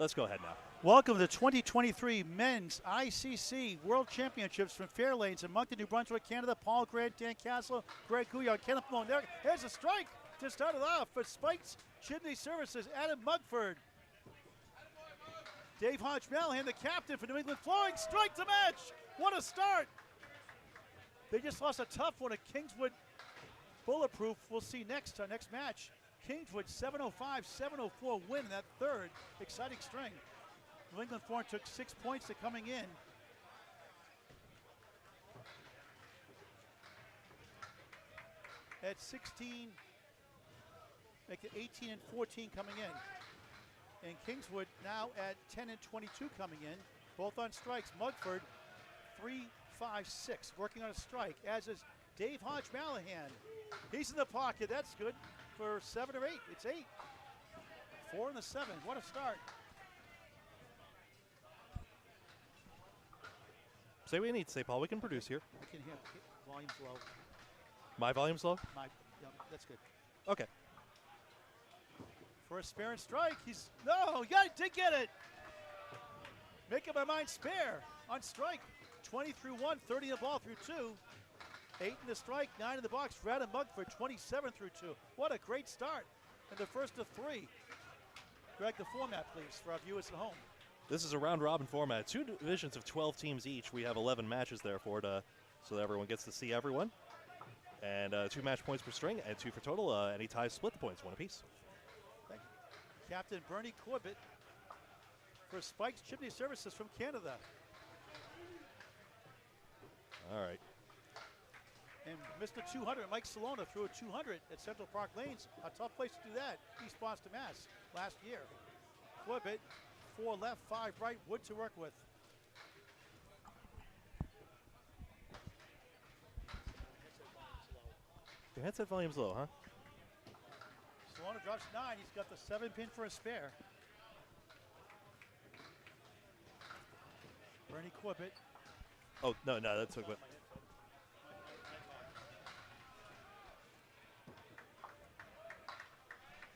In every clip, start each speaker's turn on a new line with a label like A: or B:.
A: Let's go ahead now.
B: Welcome to the 2023 Men's ICC World Championships from Fairlanes in Moncton, New Brunswick, Canada. Paul Grant, Dan Castle, Greg Gouillart, Kenneth Malone. There's a strike to start it off for Spikes Chimney Services, Adam Mugford. Dave Hodge-Mallahan, the captain for New England Flooring, strike to match. What a start. They just lost a tough one at Kingswood Bulletproof. We'll see next match. Kingswood 705-704 win that third exciting string. New England Flooring took 6 points to coming in. At 16, make it 18 and 14 coming in. And Kingswood now at 10 and 22 coming in, both on strikes. Mugford 3-5-6 working on a strike, as is Dave Hodge-Mallahan. He's in the pocket, that's good for 7 or 8. It's 8. 4 and the 7, what a start.
A: Say what you need to say, Paul. We can produce here.
B: I can hear, volume's low.
A: My volume's low?
B: That's good.
A: Okay.
B: For a spare and strike, did get it. Making my mind spare on strike. 20 through 1, 30 in the ball through 2. 8 in the strike, 9 in the box. Brad and Mugford, 27 through 2. What a great start. And the first of 3. Greg, the format, please, for our viewers at home.
A: This is a round-robin format. 2 divisions of 12 teams each. We have 11 matches, therefore, so that everyone gets to see everyone. And 2 match points per string and 2 for total. Any ties split the points, 1 apiece.
B: Thank you. Captain Bernie Corbett for Spikes Chimney Services from Canada.
A: All right.
B: And Mr. 200, Mike Salona, threw a 200 at Central Park Lanes. A tough place to do that, East Boston, Mass, last year. Corbett, 4 left, 5 right, wood to work with.
A: Your headset volume's low, huh?
B: Salona drops 9. He's got the 7 pin for a spare. Bernie Corbett.
A: Oh, no, that's okay.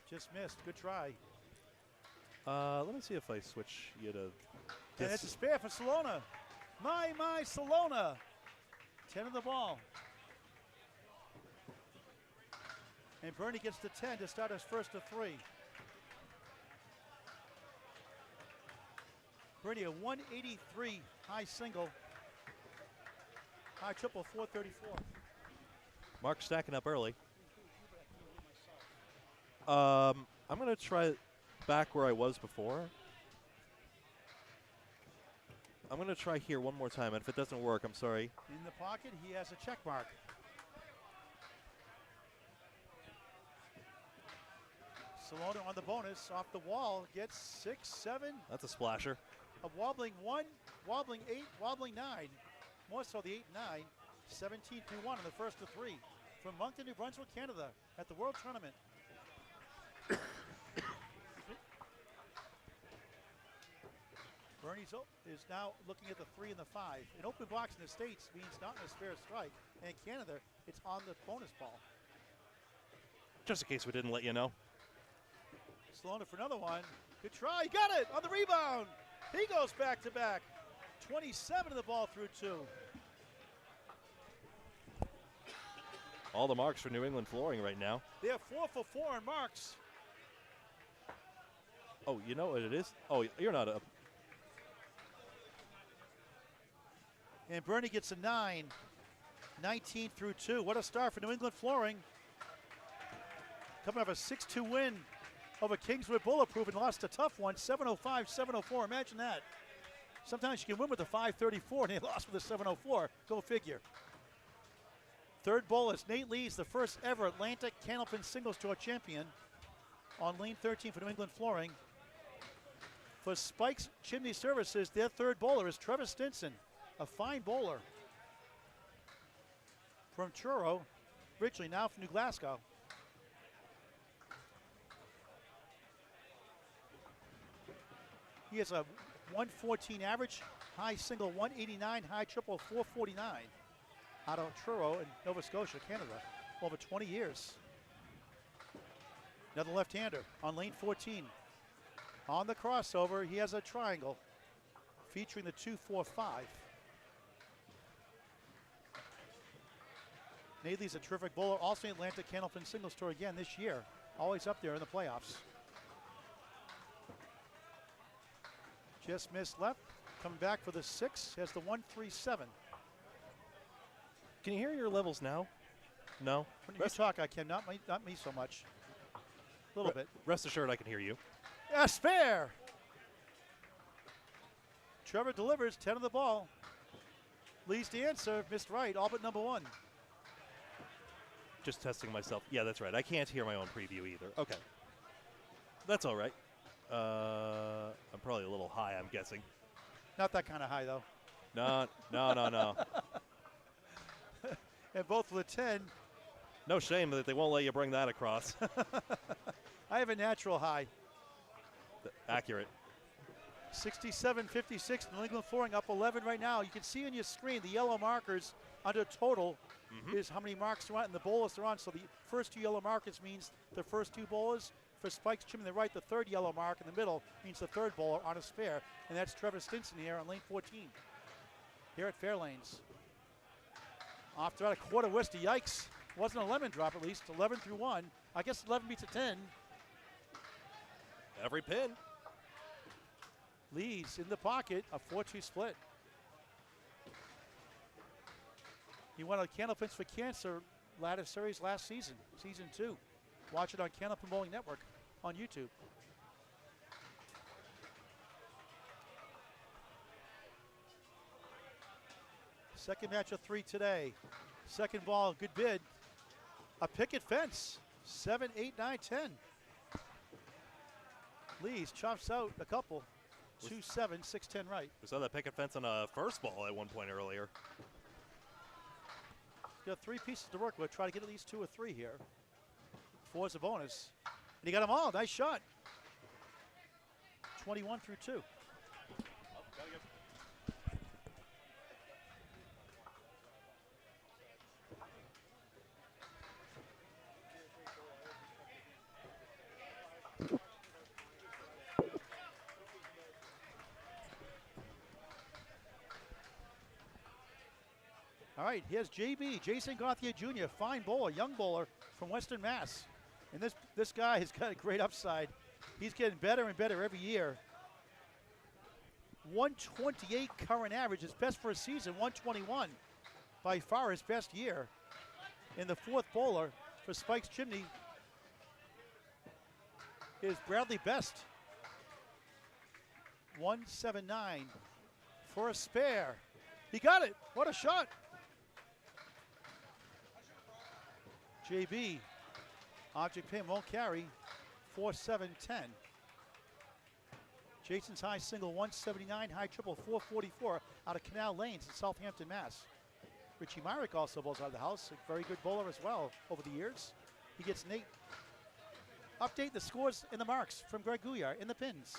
B: Just missed. Good try.
A: Let me see if I switch you to
B: And it's a spare for Salona. My Salona. 10 of the ball. And Bernie gets to 10 to start his first of 3. Bernie, a 183 high single. High triple, 434.
A: Mark stacking up early. I'm going to try back where I was before. I'm going to try here one more time, and if it doesn't work, I'm sorry.
B: In the pocket, he has a check mark. Salona on the bonus, off the wall, gets 6, 7.
A: That's a splasher.
B: A wobbling 1, wobbling 8, wobbling 9. More so the 8 and 9. 17 through 1 in the first of 3. From Moncton, New Brunswick, Canada, at the World Tournament. Bernie is now looking at the 3 and the 5. An open box in the States means not in a spare strike. And in Canada, it's on the bonus ball.
A: Just in case we didn't let you know.
B: Salona for another one. Good try. He got it on the rebound. He goes back to back. 27 of the ball through 2.
A: All the marks for New England Flooring right now.
B: They're 4 for 4 on marks.
A: Oh, you know what it is? Oh, you're not up.
B: And Bernie gets a 9. 19 through 2. What a start for New England Flooring. Coming off a 6-2 win over Kingswood Bulletproof and lost a tough one, 705-704. Imagine that. Sometimes you can win with a 534 and they lost with a 704. Go figure. Third bowl is Nate Lees, the first ever Atlantic Candlepin Singles Tour champion on lane 13 for New England Flooring. For Spikes Chimney Services, their third bowler is Trevor Stinson, a fine bowler from Truro, originally now from New Glasgow. He has a 114 average, high single 189, high triple 449 out of Truro in Nova Scotia, Canada, over 20 years. Another left-hander on lane 14. On the crossover, he has a triangle featuring the 2-4-5. Nadley's a terrific bowler. Also in Atlantic Candlepin Singles Tour again this year. Always up there in the playoffs. Just missed left. Coming back for the 6. Has the 1-3-7.
A: Can you hear your levels now? No?
B: When you talk, I can. Not me so much. A little bit.
A: Rest assured I can hear you.
B: A spare. Trevor delivers 10 of the ball. Leads the answer. Missed right. All but number 1.
A: Just testing myself. Yeah, that's right. I can't hear my own preview either. Okay. That's all right. I'm probably a little high, I'm guessing.
B: Not that kind of high, though.
A: No.
B: And both with a 10.
A: No shame that they won't let you bring that across.
B: I have a natural high.
A: Accurate.
B: 67-56. New England Flooring up 11 right now. You can see on your screen the yellow markers under total is how many marks they're on and the bowlers they're on. So the first 2 yellow markers means the first 2 bowlers. For Spikes Chimney on the right, the 3rd yellow mark in the middle means the 3rd bowler on a spare. And that's Trevor Stinson here on lane 14 here at Fairlanes. Off to about a quarter Worcester. Yikes. Wasn't a lemon drop at least. 11 through 1. I guess 11 beats a 10.
A: Every pin.
B: Leads in the pocket, a 4-2 split. He won a Candlepins for Cancer ladder series last season, season 2. Watch it on Candlepin Bowling Network on YouTube. Second match of 3 today. Second ball, good bid. A picket fence, 7, 8, 9, 10. Lees chops out a couple. 2-7, 6-10 right.
A: We saw that picket fence on a first ball at one point earlier.
B: Got 3 pieces to work with. Try to get at least 2 or 3 here. 4 is a bonus. And he got them all. Nice shot. 21 through 2. All right, here's JB, Jason Gauthier Jr., fine bowler, young bowler from Western Mass. And this guy has got a great upside. He's getting better and better every year. 128 current average, his best for a season, 121. By far his best year. And the 4th bowler for Spikes Chimney is Bradley Best. 179 for a spare. He got it, what a shot. JB, object pin won't carry, 4-7-10. Jason's high single 179, high triple 444 out of Canal Lanes in Southampton, Mass. Richie Myrick also bowls out of the house, a very good bowler as well over the years. He gets an 8. Update the scores and the marks from Greg Gouillart in the pins.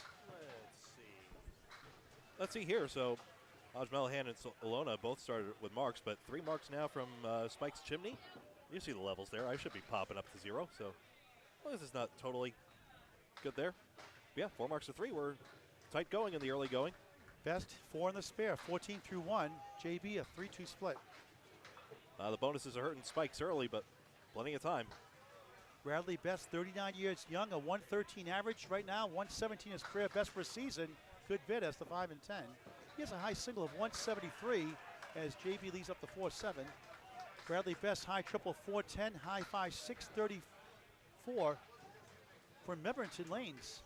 A: Let's see here. So Aj Melahan and Alona both started with marks, but 3 marks now from Spikes Chimney. You see the levels there. I should be popping up to 0, so as long as it's not totally good there. But yeah, 4 marks to 3. We're tight going in the early going.
B: Best 4 in the spare, 14 through 1. JB a 3-2 split.
A: The bonuses are hurting Spikes early, but plenty of time.
B: Bradley Best, 39 years young, a 113 average right now, 117 is career best for a season. Good bid as the 5 and 10. He has a high single of 173 as JB leads up the 4-7. Bradley Best, high triple 410, high 5 634 for Memberton Lanes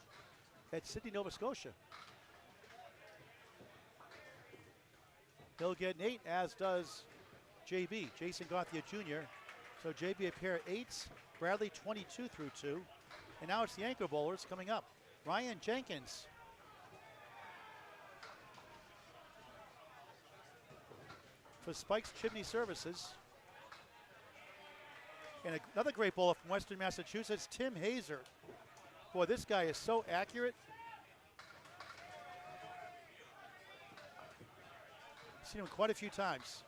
B: at Sydney, Nova Scotia. He'll get an 8, as does JB, Jason Gauthier Jr. So JB a pair of 8s, Bradley 22 through 2. And now it's the anchor bowlers coming up. Ryan Jenkins. For Spikes Chimney Services. And another great bowler from Western Massachusetts, Tim Hazer. Boy, this guy is so accurate. Seen him quite a few times.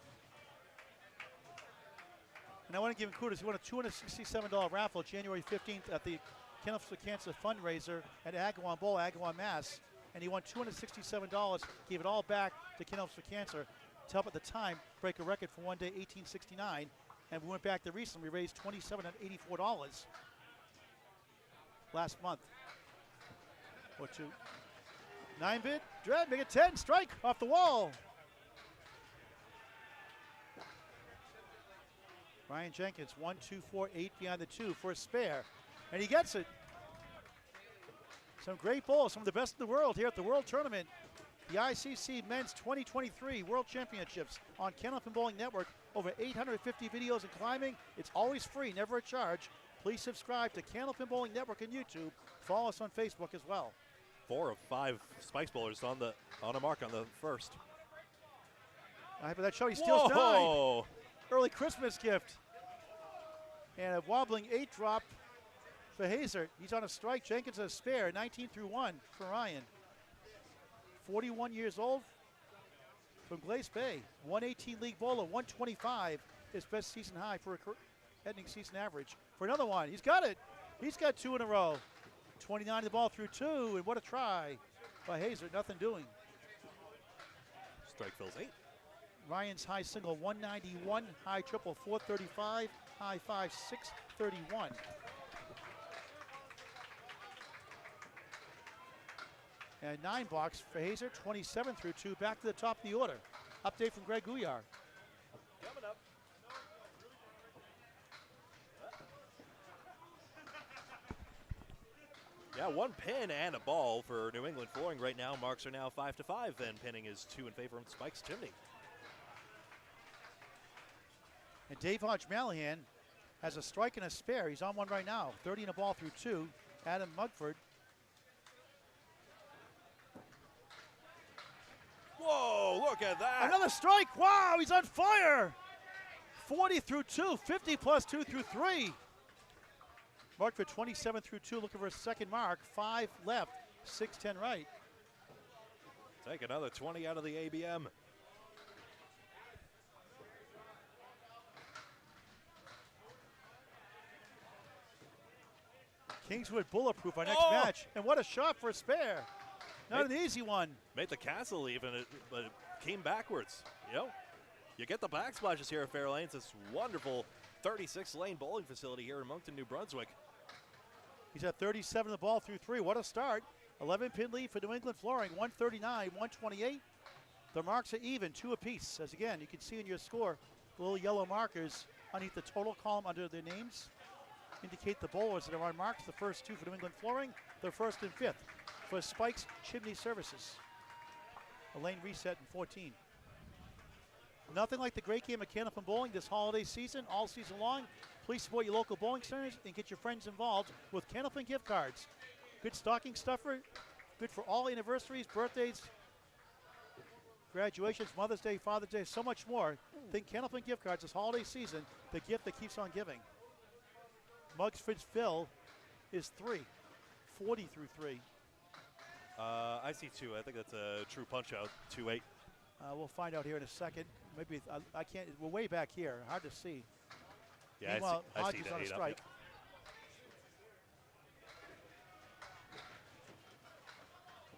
B: And I want to give him kudos. He won a $267 raffle January 15th at the Kennels for Cancer fundraiser at Agawam Bowl, Agawam, Mass. And he won $267, gave it all back to Kennels for Cancer to help at the time break a record for one day, 1869. And we went back there recently, we raised $2,784 last month. Or two. 9-bid, Dread, make it 10, strike off the wall. Ryan Jenkins, 1, 2, 4, 8 behind the 2 for a spare. And he gets it. Some great bowls, some of the best in the world here at the World Tournament. The ICC Men's 2023 World Championships on Candlepin Bowling Network. Over 850 videos and climbing. It's always free, never a charge. Please subscribe to Candlepin Bowling Network on YouTube. Follow us on Facebook as well.
A: 4 of 5 spikes bowlers on a mark on the first.
B: But that show he steals 9. Early Christmas gift. And a wobbling 8 drop for Hazard. He's on a strike. Jenkins a spare. 19 through 1 for Ryan. 41 years old from Glace Bay. 118 league bowler. 125 his best season high for a ending season average. For another one, he's got it. He's got 2 in a row. 29 the ball through 2, and what a try by Hazard. Nothing doing.
A: Strike fills 8.
B: Ryan's high single 191, high triple 435, high 5 631. And 9 blocks for Hazard, 27 through 2, back to the top of the order. Update from Greg Gouillart.
A: Coming up. Yeah, 1 pin and a ball for New England flooring right now. Marks are now 5-5, and pinning is 2 in favor of Spikes Chimney.
B: And Dave Hodge-Mallahan has a strike and a spare. He's on one right now. 30 and a ball through 2. Adam Mugford.
A: Whoa, look at that.
B: Another strike. Wow, he's on fire. 40 through 2, 50 plus 2 through 3. Mugford 27 through 2, looking for a second mark. 5 left, 6-10 right.
A: Take another 20 out of the ABM.
B: Kingswood bulletproof our next match. And what a shot for a spare. Not an easy one.
A: Made the castle even, but it came backwards. You know, you get the backsplashes here at Fairlanes. This wonderful 36-lane bowling facility here in Moncton, New Brunswick.
B: He's at 37 the ball through 3. What a start. 11-pin lead for New England Flooring, 139, 128. The marks are even, 2 apiece. As again, you can see in your score, the little yellow markers underneath the total column under their names indicate the bowlers that are on marks. The first 2 for New England Flooring, the 1st and 5th for Spikes Chimney Services. A lane reset in 14. Nothing like the great game of Candlepin Bowling this holiday season, all season long. Please support your local bowling centers and get your friends involved with Candlepin gift cards. Good stocking stuffer, good for all anniversaries, birthdays, graduations, Mother's Day, Father's Day, so much more. Think Candlepin gift cards this holiday season, the gift that keeps on giving. Mugsford's fill is 3, 40 through 3.
A: I see 2. I think that's a true punch out, 2-8.
B: We'll find out here in a second. Maybe I can't. We're way back here. Hard to see.
A: Yeah,
B: Meanwhile,
A: I see
B: Hodges
A: the
B: on a
A: 8 up,
B: strike.
A: yep.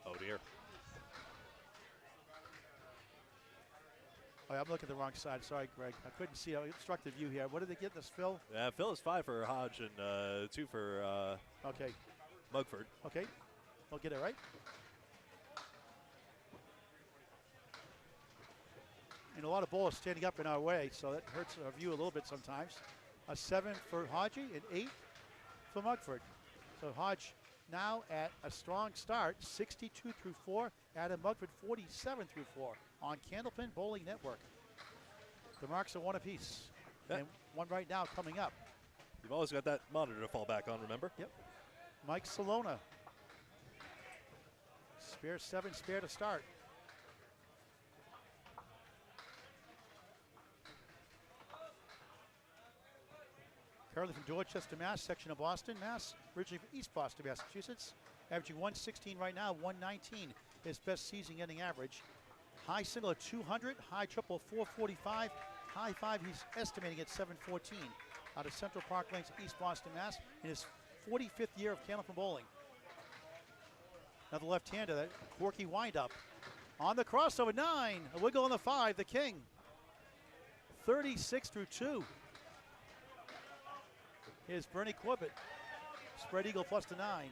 A: Oh dear.
B: Oh, I'm looking at the wrong side. Sorry, Greg. I couldn't see. I obstructed view here. What did they get this, Phil?
A: Phil is 5 for Hodge and 2 for
B: Okay.
A: Mugford.
B: Okay. I'll get it right. And a lot of bowlers standing up in our way, so that hurts our view a little bit sometimes. A 7 for Hodgie and 8 for Mugford. So Hodge now at a strong start, 62 through 4. Adam Mugford 47 through 4 on Candlepin Bowling Network. The marks are 1 apiece.
A: Yep.
B: And 1 right now coming up.
A: You've always got that monitor to fall back on, remember?
B: Yep. Mike Salona. Spare 7, spare to start. Currently from Dorchester, Mass, section of Boston, Mass, originally from East Boston, Massachusetts. Averaging 116 right now, 119 his best season-ending average. High single at 200, high triple 445, high 5 he's estimating at 714. Out of Central Park Lanes, East Boston, Mass, in his 45th year of Candlepin bowling. Another left-hander, that quirky windup. On the crossover, 9. A wiggle on the 5, the king. 36 through 2. Here's Bernie Corbett. Spread eagle plus the 9.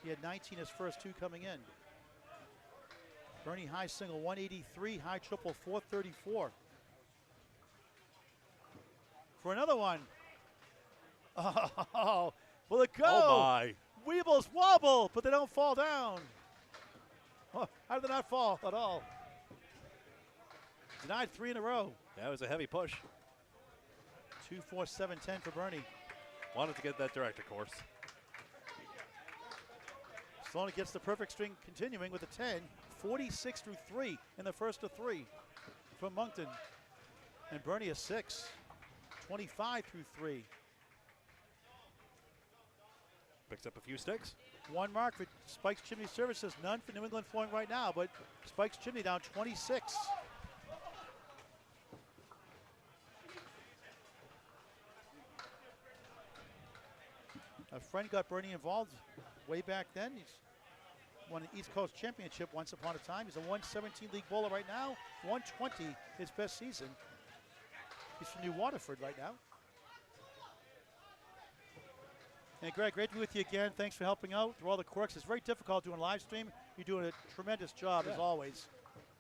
B: He had 19 his first 2 coming in. Bernie high single 183, high triple 434. For another one. Oh, will it go?
A: Oh my.
B: Weebles wobble, but they don't fall down. Oh, how did they not fall at all? Denied 3 in a row.
A: That was a heavy push.
B: 2, 4, 7, 10 for Bernie.
A: Wanted to get that direct, of course.
B: Sloan gets the perfect string continuing with a 10. 46 through 3 in the first of 3 from Moncton. And Bernie a 6. 25 through 3.
A: Picks up a few sticks.
B: 1 mark for Spike's Chimney Services. None for New England Flooring right now, but Spike's Chimney down 26. A friend got Bernie involved way back then. He's won an East Coast Championship once upon a time. He's a 117 league bowler right now. 120 his best season. He's from New Waterford right now. And Greg, great to be with you again. Thanks for helping out through all the quirks. It's very difficult doing live stream. You're doing a tremendous job as always.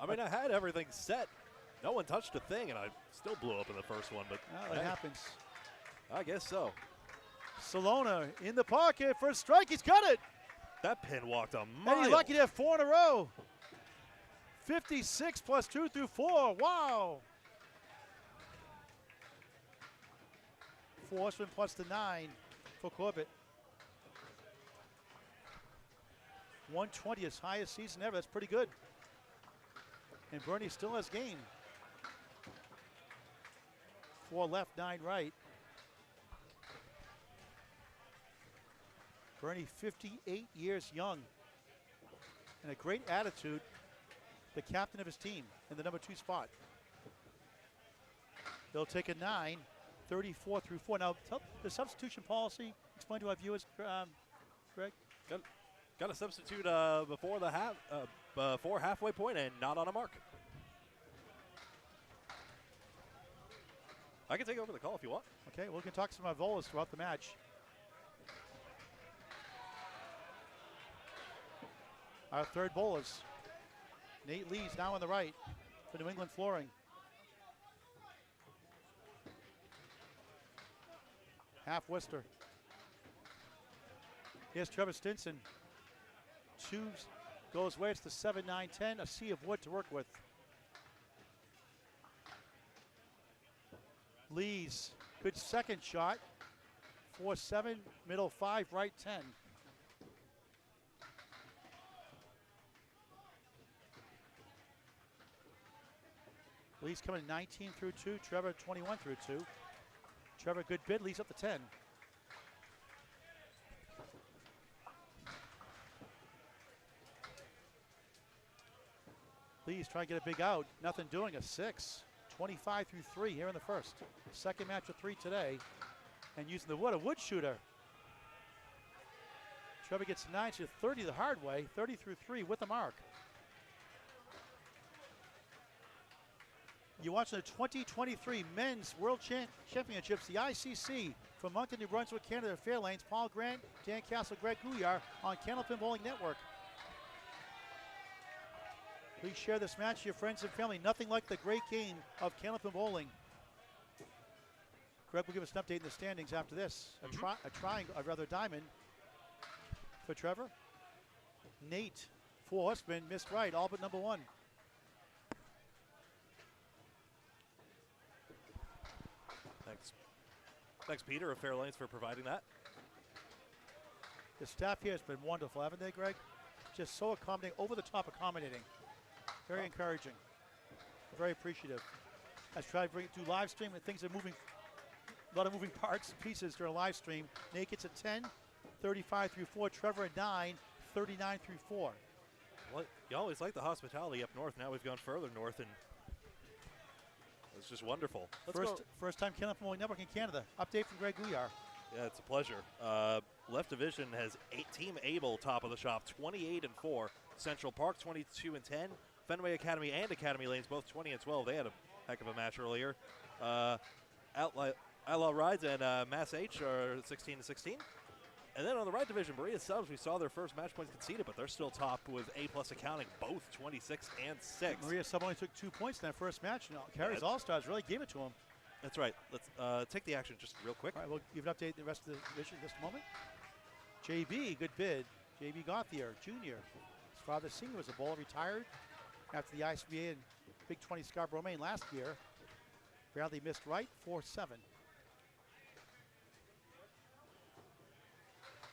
A: I mean, I had everything set. No one touched a thing, and I still blew up in the first one. But
B: Well, it happens.
A: I guess so.
B: Salona in the pocket for a strike. He's got it.
A: That pin walked a mile.
B: And he's lucky to have 4 in a row. 56 plus 2 through 4. Wow. 4 horsemen plus the 9 for Corbett. 120, his highest season ever. That's pretty good. And Bernie still has game. 4 left, 9 right. Bernie 58 years young. And a great attitude. The captain of his team in the number 2 spot. They'll take a 9. 34 through 4. Now, the substitution policy, explain to our viewers, Greg.
A: Got a substitute before the before halfway point and not on a mark. I can take over the call if you want.
B: Okay, we can talk to some of our bowlers throughout the match. Our third bowlers. Nate Lee's now on the right for New England Flooring. Half Worcester. Here's Trevor Stinson. 2 goes away. It's the 7, 9, 10. A sea of wood to work with. Lee's good second shot. 4, 7, middle 5, right 10. Lee's coming 19 through 2. Trevor 21 through 2. Trevor, good bid, leads up to 10. Lee's trying to get a big out. Nothing doing, a 6. 25 through 3 here in the first. Second match of 3 today. And using the wood, a wood shooter. Trevor gets 9 to 30 the hard way. 30 through 3 with a mark. You're watching the 2023 Men's World Championships, the ICC, from Moncton, New Brunswick, Canada, Fairlanes. Paul Grant, Dan Castle, Greg Gouillart on Candlepin Bowling Network. Please share this match with your friends and family. Nothing like the great game of Candlepin Bowling. Greg will give us an update in the standings after this. A triangle, or rather a diamond for Trevor. Nate, 4 horsemen, missed right, all but number 1.
A: Thanks, Peter of Fairlanes, for providing that.
B: The staff here has been wonderful, haven't they, Greg? Just so accommodating, over the top accommodating. Very encouraging. Very appreciative. I try to do live stream and things are moving, a lot of moving parts, pieces during a live stream. Nate gets a 10, 35 through 4. Trevor a 9, 39 through 4.
A: Well, you always like the hospitality up north. Now we've gone further north, and it's just wonderful.
B: First time Candlepin Bowling Network in Canada. Update from Greg Gouillart.
A: Yeah, it's a pleasure. left division has Team Able top of the shop, 28-4. Central Park 22-10. Fenway Academy and Academy Lanes both 20-12. They had a heck of a match earlier. Outlaw Rides and Mass H are 16-16. And then on the right division, Berea Subs, we saw their first match points conceded, but they're still top with A+ accounting, both 26-6.
B: Berea Sub only took 2 points in that first match. And Carey's All-Stars really gave it to him.
A: That's right. Let's take the action just real quick.
B: All right, we'll give an update the rest of the division in just a moment. JB, good bid. JB Gouillart, Jr. His father, Senior, was a bowler, retired after the ICBA and Big 20 Scarborough Maine last year. Bradley missed right, 4-7.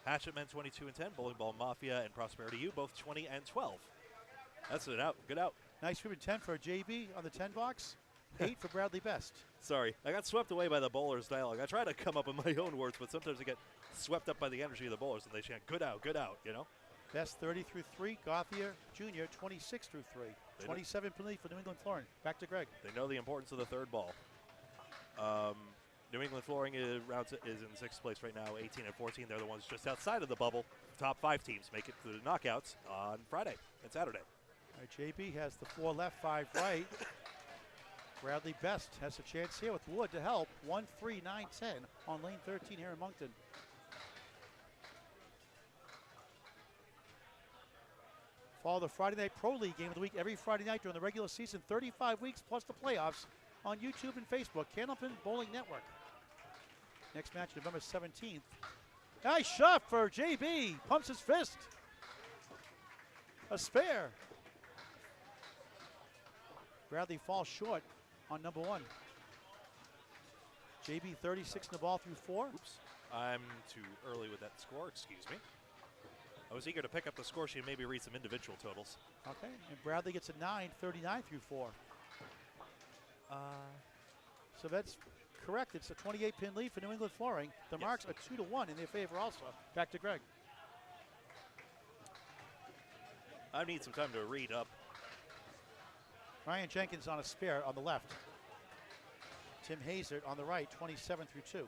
A: Hatchet Men 22-10, Bowling Ball Mafia and Prosperity U both 20-12. That's it out. Good out.
B: Nice sweep and 10 for JB on the 10 box. 8 for Bradley Best.
A: Sorry, I got swept away by the bowler's dialogue. I try to come up with my own words, but sometimes I get swept up by the energy of the bowlers, and they chant, good out, you know?
B: Best 30-3. Gouillart Jr. 26-3. 27 penalty for New England Flooring. Back to Greg.
A: They know the importance of the third ball. New England Flooring is in 6th place right now, 18-14. They're the ones just outside of the bubble. Top 5 teams make it through the knockouts on Friday and Saturday.
B: All right, JB has the 4 left, 5 right. Bradley Best has a chance here with Wood to help. 1-3, 9-10 on lane 13 here in Moncton. Follow the Friday Night Pro League game of the week every Friday night during the regular season, 35 weeks plus the playoffs on YouTube and Facebook. Candlepin Bowling Network. Next match, November 17th. Nice shot for JB. Pumps his fist. A spare. Bradley falls short on number 1. JB 36 in the ball through 4.
A: Oops. I'm too early with that score. Excuse me. I was eager to pick up the score sheet and maybe read some individual totals.
B: Okay, and Bradley gets a 9, 39 through 4. So that's correct. It's a 28-pin lead for New England Flooring. The marks are 2-1 in their favor also. Back to Greg.
A: I need some time to read up.
B: Ryan Jenkins on a spare on the left. Tim Hazard on the right, 27 through 2.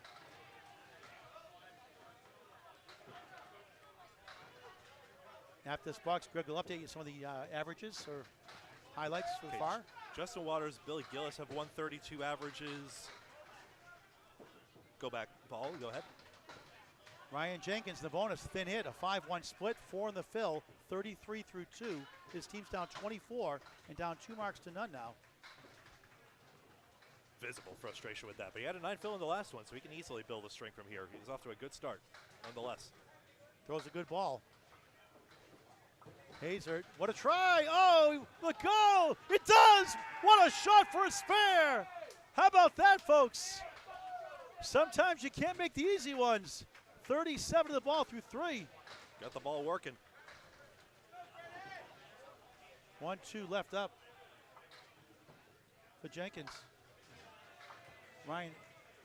B: After this box, Greg will update you some of the averages or highlights so far.
A: Justin Waters, Billy Gillis have 132 averages. Go back, Paul, go ahead.
B: Ryan Jenkins, the bonus, thin hit, a 5-1 split, 4 in the fill, 33 through 2. His team's down 24 and down 2 marks to none now.
A: Visible frustration with that, but he had a 9 fill in the last one, so he can easily build a string from here. He's off to a good start, nonetheless.
B: Throws a good ball. Hazard, what a try! Oh, the goal! It does! What a shot for a spare! How about that, folks? Sometimes you can't make the easy ones. 37 to the ball through 3.
A: Got the ball working.
B: 1-2 left up for Jenkins. Ryan,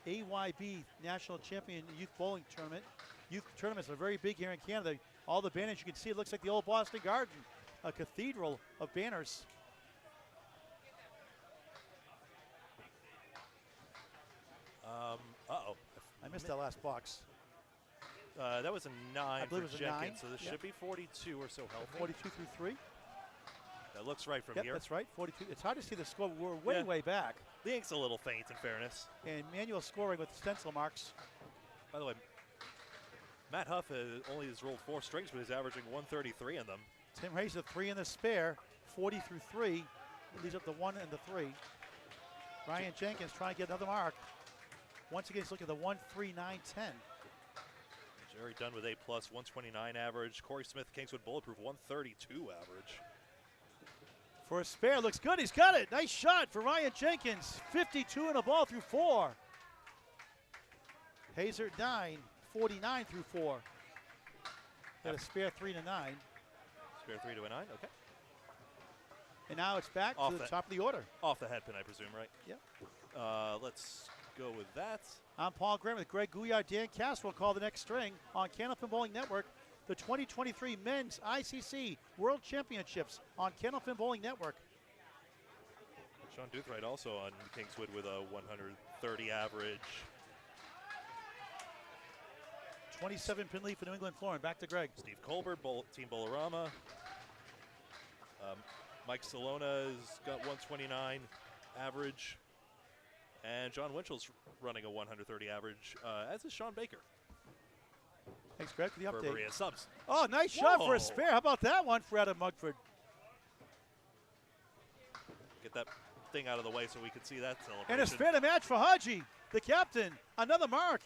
B: AYB National Champion Youth Bowling Tournament. Youth tournaments are very big here in Canada. All the banners you can see, it looks like the old Boston Garden, a cathedral of banners.
A: Uh-oh.
B: I missed that last box.
A: That was a 9
B: believe
A: for
B: it was a 9.
A: Jenkins, so this should be 42 or so healthy.
B: 42 through 3.
A: That looks right from
B: Yep,
A: here.
B: that's right, 42. It's hard to see the score. We're way, way back.
A: The ink's a little faint, in fairness.
B: And manual scoring with stencil marks.
A: By the way, Matt Huff only has rolled 4 strings, but he's averaging 133 in them.
B: Tim Hayes, a 3 in the spare, 40 through 3. Leaves up the 1 and the 3. Ryan Jenkins trying to get another mark. Once again, he's looking at the 1-3-9-10.
A: Jerry Dunn with A+, 129 average. Corey Smith, Kingswood Bulletproof, 132 average.
B: For a spare, looks good. He's got it. Nice shot for Ryan Jenkins. 52 in the ball through 4. Hazard 9, 49 through 4. Got a spare 3 to 9.
A: Spare 3 to a 9, okay.
B: And now it's back to the top of the order.
A: Off the head pin, I presume, right?
B: Yep.
A: Let's go with that.
B: I'm Paul Graham with Greg Gouillart. Dan Castro will call the next string on Candlepin Bowling Network. The 2023 Men's ICC World Championships on Candlepin Bowling Network.
A: Sean Duthright also on Kingswood with a 130 average.
B: 27 pin lead for New England Flooring. Back to Greg.
A: Steve Colbert, Team Bolorama. Mike Salona's got 129 average. And John Winchell's running a 130 average, as is Sean Baker.
B: Thanks, Greg, for the update.
A: Maria subs.
B: Oh, nice shot for
A: Whoa.
B: a spare. How about that one for Adam Mugford?
A: Get that thing out of the way so we can see that celebration.
B: And a spare to match for Haji, the captain. Another mark.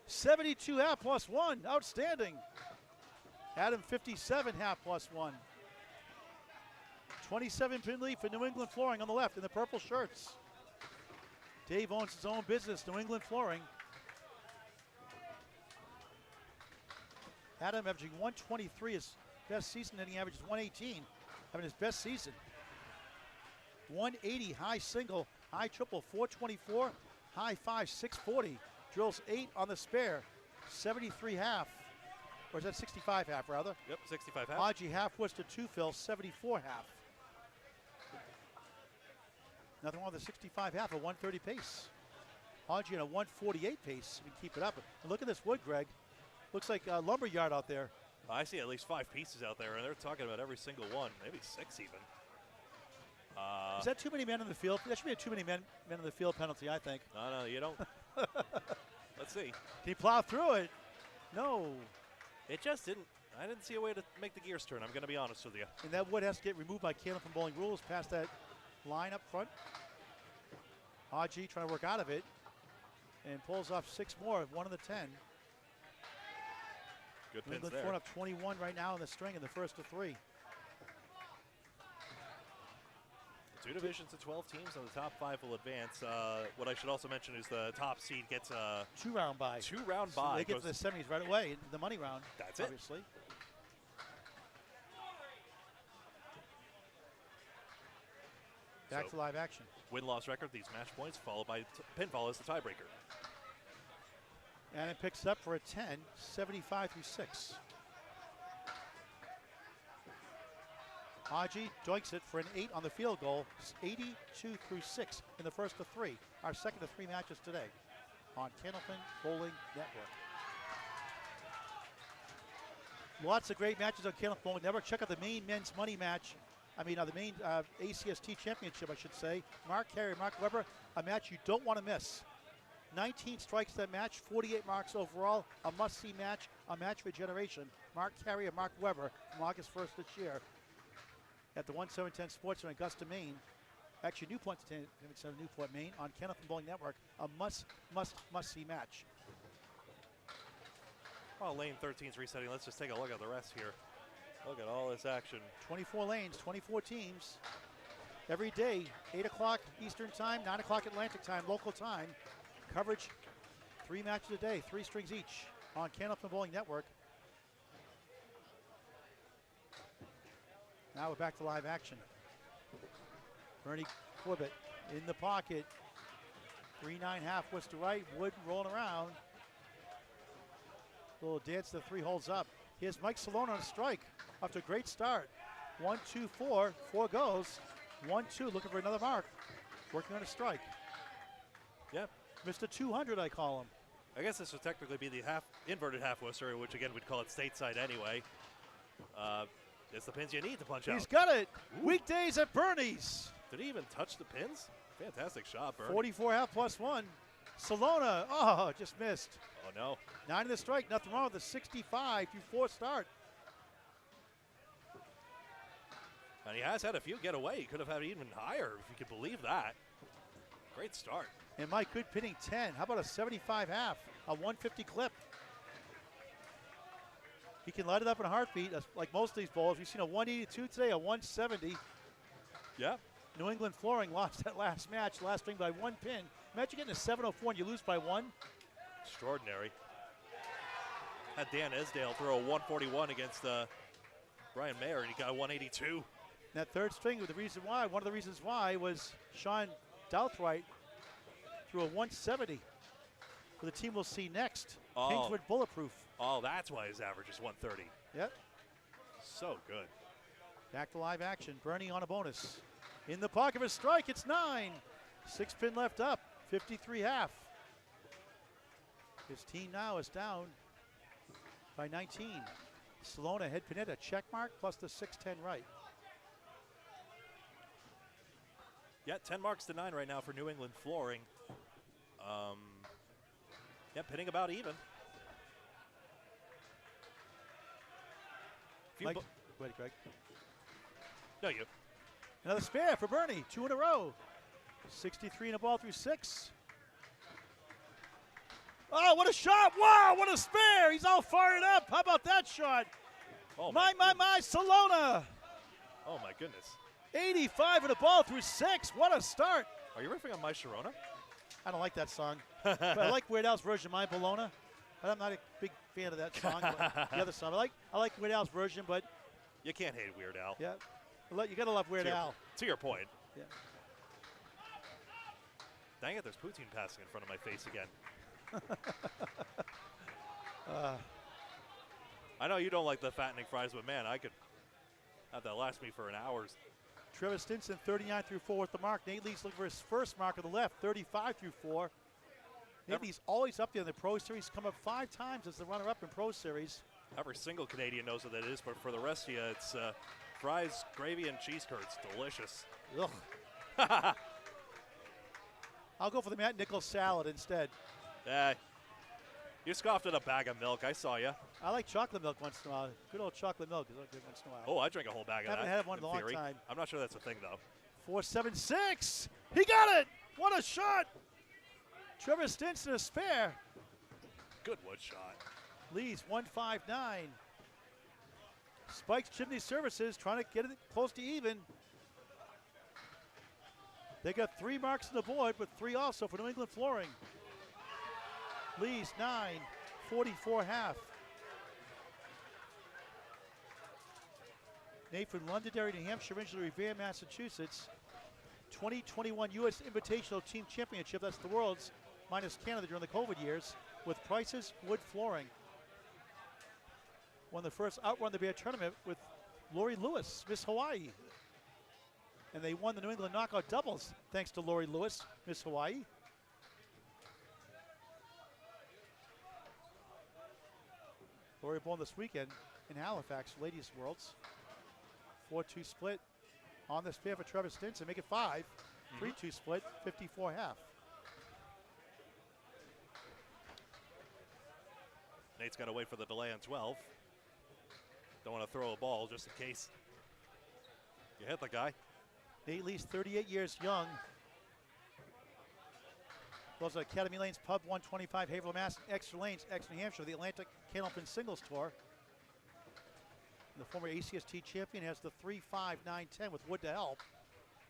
B: 72 half plus one. Outstanding. Adam 57 half plus one. 27 pin lead for New England Flooring on the left in the purple shirts. Dave owns his own business, New England Flooring. Adam averaging 123, his best season, and he averages 118, having his best season. 180 high single, high triple, 424, high five, 640. Drills 8 on the spare, 73 half. Or is that 65 half, rather?
A: Yep, 65 half.
B: Haji half was to 2 fill, 74 half. Nothing wrong with the 65 half, a 130 pace. Haji in a 148 pace. We can keep it up. And look at this wood, Greg. Looks like a lumber yard out there.
A: I see at least 5 pieces out there, and they're talking about every single one, maybe 6 even.
B: Is that too many men in the field? That should be a too many men in the field penalty, I think.
A: No, you don't. Let's see.
B: Can he plow through it? No.
A: It just didn't. I didn't see a way to make the gears turn. I'm going to be honest with you.
B: And that wood has to get removed by Caleb from Bowling Rules past that line up front. Haji trying to work out of it and pulls off 6 more, 1 of the 10.
A: Good pins
B: England
A: there.
B: throwing up 21 right now in the string in the first of 3.
A: 2 divisions of 12 teams, and the top 5 will advance. What I should also mention is the top seed gets a
B: 2-round bye.
A: 2-round
B: So
A: bye.
B: they get to the semis right away in the money round.
A: That's it.
B: Obviously. Back
A: So,
B: to live action.
A: win-loss record, these match points, followed by pinfall as the tiebreaker.
B: And it picks up for a 10, 75 through 6. Haji doinks it for an 8 on the field goal, 82 through 6 in the first of 3. Our second of 3 matches today on Candlepin Bowling Network. Lots of great matches on Candlepin Bowling Network. Check out the main men's money match. The main ACST championship, I should say. Mark Carey, Mark Weber, a match you don't want to miss. 19 strikes that match, 48 marks overall, a must-see match, a match for generation. Mark Carey and Mark Weber from August 1st this year at the 1710 Sports Center in Augusta, Maine. Actually, Newport Center, Newport, Maine, on Candlepin Bowling Network. A must-see match.
A: Oh, lane 13's resetting. Let's just take a look at the rest here. Look at all this action.
B: 24 lanes, 24 teams. Every day, 8 o'clock Eastern time, 9 o'clock Atlantic time, local time. Coverage, 3 matches a day, 3 strings each on Candlepin Bowling Network. Now we're back to live action. Bernie Corbett in the pocket. 3-9 half west to right, Wood rolling around. Little dance to the 3 holds up. Here's Mike Salona on a strike. Off to a great start. 1, 2, 4. 4 goes. 1, 2, looking for another mark. Working on a strike.
A: Yep.
B: Mr. 200, I call him.
A: I guess this would technically be the inverted half Worcester, which again we'd call it stateside anyway. It's the pins you need to punch out.
B: He's got it. Ooh. Weekdays at Bernie's.
A: Did he even touch the pins? Fantastic shot, Bernie.
B: 44 half plus 1. Salona, just missed.
A: Oh no.
B: 9 in the strike, nothing wrong with the 65 through 4 start.
A: And he has had a few get away. He could have had even higher, if you could believe that. Great start.
B: And Mike, good pinning 10. How about a 75 half, a 150 clip? He can light it up in a heartbeat, like most of these bowlers. We've seen a 182 today, a 170.
A: Yeah.
B: New England Flooring lost that last match, last string by 1 pin. Imagine getting a 704 and you lose by 1.
A: Extraordinary. Had Dan Esdale throw a 141 against Brian Mayer, and he got a 182.
B: That third string, one of the reasons why was Sean Douthright threw a 170 for the team we'll see next.
A: Oh.
B: Kingswood Bulletproof.
A: Oh, that's why his average is 130.
B: Yep.
A: So good.
B: Back to live action. Bernie on a bonus. In the pocket of a strike, it's 9. 6 pin left up, 53 half. His team now is down by 19. Salona head pin a check mark plus the 6-10 right.
A: Yeah, 10 marks to 9 right now for New England Flooring. Yeah, pitting about even.
B: Mike, go ahead, Greg.
A: No, you.
B: Another spare for Bernie, 2 in a row. 63 in a ball through 6. Oh, what a shot! Wow, what a spare! He's all fired up. How about that shot?
A: Oh
B: my, Salona!
A: Oh my goodness.
B: 85 in a ball through 6. What a start!
A: Are you riffing on My Sharona?
B: I don't like that song, but I like Weird Al's version, My Bologna. But I'm not a big fan of that song. But the other song, I like Weird Al's version, but
A: you can't hate Weird Al.
B: yeah, you gotta love Weird Al.
A: To your point.
B: Yeah.
A: Dang it, there's poutine passing in front of my face again. I know you don't like the fattening fries, but man, I could have that last me for an hour.
B: Trevor Stinson, 39 through 4 with the mark. Nate Lee's looking for his first mark on the left, 35 through 4. Nate Lee's always up there in the Pro Series, come up 5 times as the runner-up in Pro Series.
A: Every single Canadian knows what that is, but for the rest of you, it's fries, gravy, and cheese curds. Delicious.
B: Ugh. I'll go for the Matt Nichols salad instead.
A: You scoffed at a bag of milk. I saw you.
B: I like chocolate milk once in a while. Good old chocolate milk is good once in a while.
A: Oh, I drink a whole bag of that.
B: Haven't had one in a long time.
A: I'm not sure that's a thing, though.
B: 4.76. He got it. What a shot. Trevor Stinson a spare.
A: Good wood shot.
B: Lee's 1.59. Spikes Chimney Services trying to get it close to even. They got 3 marks on the board, but 3 also for New England Flooring. Lee's 9, 44 half. Nate from Londonderry, New Hampshire, originally Revere, Massachusetts. 2021 U.S. Invitational Team Championship. That's the world's minus Canada during the COVID years with Price's Wood Flooring. Won the first Outrun the Bear tournament with Lori Lewis, Miss Hawaii. And they won the New England Knockout Doubles thanks to Lori Lewis, Miss Hawaii. Lori born this weekend in Halifax, Ladies Worlds. 4-2 split on this pair for Trevor Stinson. Make it 5. 3-2 split, 54 half.
A: Nate's got to wait for the delay on 12. Don't want to throw a ball just in case you hit the guy.
B: Nate Lee's 38 years young. Goes to Academy Lanes Pub 125, Haverhill, Mass. Extra Lanes, Exeter, New Hampshire, the Atlantic Candlepin Singles Tour. And the former ACST champion has the 3-5-9-10 with wood to help.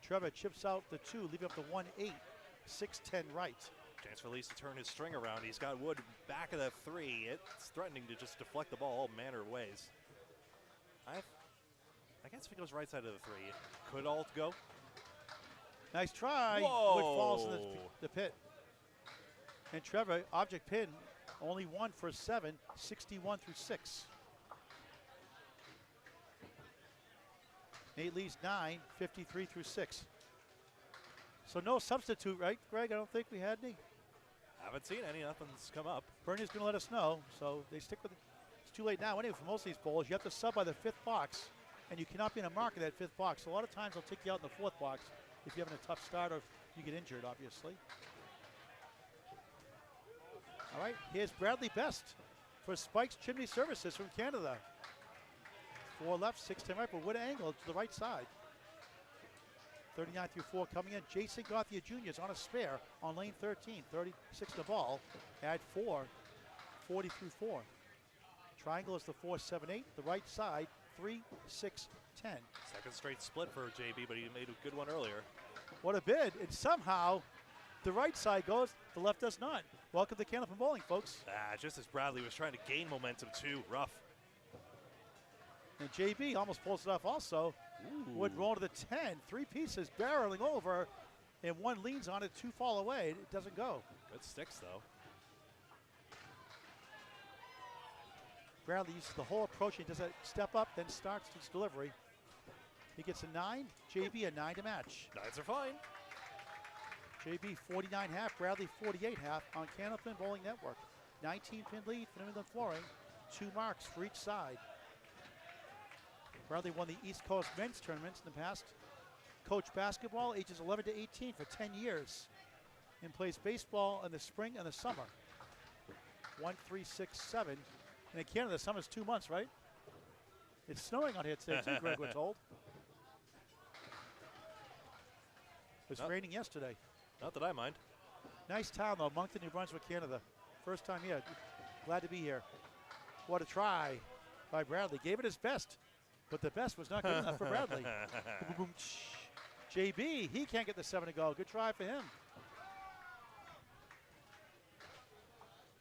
B: Trevor chips out the 2, leaving up the 1-8, 6-10 right.
A: Chance for Lee's to turn his string around. He's got wood back of that 3. It's threatening to just deflect the ball all manner of ways. I guess if it goes right side of the 3, it could all go.
B: Nice try.
A: Whoa.
B: Wood falls in the pit. And Trevor, object pin, only 1 for 7, 61 through 6. Nate Lee's 9, 53 through 6. So no substitute, right, Greg? I don't think we had any.
A: Haven't seen any. Nothing's come up.
B: Bernie's going to let us know, so they stick with it. It's too late now. Anyway, for most of these bowls, you have to sub by the 5th box, and you cannot be in a mark in that 5th box. So a lot of times they'll take you out in the 4th box if you're having a tough start or if you get injured, obviously. All right, here's Bradley Best for Spikes Chimney Services from Canada. 4 left, 6-10 right, but wood angle to the right side. 39 through 4 coming in. Jason Gothia Jr. is on a spare on lane 13, 36 the ball. Add 4, 40 through 4. Triangle is the 4-7-8. The right side, 3-6-10.
A: Second straight split for JB, but he made a good one earlier.
B: What a bid. And somehow the right side goes, the left does not. Welcome to Candlepin Bowling, folks.
A: Just as Bradley was trying to gain momentum too. Rough.
B: And JB almost pulls it off also.
A: Ooh.
B: Wood roll to the 10. 3 pieces barreling over, and 1 leans on it, 2 fall away. It doesn't go.
A: Good sticks, though.
B: Bradley uses the whole approach. He does a step up, then starts his delivery. He gets a 9. JB a 9 to match.
A: 9s are fine.
B: JB 49 half, Bradley 48 half on Candlepin Bowling Network. 19 pin lead for New England Flooring. 2 marks for each side. Bradley won the East Coast men's tournaments in the past. Coached basketball ages 11 to 18 for 10 years. And plays baseball in the spring and the summer. 1, 3, 6, 7. And in Canada, the summer's 2 months, right? It's snowing out here today too, Greg, we're told. It was raining yesterday.
A: Not that I mind.
B: Nice town, though, Moncton, New Brunswick, Canada. First time here. Glad to be here. What a try by Bradley. Gave it his best, but the best was not good enough for Bradley. JB, he can't get the 7 to go. Good try for him.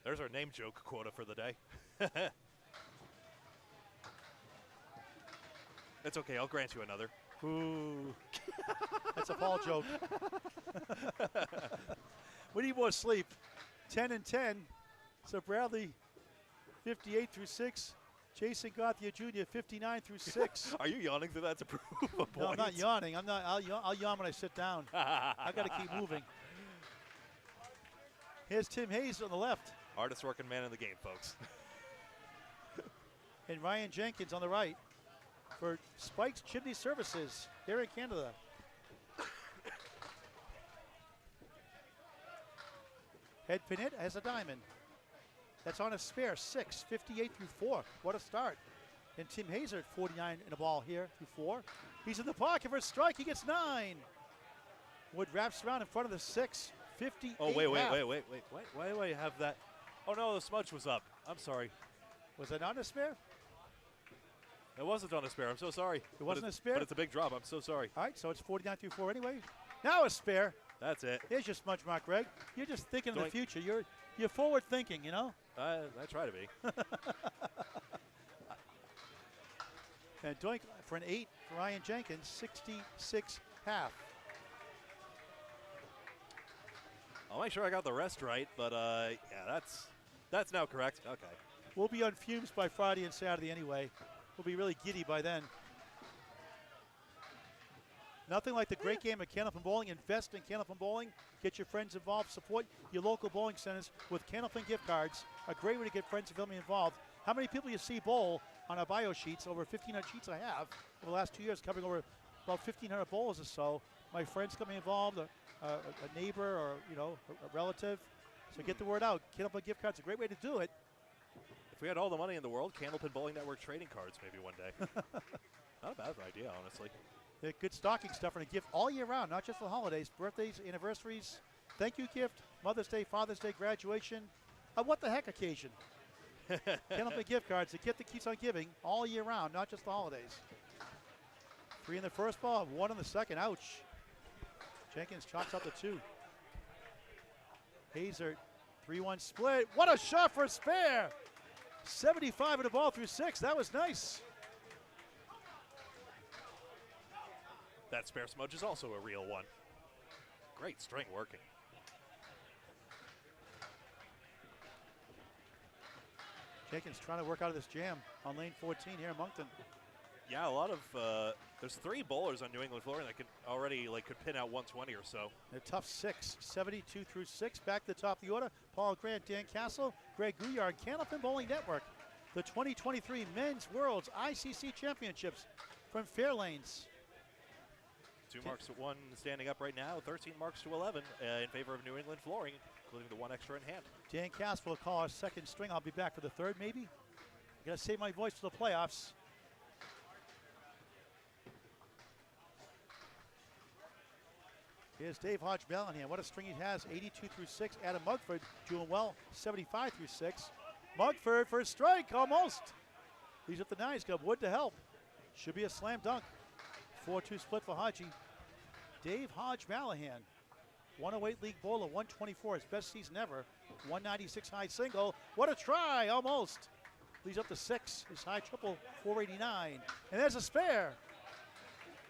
A: There's our name joke quota for the day. It's okay, I'll grant you another.
B: Ooh. That's a Paul joke. We need more sleep. 10 and 10. So Bradley, 58 through 6. Jason Gauthier Jr., 59 through 6.
A: Are you yawning through that to prove a point?
B: No, I'm not yawning. I'll yawn when I sit down. I got to keep moving. Here's Tim Hayes on the left.
A: Hardest working man in the game, folks.
B: And Ryan Jenkins on the right for Spike's Chimney Services here in Canada. Head Pinette has a diamond. That's on a spare, 6, 58 through 4. What a start. And Tim Hazer at 49 in a ball here through 4. He's in the pocket for a strike. He gets 9. Wood wraps around in front of the 6, 58.
A: Oh, wait. Why do I have that? Oh, no, the smudge was up. I'm sorry.
B: Was that not a spare?
A: It wasn't on a spare. I'm so sorry.
B: It wasn't a spare?
A: But it's a big drop. I'm so sorry.
B: All right, so it's 49 through 4 anyway. Now a spare.
A: That's it.
B: Here's your smudge mark, Greg. You're just thinking of the future. You're forward thinking, you know?
A: I try to be.
B: And doink for an 8 for Ryan Jenkins, 66 half.
A: I'll make sure I got the rest right, but yeah, that's now correct. Okay.
B: We'll be on fumes by Friday and Saturday anyway. We'll be really giddy by then. Nothing like the great game of Candlepin Bowling. Invest in Candlepin Bowling. Get your friends involved. Support your local bowling centers with Candlepin gift cards. A great way to get friends and family involved. How many people you see bowl on our bio sheets? Over 1,500 sheets I have over the last 2 years, covering over about 1,500 bowlers or so. My friends coming involved, a neighbor or a relative. So get the word out. Candlepin gift cards, a great way to do it.
A: If we had all the money in the world, Candlepin Bowling Network trading cards maybe one day. Not a bad idea, honestly.
B: They're good stocking stuffer and a gift all year round, not just for the holidays, birthdays, anniversaries, thank you gift, Mother's Day, Father's Day, graduation, what the heck occasion. Candlepin gift cards, a gift that keeps on giving all year round, not just the holidays. 3 in the first ball, 1 in the second, ouch. Jenkins chops up the 2. Hazer, 3-1 split. What a shot for a spare. 75 in the ball through 6, that was nice.
A: That spare smudge is also a real one. Great string working.
B: Jenkins trying to work out of this jam on lane 14 here in Moncton.
A: Yeah, a lot of, there's 3 bowlers on New England flooring that could already, could pin out 120 or so.
B: A tough 6, 72 through 6. Back to the top of the order, Paul Grant, Dan Castle, Greg Gouillart, Candlepin Bowling Network. The 2023 Men's World's ICC Championships from Fairlanes.
A: 2 marks to 1 standing up right now, 13 marks to 11 in favor of New England flooring, including the 1 extra in hand.
B: Dan Castle will call our second string. I'll be back for the third, maybe. I gotta save my voice for the playoffs. Here's Dave Hodge Bellingham. What a string he has. 82 through 6. Adam Mugford doing well. 75 through 6. Mugford for a strike, almost. He's at the 9s club. Wood to help. Should be a slam dunk. 4-2 split for Hodgie. Dave Hodge Mallahan, 108 league bowler, 124, his best season ever. 196 high single. What a try, almost. Leads up to 6. His high triple, 489. And there's a spare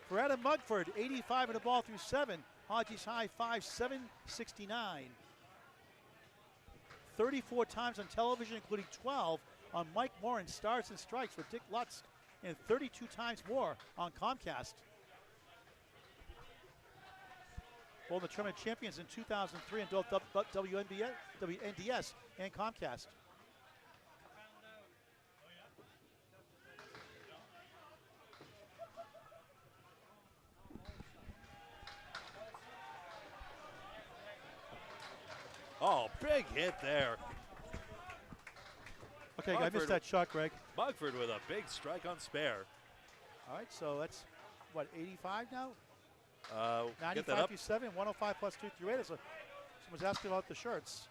B: for Adam Mugford, 85 in the ball through 7. Hodgie's high 5-7-69. 34 times on television, including 12 on Mike Moran's Stars and Strikes with Dick Lutz, and 32 times more on Comcast. Well, the tournament champions in 2003 in both WNDS and Comcast.
A: Big hit there.
B: Okay, I missed that shot, Greg.
A: Mugford with a big strike on spare.
B: All right, so that's, what, 85 now?
A: Get that
B: 95
A: up.
B: through 7, 105 plus 2 through 8. Someone's asking about the shirts.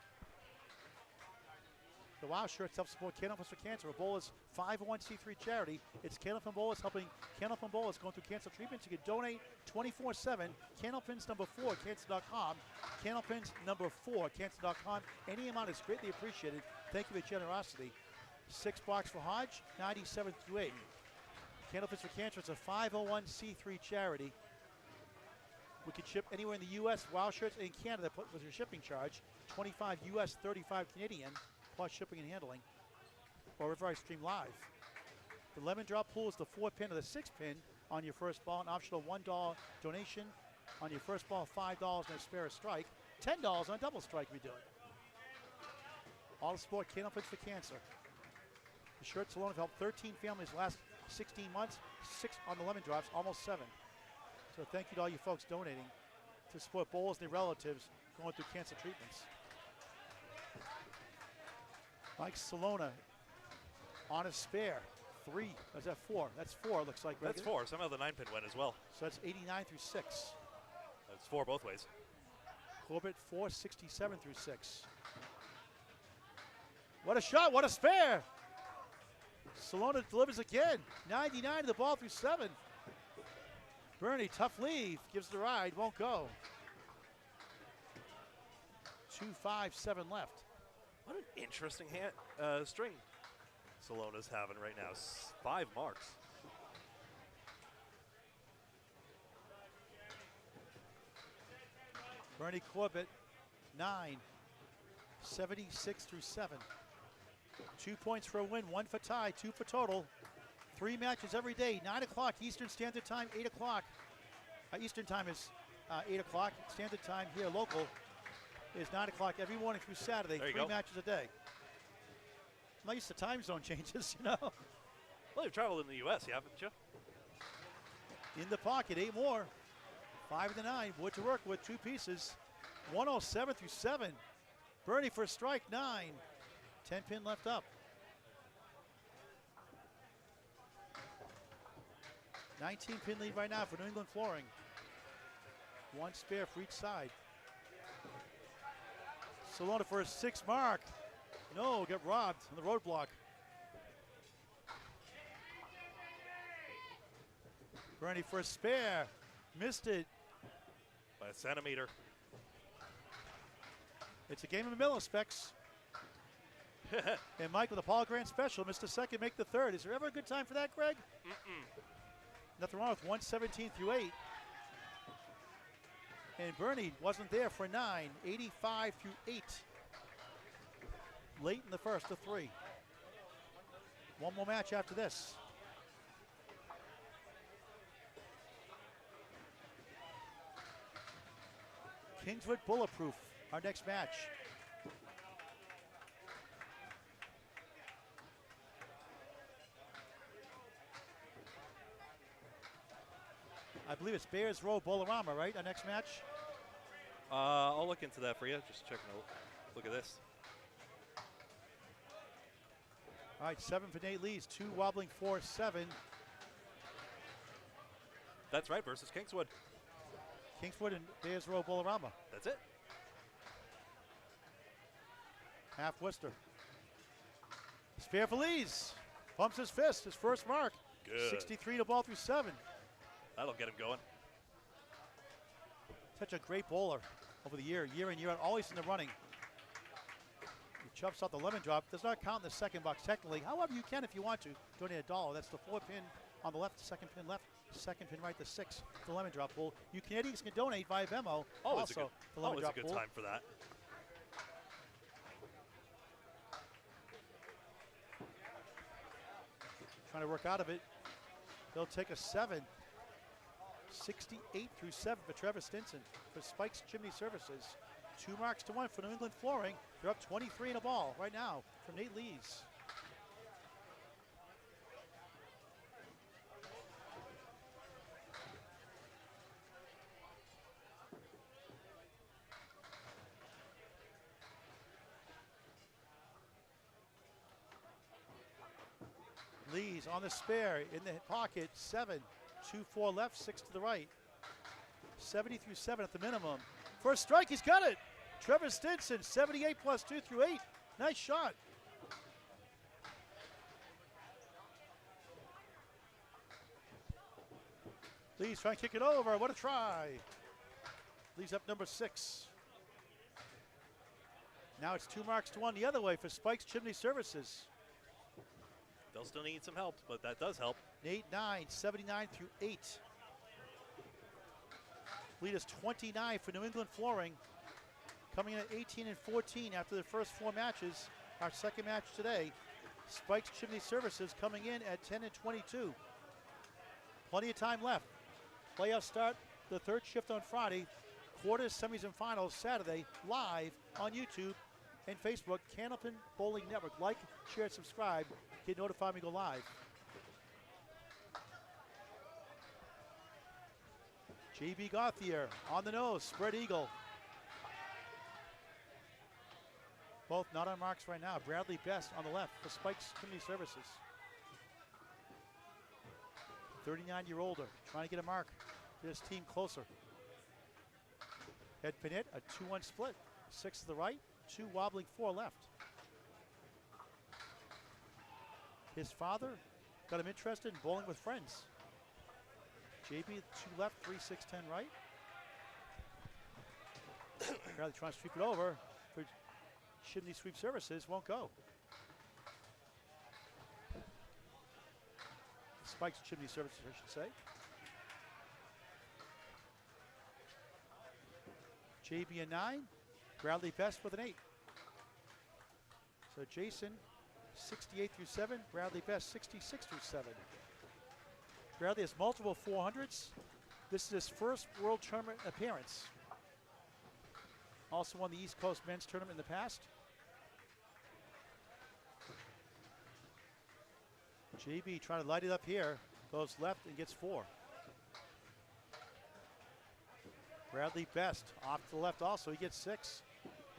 B: The WOW shirts help support Candlepins for Cancer, a Bola's 501c3 charity. It's Candlepin Bolas helping Candlepin Bolas going through cancer treatments. You can donate 24/7. Candlepins number 4, cancer.com. Candlepins number 4, cancer.com. Any amount is greatly appreciated. Thank you for your generosity. $6 for Hodge, 97 through 8. Candlepins for Cancer, it's a 501c3 charity. We can ship anywhere in the U.S. WOW shirts in Canada with your shipping charge. 25 U.S., 35 Canadian, plus shipping and handling. Or wherever I stream live. The lemon drop pool is the 4-pin or the 6-pin on your first ball. An optional $1 donation on your first ball, $5 on a spare strike, $10 on a double strike we do it. All the support, Candlepins for Cancer. The shirts alone have helped 13 families the last 16 months, 6 on the lemon drops, almost 7. So thank you to all you folks donating to support Bolas and their relatives going through cancer treatments. Mike Salona on a spare. 3, is that 4? That's 4, looks like.
A: That's 4. Somehow the 9-pin went as well.
B: So that's 89 through 6.
A: That's 4 both ways.
B: Corbett 467 through 6. What a shot, what a spare! Salona delivers again. 99 to the ball through 7. Bernie, tough leave, gives the ride, won't go. 2-5-7 left.
A: What an interesting string Salona's having right now. 5 marks.
B: Bernie Corbett, 9, 76 through 7. 2 points for a win, 1 for tie, 2 for total. 3 matches every day, 9 o'clock Eastern Standard Time, 8 o'clock. Eastern Time is 8 o'clock. Standard Time here, local, is 9 o'clock every morning through Saturday. 3 matches a day. I'm not used to time zone changes, you know.
A: Well, you've traveled in the U.S., haven't you?
B: In the pocket, 8 more. 5 of the 9, wood to work with, 2 pieces. 107 through 7. Bernie for a strike, 9. 10 pin left up. 19 pin lead right now for New England Flooring. 1 spare for each side. Salona for a 6 mark. No, get robbed on the roadblock. Bernie for a spare. Missed it.
A: By a centimeter.
B: It's a game of millispecs. And Mike with a Paul Grant special. Missed the second, make the third. Is there ever a good time for that, Greg? Nothing wrong with 117 through 8. And Bernie wasn't there for 9, 85 through 8. Late in the first to 3. 1 more match after this. Kingswood Bulletproof, our next match. I believe it's Bears Row Bolorama, right? Our next match?
A: I'll look into that for you. Just checking a look at this.
B: All right, 7 for Nate Lees, 2 wobbling 4-7.
A: That's right, versus Kingswood.
B: Kingswood and Bears Row Bolorama.
A: That's it.
B: Half Worcester. Spare for Lees. Pumps his fist, his first mark.
A: Good.
B: 63 to ball through 7.
A: That'll get him going.
B: Such a great bowler over the year in, year out, always in the running. He chops out the lemon drop. Does not count in the second box technically. However, you can if you want to. Donate $1. That's the 4 pin on the left, second pin left, second pin right, the 6, the lemon drop pool. You Canadians can donate via Venmo.
A: Always
B: also, the lemon drop
A: a good
B: pool.
A: time for that.
B: Trying to work out of it. They'll take a 7. 68 through 7 for Trevor Stinson for Spike's Chimney Services. 2 marks to 1 for New England Flooring. They're up 23 in a ball right now from Nate Lees. Lee's on the spare, in the pocket, 7. 2-4 left, 6 to the right. 70 through 7 at the minimum. First strike, he's got it. Trevor Stinson, 78 plus 2 through 8. Nice shot. Lee's trying to kick it over. What a try. Lee's up number 6. Now it's 2 marks to 1 the other way for Spike's Chimney Services.
A: They'll still need some help, but that does help.
B: 8-9, 79 through 8. Lead is 29 for New England Flooring. Coming in at 18 and 14 after the first 4 matches. Our second match today. Spike's Chimney Services coming in at 10 and 22. Plenty of time left. Playoffs start the 3rd shift on Friday. Quarters, semis, and finals Saturday, live on YouTube and Facebook. Candlepin Bowling Network. Like, share, subscribe. Get notified when we go live. J.B. Gauthier on the nose, spread eagle. Both not on marks right now. Bradley Best on the left for Spike's Chimney Services. 39-year-older trying to get a mark. Get his team closer. Ed Panett, a 2-1 split. 6 to the right, 2 wobbling, 4 left. His father got him interested in bowling with friends. JB, 2 left, 3, 6, 10 right. Apparently trying to sweep it over for Chimney Sweep Services, won't go. Spike's Chimney Services, I should say. JB a 9, Bradley Best with an 8. So Jason, 68 through 7, Bradley Best, 66 through 7. Bradley has multiple 400s. This is his first World Tournament appearance. Also won the East Coast Men's Tournament in the past. JB trying to light it up here. Goes left and gets 4. Bradley Best off to the left also. He gets 6.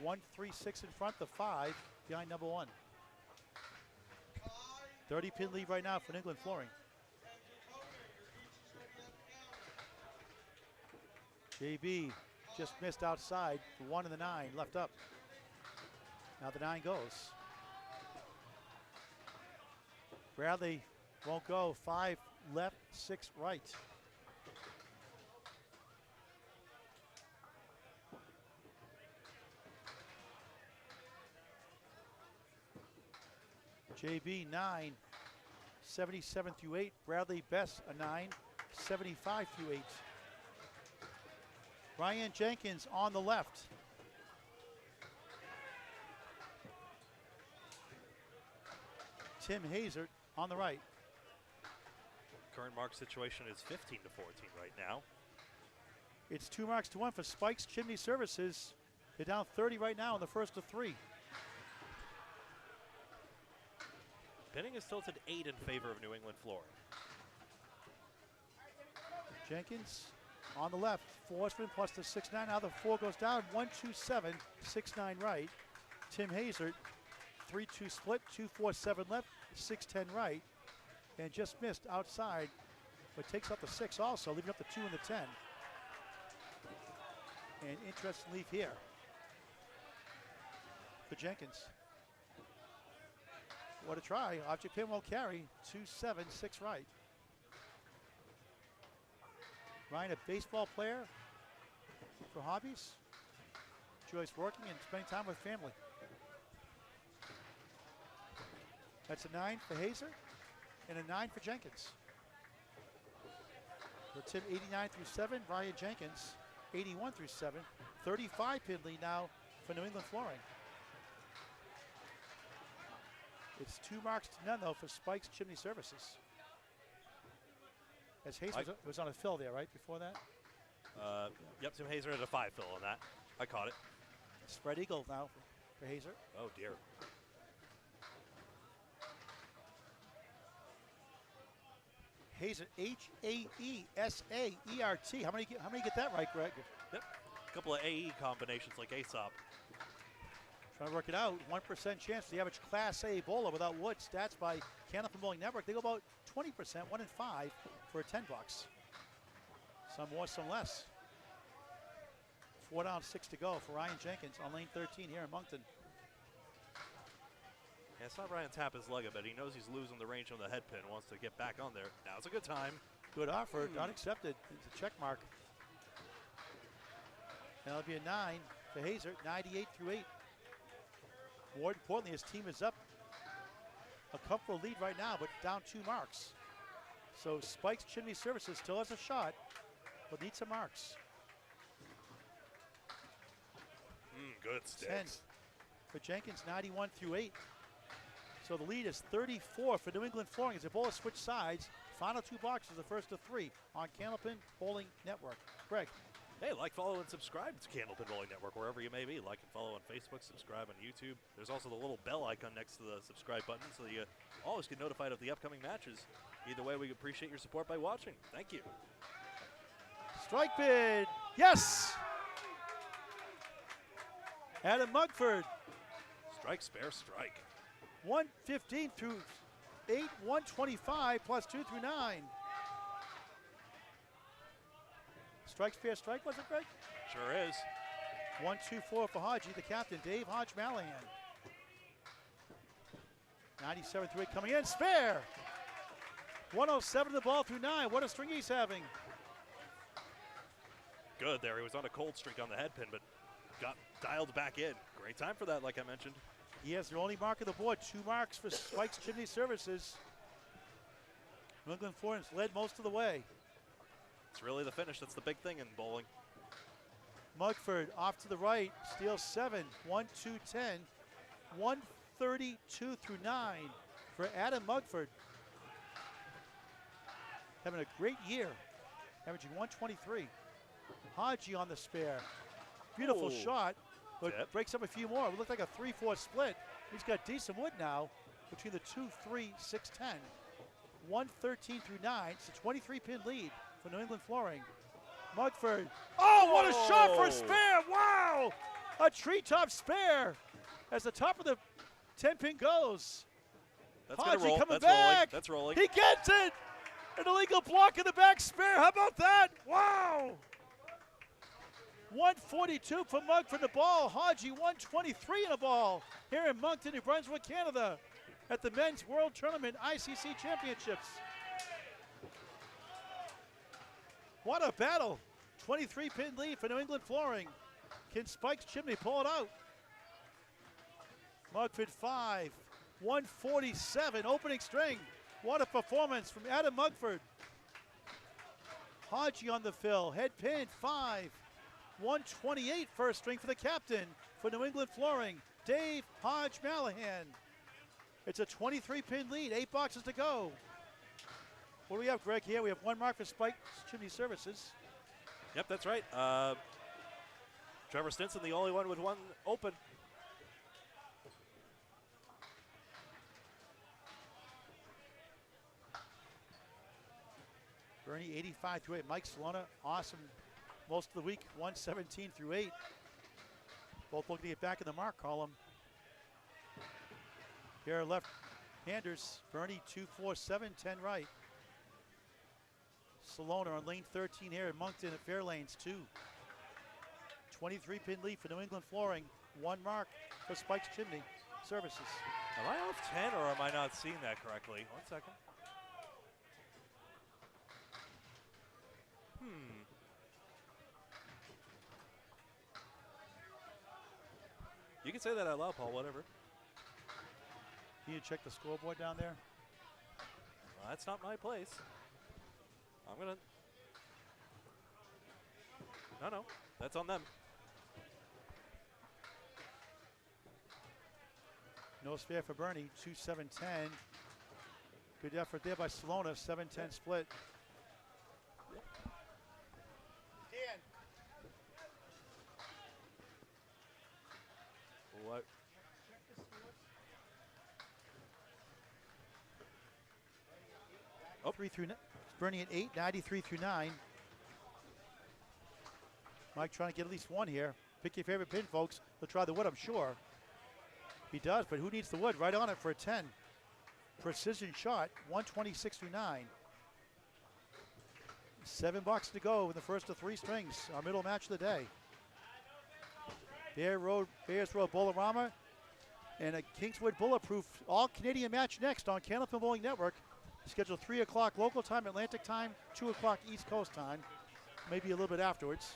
B: 1, 3, 6 in front, the 5 behind number 1. 30 pin lead right now for New England Flooring. JB just missed outside. The 1 and the 9 left up. Now the 9 goes. Bradley won't go. 5 left, 6 right. JB 9, 77 through 8. Bradley Best a 9, 75 through 8. Ryan Jenkins on the left. Tim Hazard on the right.
A: Current mark situation is 15 to 14 right now.
B: It's 2 marks to 1 for Spike's Chimney Services. They're down 30 right now in the first of 3.
A: Pinning is tilted 8 in favor of New England Flooring.
B: Jenkins on the left. 4 spin plus the 6-9. Now the 4 goes down. 1-2-7, 6-9 right. Tim Hazard, 3-2 split, 2-4-7 left, 6-10 right. And just missed outside, but takes up the 6 also, leaving up the 2 and the 10. And interesting leave here for Jenkins. What a try. Object pin won't carry. 2-7, 6 right. Ryan, a baseball player for hobbies. Enjoys working and spending time with family. That's a 9 for Hazer and a 9 for Jenkins. So Tim 89 through 7, Ryan Jenkins 81 through 7. 35 pin lead now for New England Flooring. It's 2 marks to none though for Spike's Chimney Services. As Hayes was on a fill there, right, before that?
A: Yep, Tim Hazer had a 5 fill on that. I caught it.
B: Spread eagle now for Hazer.
A: Oh dear.
B: Hazer, H-A-E-S-A-E-R-T. How many get that right, Greg?
A: Yep. A couple of AE combinations like Aesop.
B: Trying to work it out. 1% chance for the average Class A bowler without wood. Stats by Candlepin Bowling Network. They go about 20%, 1 in 5 for a 10 bucks. Some more, some less. 4 down, 6 to go for Ryan Jenkins on lane 13 here in Moncton.
A: Yeah, it's not Ryan tap his leg, but he knows he's losing the range on the head pin. Wants to get back on there. Now's a good time.
B: Good offer, not accepted. It's a check mark. And that'll be a 9 for Hazer, 98 through 8. More importantly, his team is up a comfortable lead right now, but down 2 marks. So Spike's Chimney Services still has a shot, but needs some marks.
A: Good sticks.
B: 10 for Jenkins, 91 through 8. So the lead is 34 for New England Flooring as the bowlers switch sides. Final 2 boxes, the first of 3 on Candlepin Bowling Network. Greg.
A: Hey, like, follow, and subscribe to Candlepin Bowling Network wherever you may be. Like and follow on Facebook, subscribe on YouTube. There's also the little bell icon next to the subscribe button so that you always get notified of the upcoming matches. Either way, we appreciate your support by watching. Thank you.
B: Strike bid. Yes! Adam Mugford.
A: Strike, spare, strike.
B: 115 through 8, 125 plus 2 through 9. Strike, spare, strike, was it, Greg?
A: Sure is.
B: 1-2-4 for Haji, the captain, Dave Hodge Mallahan. 97 through 8 coming in, spare. 107 to the ball through 9. What a string he's having.
A: Good there. He was on a cold streak on the head pin, but got dialed back in. Great time for that, like I mentioned.
B: He has their only mark of the board. 2 marks for Spike's Chimney Services. New England Florence led most of the way.
A: It's really the finish that's the big thing in bowling.
B: Mugford off to the right, steals 7, 1-2-10, 132 through 9 for Adam Mugford. Having a great year, averaging 123. Haji on the spare. Beautiful shot, but breaks up a few more. It looked like a 3-4 split. He's got decent wood now between the 2-3, 6-10. 113 through 9. It's a 23-pin lead for New England Flooring. Mugford. Oh, what a shot for a spare. Wow. A treetop spare as the top of the 10-pin goes.
A: That's
B: Haji
A: roll.
B: coming
A: That's
B: back.
A: rolling. That's rolling.
B: He gets it. An illegal block in the back spare. How about that? Wow. 142 for Mugford the ball. Haji 123 in the ball here in Moncton, New Brunswick, Canada at the Men's World Tournament ICC Championships. What a battle. 23-pin lead for New England Flooring. Can Spike's Chimney pull it out? Mugford 5, 147, opening string. What a performance from Adam Mugford. Haji on the fill, head pin 5, 128 first string for the captain for New England Flooring, Dave Hodge Mallahan. It's a 23-pin lead, 8 boxes to go. What do we have, Greg, here? We have 1 mark for Spike's Chimney Services.
A: Yep, that's right. Trevor Stinson, the only one with 1 open.
B: Bernie 85 through 8. Mike Solona, awesome most of the week, 117 through 8. Both looking to get back in the mark column. Here are left-handers. Bernie 2-4-7, 10 right. Solona on lane 13 here in Moncton at Fairlanes 2. 23-pin lead for New England Flooring. 1 mark for Spike's Chimney Services.
A: Am I off 10 or am I not seeing that correctly? 1 second. You can say that out loud, Paul, whatever.
B: Can you check the scoreboard down there?
A: Well, that's not my place. I'm going to... No, that's on them.
B: No spare for Bernie, 2-7-10. Good effort there by Solona, 7-10 split. Dan.
A: What?
B: Oh, 3 through Bernie at 8, 93 through 9. Mike trying to get at least 1 here. Pick your favorite pin, folks. He'll try the wood, I'm sure. He does, but who needs the wood? Right on it for a 10. Precision shot, 126-9. $7 to go in the first of 3 strings. Our middle match of the day. Bears Road Bolorama and a Kingswood Bulletproof all-Canadian match next on Candlepin Bowling Network. Scheduled 3 o'clock local time, Atlantic time, 2 o'clock East Coast time, maybe a little bit afterwards.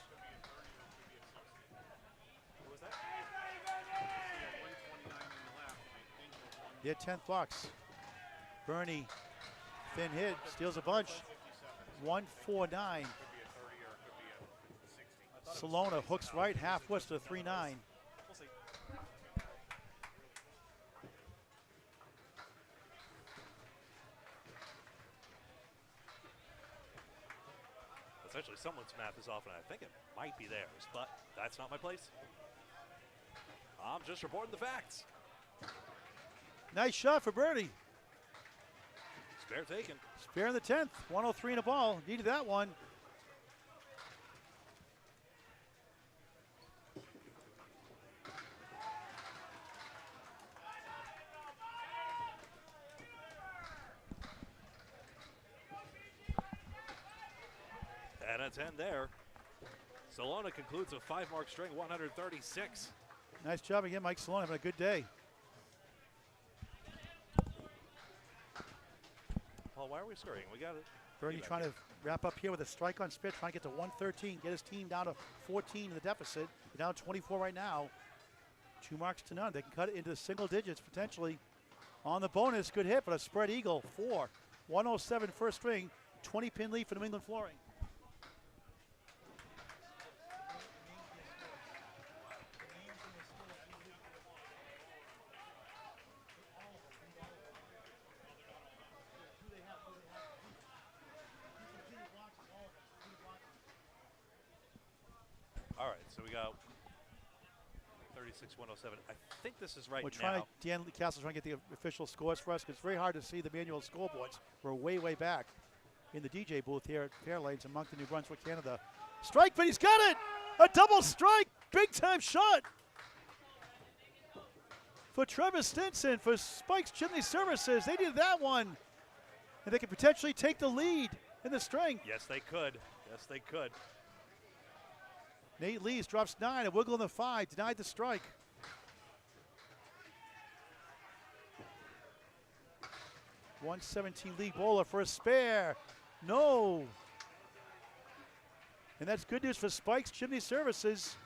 B: Yeah, 10th box. Bernie, thin hit, steals a bunch. 149. Salona hooks right, half west to 3-9.
A: Essentially, someone's math is off, and I think it might be theirs, but that's not my place. I'm just reporting the facts.
B: Nice shot for Bernie.
A: Spare taken.
B: Spare in the 10th. 103 in a ball. Needed that one.
A: And a 10 there. Salona concludes a 5-mark string, 136.
B: Nice job again, Mike Salona, having a good day.
A: Paul, why are we scurrying? We got it.
B: Bernie trying to wrap up here with a strike on spit, trying to get to 113, get his team down to 14 in the deficit. They're down 24 right now. 2 marks to none. They can cut it into the single digits potentially. On the bonus, good hit, but a spread eagle, 4. 107 first string, 20-pin lead for New England Flooring.
A: All right, so we got 36, 107. I think this is right
B: We're
A: now.
B: trying to, Dan Castle's trying to get the official scores for us because it's very hard to see the manual scoreboards. We're way, way back in the DJ booth here at Fairlanes in Moncton, New Brunswick, Canada. Strike, but he's got it! A double strike! Big time shot! For Trevor Stinson, for Spike's Chimney Services. They did that one. And they could potentially take the lead in the string.
A: Yes, they could. Yes, they could.
B: Nate Lees drops 9, a wiggle in the 5, denied the strike. .117 lead bowler for a spare. No. And that's good news for Spike's Chimney Services.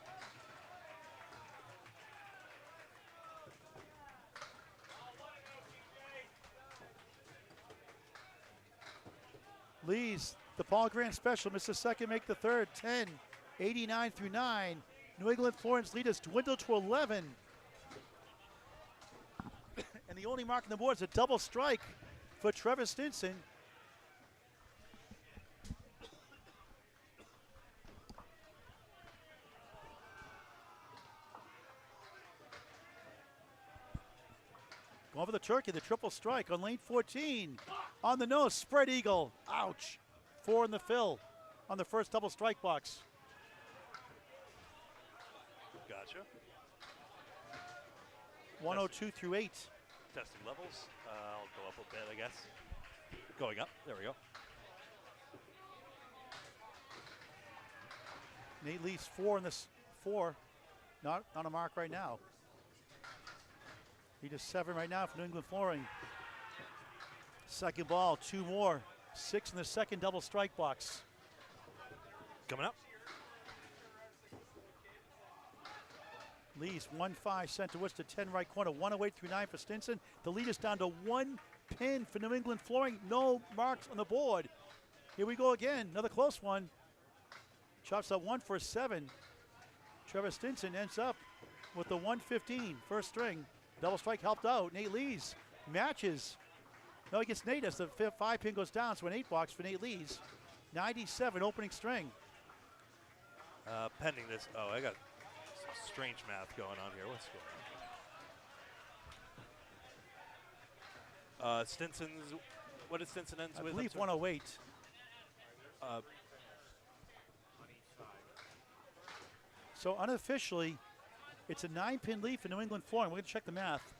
B: Lees, the Paul Grant special, missed the second, make the third, 10. 89 through 9. New England Florence lead has dwindled to 11. And the only mark on the board is a double strike for Trevor Stinson. Going for the turkey, the triple strike on lane 14. On the nose, spread eagle. Ouch. 4 in the fill on the first double strike box.
A: Gotcha.
B: 102 through 8.
A: Testing levels. I'll go up a bit, I guess. Going up. There we go.
B: Nate Lees 4 in this 4. Not on a mark right now. He just 7 right now for New England Flooring. Second ball, 2 more. 6 in the second double strike box.
A: Coming up.
B: Lees 1-5 sent to Worcester, 10 right corner, 108 through 9 for Stinson. The lead is down to 1 pin for New England Flooring. No marks on the board. Here we go again, another close one. Chops up 1 for 7. Trevor Stinson ends up with the 115 first string. Double strike helped out. Nate Lees matches. No, he gets Nate as the 5 pin goes down, so an 8 box for Nate Lees. 97 opening string.
A: Pending this. Oh, I got some strange math going on here. What's going on? Stinson's. What did Stinson ends
B: I
A: with?
B: believe 108. So unofficially, it's a 9-pin lead for New England Flooring. We're going to check the math.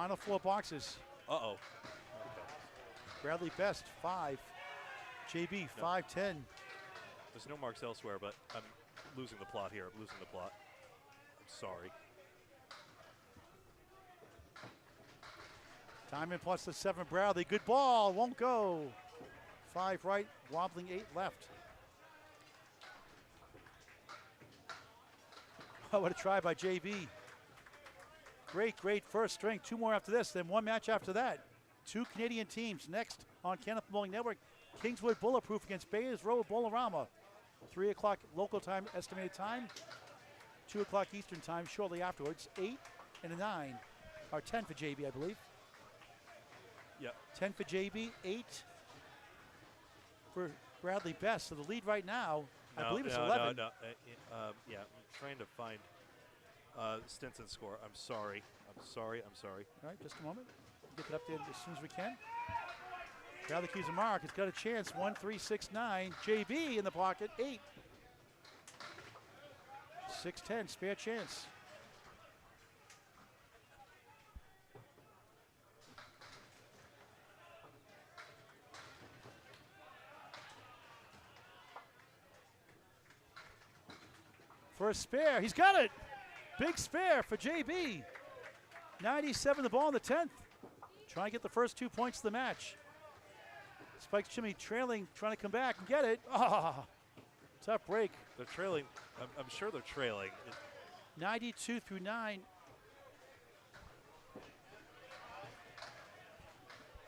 B: Final 4 boxes.
A: Uh-oh. Okay.
B: Bradley Best, 5. JB,
A: No.
B: 5-10.
A: There's no marks elsewhere, but I'm losing the plot here. I'm losing the plot. I'm sorry.
B: Diamond plus the 7, Bradley. Good ball, won't go. 5 right, wobbling 8 left. Oh, what a try by JB. Great first string. 2 more after this, then 1 match after that. 2 Canadian teams next on Kenneth Bowling Network. Kingswood Bulletproof against Bayers Road Bolorama. 3 o'clock local time, estimated time. 2 o'clock Eastern time shortly afterwards. 8 and a 9. Or 10 for JB, I believe.
A: Yep.
B: 10 for JB, 8 for Bradley Best. So the lead right now, I believe it's 11.
A: No. Yeah, I'm trying to find Stinson's score. I'm sorry.
B: All right, just a moment. Get that updated as soon as we can. Bradley keeps a mark. It's got a chance. 1-3-6-9. JB in the pocket. 8. 6-10. Spare chance. For a spare. He's got it. Big spare for JB. 97 the ball in the 10th. Trying to get the first 2 points of the match. Spikes Chimney trailing, trying to come back and get it. Tough break.
A: They're trailing. I'm sure they're trailing.
B: 92 through 9.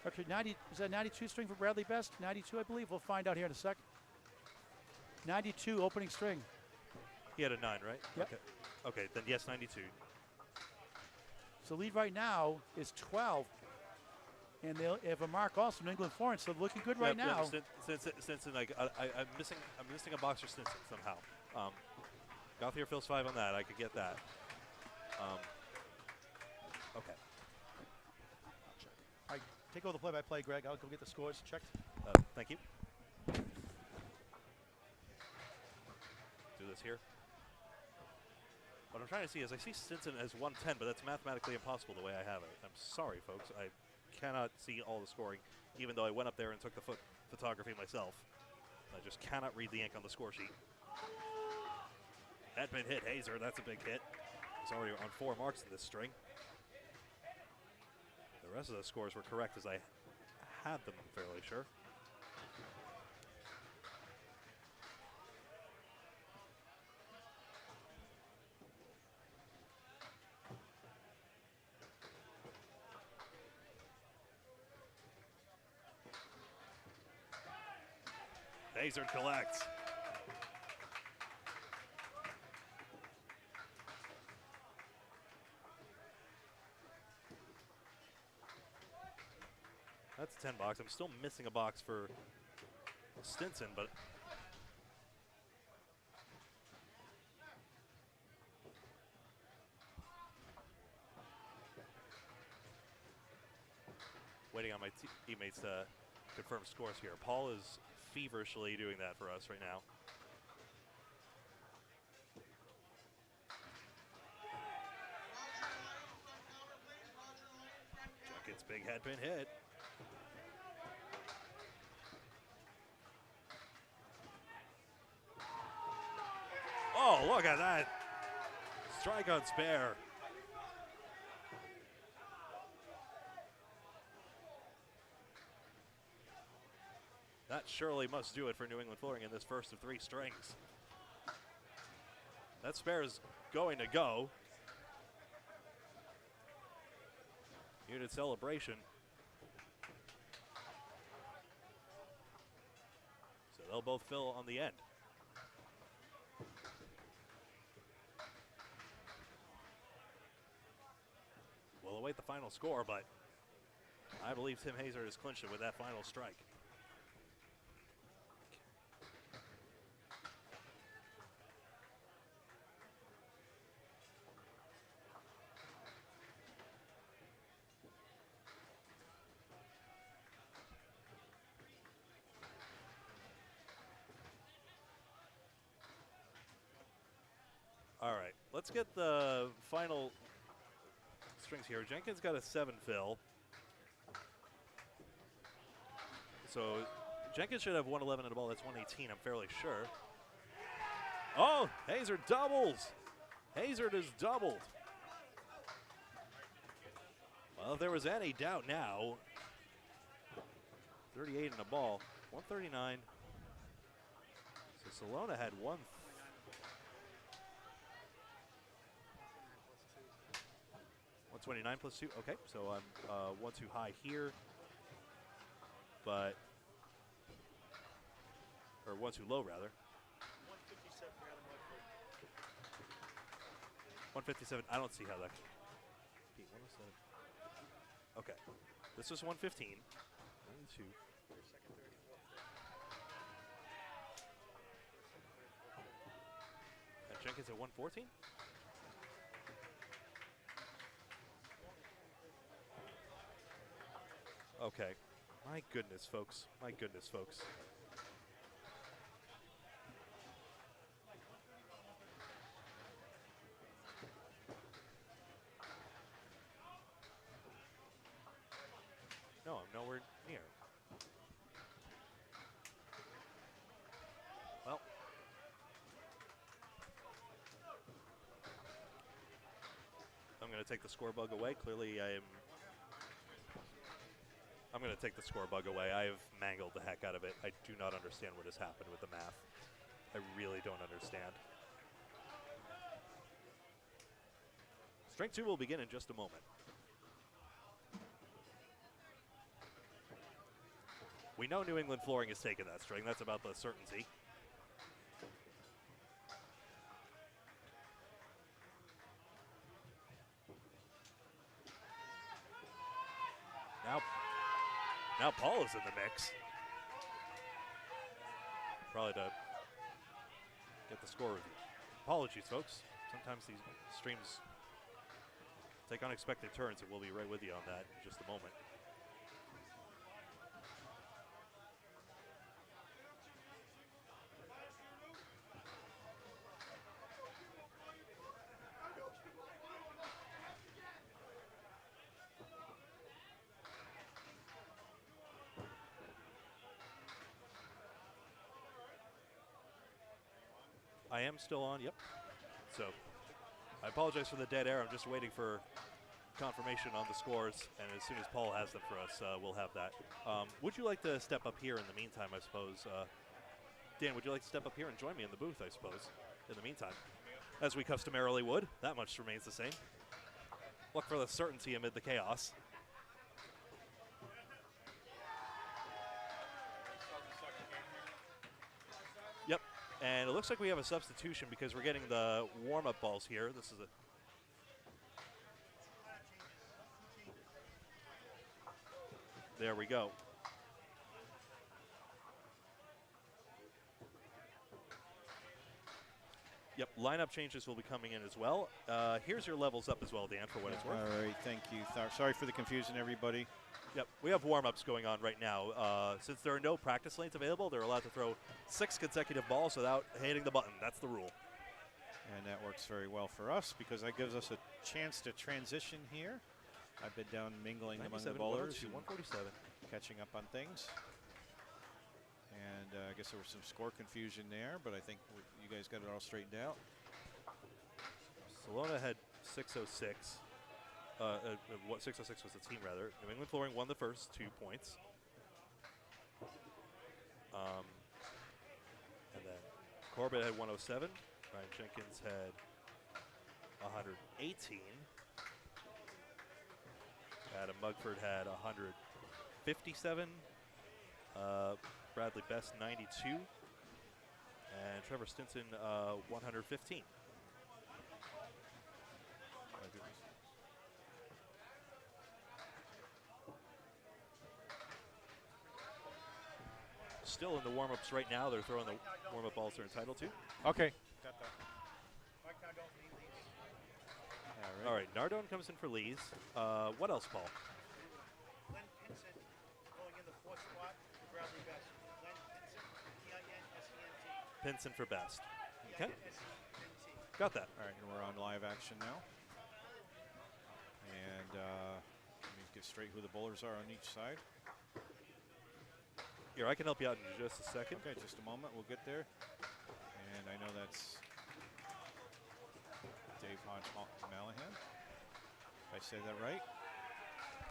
B: Actually, 90, is that 92 string for Bradley Best? 92, I believe. We'll find out here in a sec. 92 opening string.
A: He had a 9, right?
B: Yep.
A: Okay, then yes, 92.
B: So lead right now is 12. And they'll have a mark also, New England Florence, so looking good right now.
A: Stinson, I'm missing a box for Stinson somehow. Gouillart feels 5 on that. I could get that. Okay.
B: All right, take over the play-by-play, Greg. I'll go get the scores checked.
A: Thank you. Do this here. What I'm trying to see is I see Stinson as 110, but that's mathematically impossible the way I have it. I'm sorry, folks. I cannot see all the scoring, even though I went up there and took the photography myself. I just cannot read the ink on the score sheet. That been hit, Hazer. That's a big hit. He's already on 4 marks in this string. The rest of the scores were correct as I had them, I'm fairly sure. Hazard collects. That's a 10 box. I'm still missing a box for Stinson, but waiting on my teammates to confirm scores here. Paul is feverishly doing that for us right now. Junkett's big head pin hit. Oh, look at that. Strike on spare. That surely must do it for New England Flooring in this first of 3 strings. That spare is going to go. Unit celebration. So they'll both fill on the end. We'll await the final score, but I believe Tim Hazer has clinched it with that final strike. All right, let's get the final strings here. Jenkins got a 7 fill. So Jenkins should have 111 in the ball. That's 118, I'm fairly sure. Oh, Hazard doubles. Hazard is doubled. Well, if there was any doubt now, 38 in the ball, 139. So Salona had 129 plus 2. Okay, so I'm one too high here, but or one too low rather. 157. I don't see how that. Pete, 107. Okay, this was 115. 1, 2. And Jenkins at 114. Okay, my goodness, folks. My goodness, folks. No, I'm nowhere near. Well. I'm going to take the score bug away. Clearly, I'm going to take the score bug away. I have mangled the heck out of it. I do not understand what has happened with the math. I really don't understand. String 2 will begin in just a moment. We know New England Flooring has taken that string. That's about the certainty. Now Paul is in the mix. Probably to get the score review. Apologies, folks. Sometimes these streams take unexpected turns, and we'll be right with you on that in just a moment. I am still on, yep. So I apologize for the dead air. I'm just waiting for confirmation on the scores, and as soon as Paul has them for us, we'll have that. Would you like to step up here in the meantime, I suppose? Dan, would you like to step up here and join me in the booth, I suppose, in the meantime? As we customarily would. That much remains the same. Look for the certainty amid the chaos. Yep. And it looks like we have a substitution because we're getting the warm-up balls here. This is a... There we go. Yep, lineup changes will be coming in as well. Here's your levels up as well, Dan, for what it's worth.
C: All right, thank you. Sorry for the confusion, everybody.
A: Yep, we have warm-ups going on right now. Since there are no practice lanes available, they're allowed to throw 6 consecutive balls without hitting the button. That's the rule.
C: And that works very well for us because that gives us a chance to transition here. I've been down mingling among the bowlers.
A: 147.
C: Catching up on things. And I guess there was some score confusion there, but I think you guys got it all straightened out.
A: Salona had 606. What 606 was the team, rather. New England Flooring won the first 2 points. And then Corbett had 107. Ryan Jenkins had 118. Adam Mugford had 157. Bradley Best 92. And Trevor Stinson 115. Still in the warm-ups right now. They're throwing the warm-up balls they're entitled to.
C: Okay.
A: All right, Nardone comes in for Lees. What else, Paul?
B: Glenn Pinson going in the 4th spot for Bradley Best. Glenn Pinson, P-I-N-S-E-N-T.
A: Pinson for Best. Okay.
B: S-E-N-T.
A: Got that.
C: All right, and we're on live action now. And let me get straight who the bowlers are on each side.
A: Here, I can help you out in just a second.
C: Okay, just a moment. We'll get there. And I know that's Dave Hodge Malahan. Did I say that right?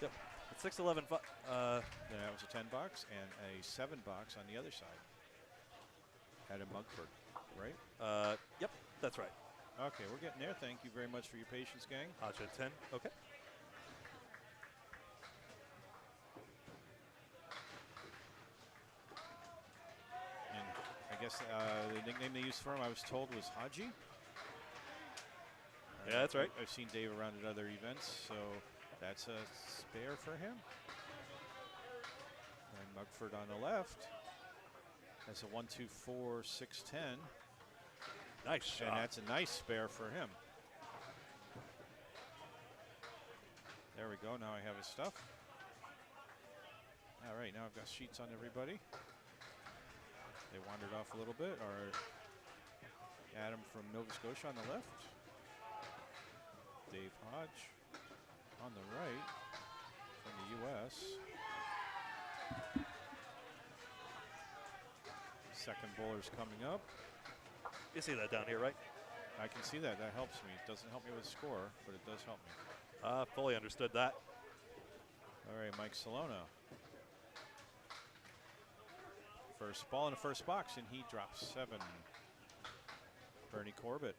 A: Yep. It's 6-11.
C: Then that was a 10 box and a 7 box on the other side. Adam Mugford, right?
A: Yep, that's right.
C: Okay, we're getting there. Thank you very much for your patience, gang.
A: Hodge at 10. Okay.
C: And I guess the nickname they used for him, I was told, was Haji.
A: Yeah, that's right.
C: I've seen Dave around at other events, so that's a spare for him. And Mugford on the left. That's a 1-2-4-6-10.
A: Nice shot.
C: And that's a nice spare for him. There we go. Now I have his stuff. All right, now I've got sheets on everybody. They wandered off a little bit. Adam from Nova Scotia on the left. Dave Hodge on the right from the U.S. Second bowler's coming up.
A: You see that down here, right?
C: I can see that. That helps me. It doesn't help me with score, but it does help me.
A: Fully understood that.
C: All right, Mike Salona. First ball in the first box, and he drops 7. Bernie Corbett.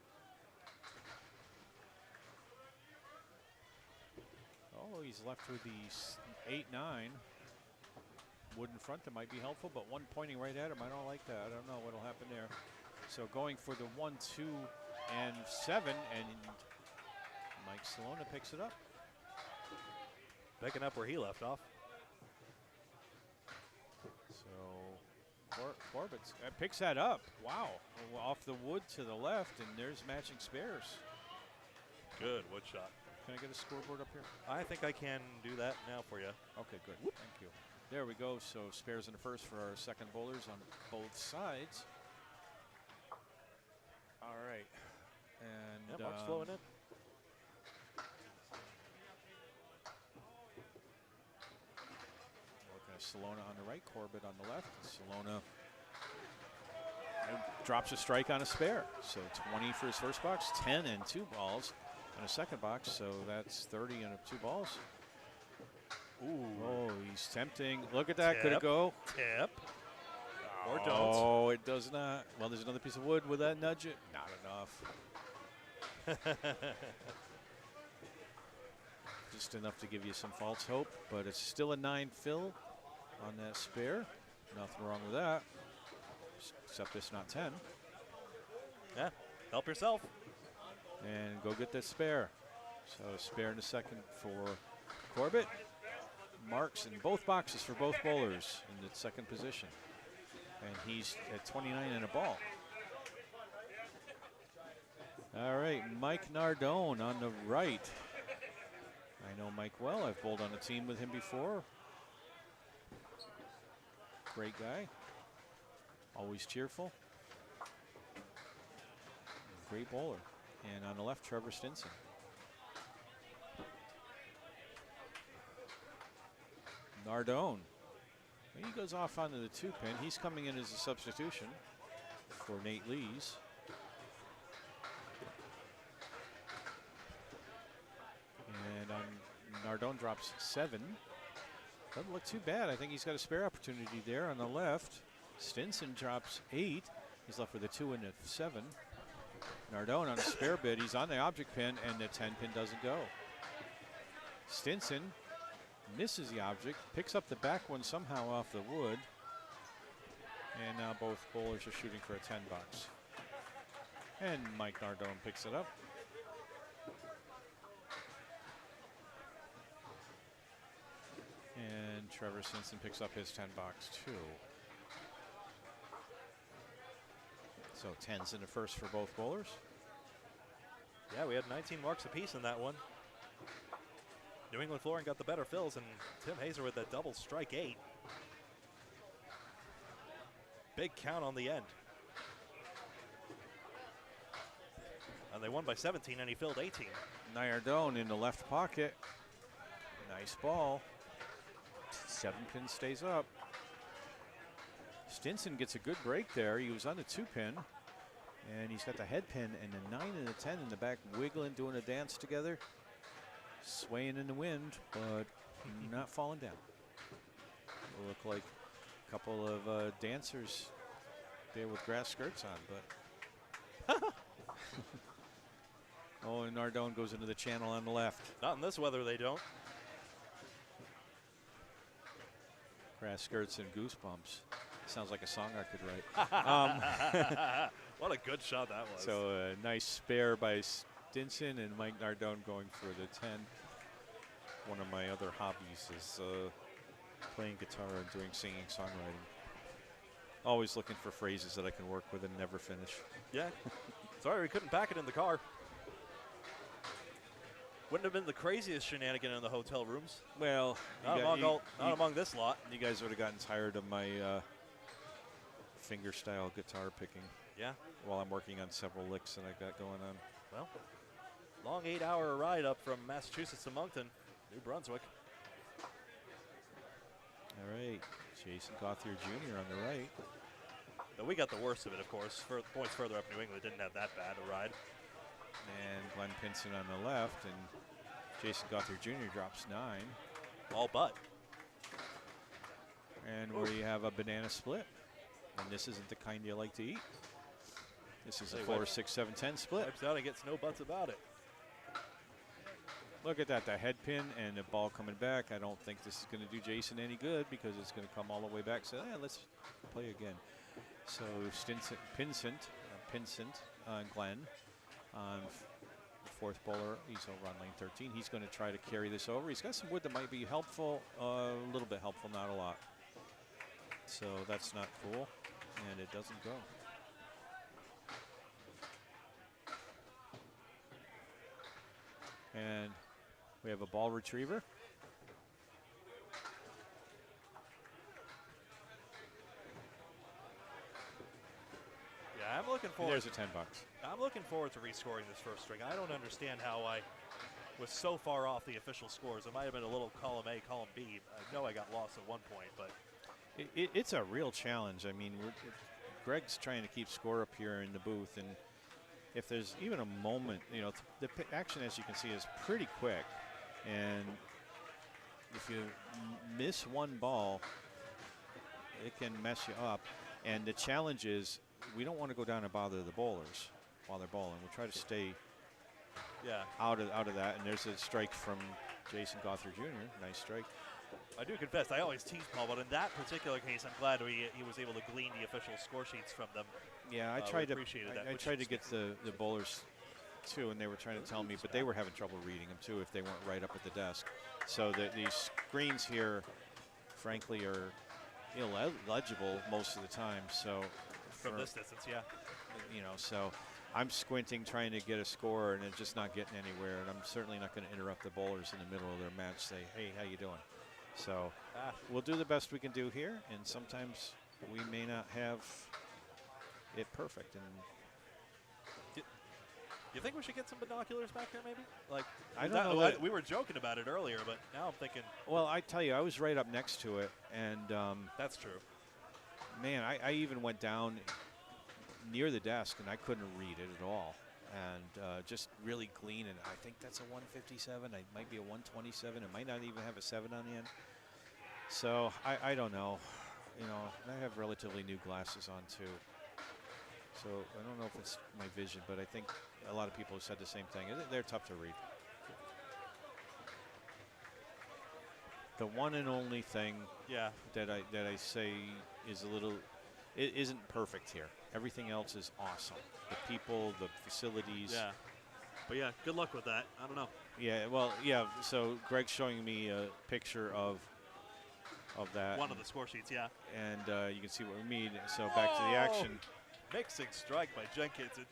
C: Oh, he's left with the 8-9. Wood in front that might be helpful, but one pointing right at him. I don't like that. I don't know what'll happen there. So going for the 1, 2, and 7, and Mike Salona picks it up.
A: Picking up where he left off.
C: So Corbett picks that up. Wow. Off the wood to the left, and there's matching spares.
A: Good wood shot.
C: Can I get a scoreboard up here?
A: I think I can do that now for you.
C: Okay, good. Thank you. There we go. So spares in the first for our second bowlers on both sides. All right. And
A: yeah, Mark's flowing in.
C: Looking at Salona on the right, Corbett on the left. Salona drops a strike on a spare. So 20 for his first box, 10 and 2 balls on a second box. So that's 30 and 2 balls. Ooh. Oh, he's tempting. Look at that. Could it go?
A: Tip. Or don't.
C: Oh, it does not. Well, there's another piece of wood. Would that nudge it? Not enough. Just enough to give you some false hope, but it's still a 9 fill on that spare. Nothing wrong with that, except it's not 10.
A: Yeah, help yourself.
C: And go get that spare. So spare in the second for Corbett. Marks in both boxes for both bowlers in the second position. And he's at 29 and a ball. All right, Mike Nardone on the right. I know Mike well. I've bowled on a team with him before. Great guy. Always cheerful. Great bowler. And on the left, Trevor Stinson. Nardone. He goes off onto the 2-pin. He's coming in as a substitution for Nate Lees. And Nardone drops 7. Doesn't look too bad. I think he's got a spare opportunity there on the left. Stinson drops 8. He's left with a 2 and a 7. Nardone on a spare bid. He's on the object pin, and the 10-pin doesn't go. Stinson misses the object, picks up the back one somehow off the wood, and now both bowlers are shooting for a 10 box. And Mike Nardone picks it up. And Trevor Stinson picks up his 10 box too. So 10s in the first for both bowlers.
A: Yeah, we had 19 marks apiece in that one. New England Flooring got the better fills, and Tim Hazer with that double strike 8. Big count on the end. And they won by 17, and he filled 18.
C: Nardone in the left pocket. Nice ball. 7-pin stays up. Stinson gets a good break there. He was on the 2-pin, and he's got the head pin and the 9 and the 10 in the back, wiggling, doing a dance together, swaying in the wind, but not falling down. It'll look like a couple of dancers there with grass skirts on, but. Oh, and Nardone goes into the channel on the left.
A: Not in this weather, they don't.
C: Grass skirts and goosebumps. Sounds like a song I could write.
A: What a good shot that was.
C: So a nice spare by Stinson and Mike Nardone going for the 10. One of my other hobbies is playing guitar and doing singing, songwriting. Always looking for phrases that I can work with and never finish.
A: Yeah. Sorry, we couldn't pack it in the car. Wouldn't have been the craziest shenanigan in the hotel rooms.
C: Well,
A: Not among this lot.
C: You guys would have gotten tired of my finger-style guitar picking.
A: Yeah.
C: While I'm working on several licks that I got going on.
A: Well, long 8-hour ride up from Massachusetts to Moncton, New Brunswick.
C: All right, Jason Gauthier Jr. on the right.
A: But we got the worst of it, of course. Points further up New England didn't have that bad a ride.
C: And Glenn Pinson on the left, and Jason Gauthier Jr. drops 9.
A: All but.
C: And where you have a banana split. And this isn't the kind you like to eat. This is a 4, 6, 7, 10 split.
A: Wipes out and gets no buts about it.
C: Look at that, the head pin and the ball coming back. I don't think this is going to do Jason any good because it's going to come all the way back. So let's play again. So Pinsent, Glenn on the fourth bowler. He's over on lane 13. He's going to try to carry this over. He's got some wood that might be helpful, a little bit helpful, not a lot. So that's not cool, and it doesn't go. And we have a ball retriever.
A: Yeah, I'm looking forward.
C: There's a $10.
A: I'm looking forward to rescoring this first string. I don't understand how I was so far off the official scores. It might have been a little column A, column B. I know I got lost at one point, but
C: it's a real challenge. I mean, Greg's trying to keep score up here in the booth, and if there's even a moment, the action, as you can see, is pretty quick, and if you miss one ball, it can mess you up. And the challenge is, we don't want to go down and bother the bowlers while they're bowling. We'll try to stay out of that. And there's a strike from Jason Gauthier Jr. Nice strike.
A: I do confess, I always tease Paul, but in that particular case, I'm glad he was able to glean the official score sheets from them.
C: Yeah, I tried to get the bowlers too, and they were trying to tell me, but they were having trouble reading them too if they weren't right up at the desk. So these screens here, frankly, are illegible most of the time. So
A: from this distance, yeah.
C: So I'm squinting trying to get a score, and it's just not getting anywhere. And I'm certainly not going to interrupt the bowlers in the middle of their match. Say, hey, how you doing? So we'll do the best we can do here, and sometimes we may not have it perfect. And
A: you think we should get some binoculars back there, maybe? Like,
C: I don't know.
A: We were joking about it earlier, but now I'm thinking.
C: Well, I tell you, I was right up next to it, and
A: that's true.
C: Man, I even went down near the desk, and I couldn't read it at all. And just really clean, and I think that's a 157. It might be a 127. It might not even have a 7 on the end. So I don't know. I have relatively new glasses on too. So I don't know if it's my vision, but I think a lot of people have said the same thing. They're tough to read. The one and only thing that I say is it isn't perfect here. Everything else is awesome. The people, the facilities.
A: Yeah. But yeah, good luck with that. I don't know.
C: Yeah, well, yeah. So Greg's showing me a picture of that.
A: One of the score sheets, yeah.
C: And you can see what we mean. So back to the action.
A: Mixing strike by Jenkins. It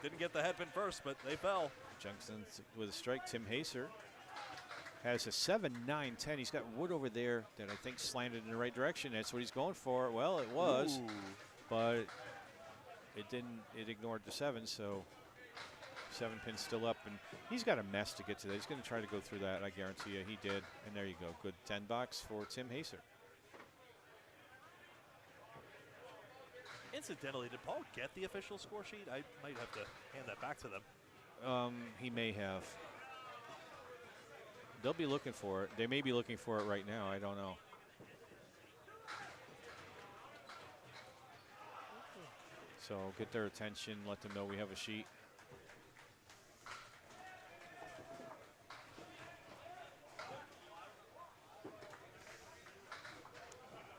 A: didn't get the head pin first, but they fell.
C: Jenkins with a strike. Tim Haser has a 7, 9, 10. He's got wood over there that I think slanted in the right direction. That's what he's going for. Well, it was, but it didn't. It ignored the 7. So 7 pin still up, and he's got a mess to get to that. He's going to try to go through that, I guarantee you. He did, and there you go. Good 10 bucks for Tim Haser.
A: Incidentally, did Paul get the official score sheet? I might have to hand that back to them.
C: He may have. They'll be looking for it. They may be looking for it right now. I don't know. So get their attention, let them know we have a sheet.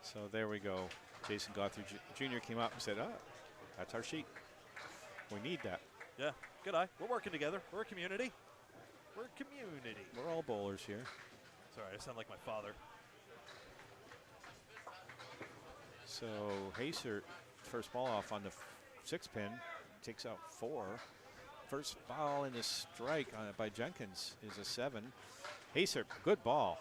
C: So there we go. Jason Gothard Jr. came up and said, oh, that's our sheet. We need that.
A: Yeah, good eye. We're working together. We're a community. We're a community.
C: We're all bowlers here.
A: Sorry, I sound like my father.
C: So Haser, first ball off on the 6 pin, takes out 4. First ball in the strike by Jenkins is a 7. Haser, good ball,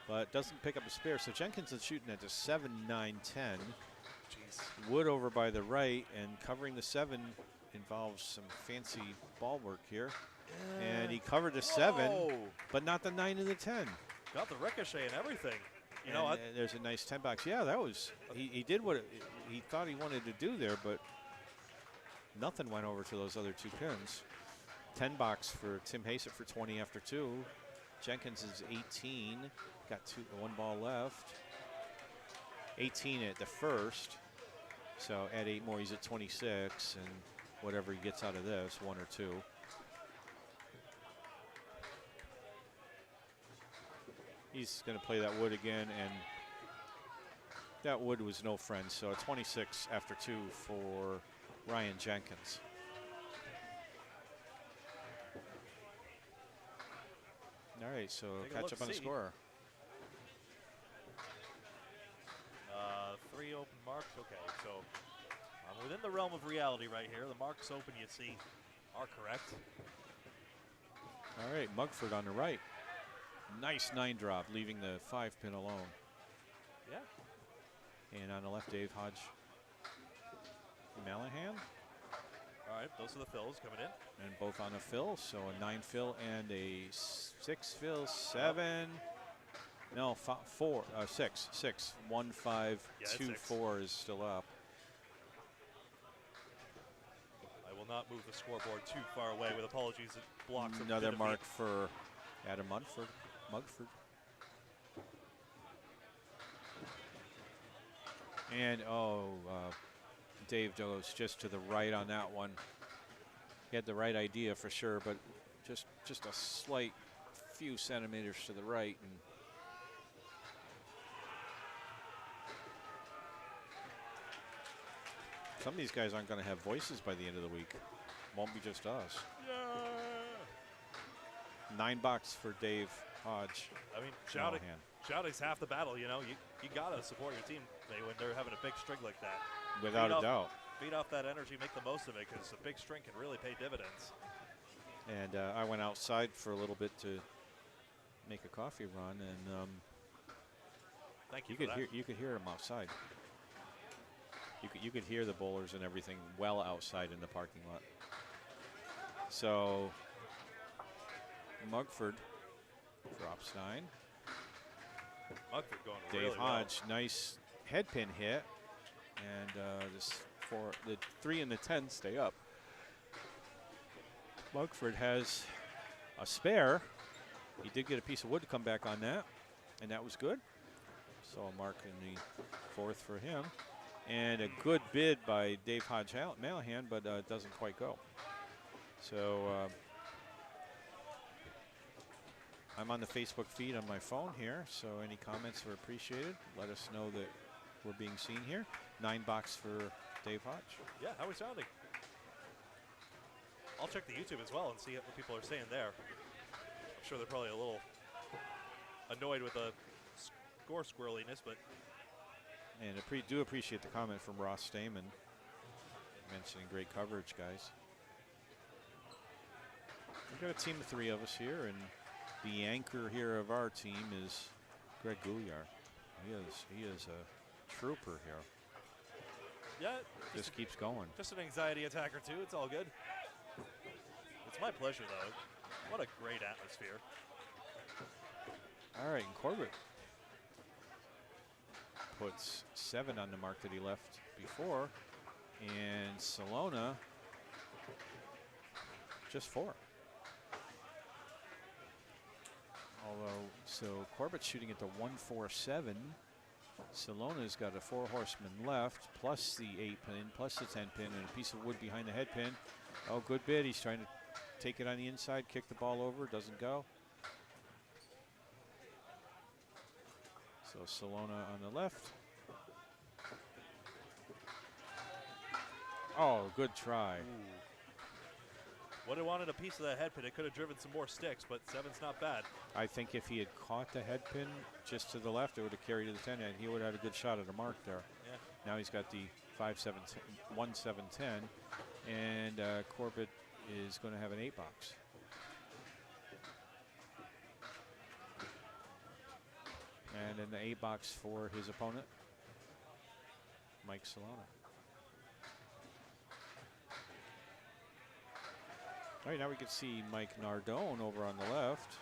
C: but doesn't pick up a spare. So Jenkins is shooting at the 7, 9, 10.
A: Jeez.
C: Wood over by the right, and covering the 7 involves some fancy ball work here. And he covered the 7, but not the 9 and the 10.
A: Got the ricochet and everything. You
C: And
A: know,
C: there's a nice 10 bucks. Yeah, that was, he did what he thought he wanted to do there, but nothing went over to those other 2 pins. 10 bucks for Tim Haser for 20 after 2. Jenkins is 18. Got 1 ball left. 18 at the first. So add 8 more, he's at 26, and whatever he gets out of this, 1 or 2. He's going to play that wood again, and that wood was no friend. So a 26 after 2 for Ryan Jenkins. All right, so catch up on the score.
A: 3 open marks. Okay, so I'm within the realm of reality right here. The marks open, you see, are correct.
C: All right, Mugford on the right. Nice 9 drop, leaving the 5 pin alone.
A: Yeah.
C: And on the left, Dave Hodge. Malahan.
A: All right, those are the fills coming in.
C: And both on a fill, so a 9 fill and a 6 fill, 7. No, 4, 6, 6. 1, 5,
A: Yeah,
C: 2,
A: 6.
C: 4 is still up.
A: I will not move the scoreboard too far away with apologies. It blocks
C: Another mark for Adam Mugford. And Dave goes just to the right on that one. He had the right idea for sure, but just a slight few centimeters to the right. And some of these guys aren't going to have voices by the end of the week. Won't be just us.
A: Yeah.
C: 9 bucks for Dave Hodge.
A: I mean, shouting's half the battle. You know, you gotta support your team when they're having a big string like that.
C: Without a doubt.
A: Feed off that energy, make the most of it, because a big string can really pay dividends.
C: And I went outside for a little bit to make a coffee run, and
A: Thank you.
C: you could hear them outside. You could hear the bowlers and everything well outside in the parking lot. So Mugford drops 9.
A: Mugford going
C: Dave
A: really
C: Hodge, nice head pin hit, and the 3 and the 10 stay up. Mugford has a spare. He did get a piece of wood to come back on that, and that was good. So a mark in the 4th for him. And a good bid by Dave Hodge Malahan, but it doesn't quite go. So I'm on the Facebook feed on my phone here, so any comments are appreciated. Let us know that we're being seen here. 9 bucks for Dave Hodge.
A: Yeah, how are we sounding? I'll check the YouTube as well and see what people are saying there. I'm sure they're probably a little annoyed with the score squirreliness, but.
C: And do appreciate the comment from Ross Stamen mentioning great coverage, guys. We've got a team of 3 of us here, and the anchor here of our team is Greg Gouillart. He is a trooper here.
A: Yeah.
C: Just keeps going.
A: Just an anxiety attack or 2. It's all good. It's my pleasure, though. What a great atmosphere.
C: All right, and Corbett puts 7 on the mark that he left before, and Salona just 4. Although, so Corbett's shooting at the 147. Salona's got a 4 horseman left, plus the 8 pin, plus the 10 pin, and a piece of wood behind the head pin. Oh, good bid. He's trying to take it on the inside, kick the ball over, doesn't go. So Salona on the left. Oh, good try.
A: Ooh. Would have wanted a piece of that head pin. It could have driven some more sticks, but 7's not bad.
C: I think if he had caught the head pin just to the left, it would have carried to the 10, and he would have had a good shot at a mark there.
A: Yeah.
C: Now he's got the 5-7, 1-7-10, and Corbett is going to have an 8 box. And then the 8 box for his opponent, Mike Salona. All right, now we can see Mike Nardone over on the left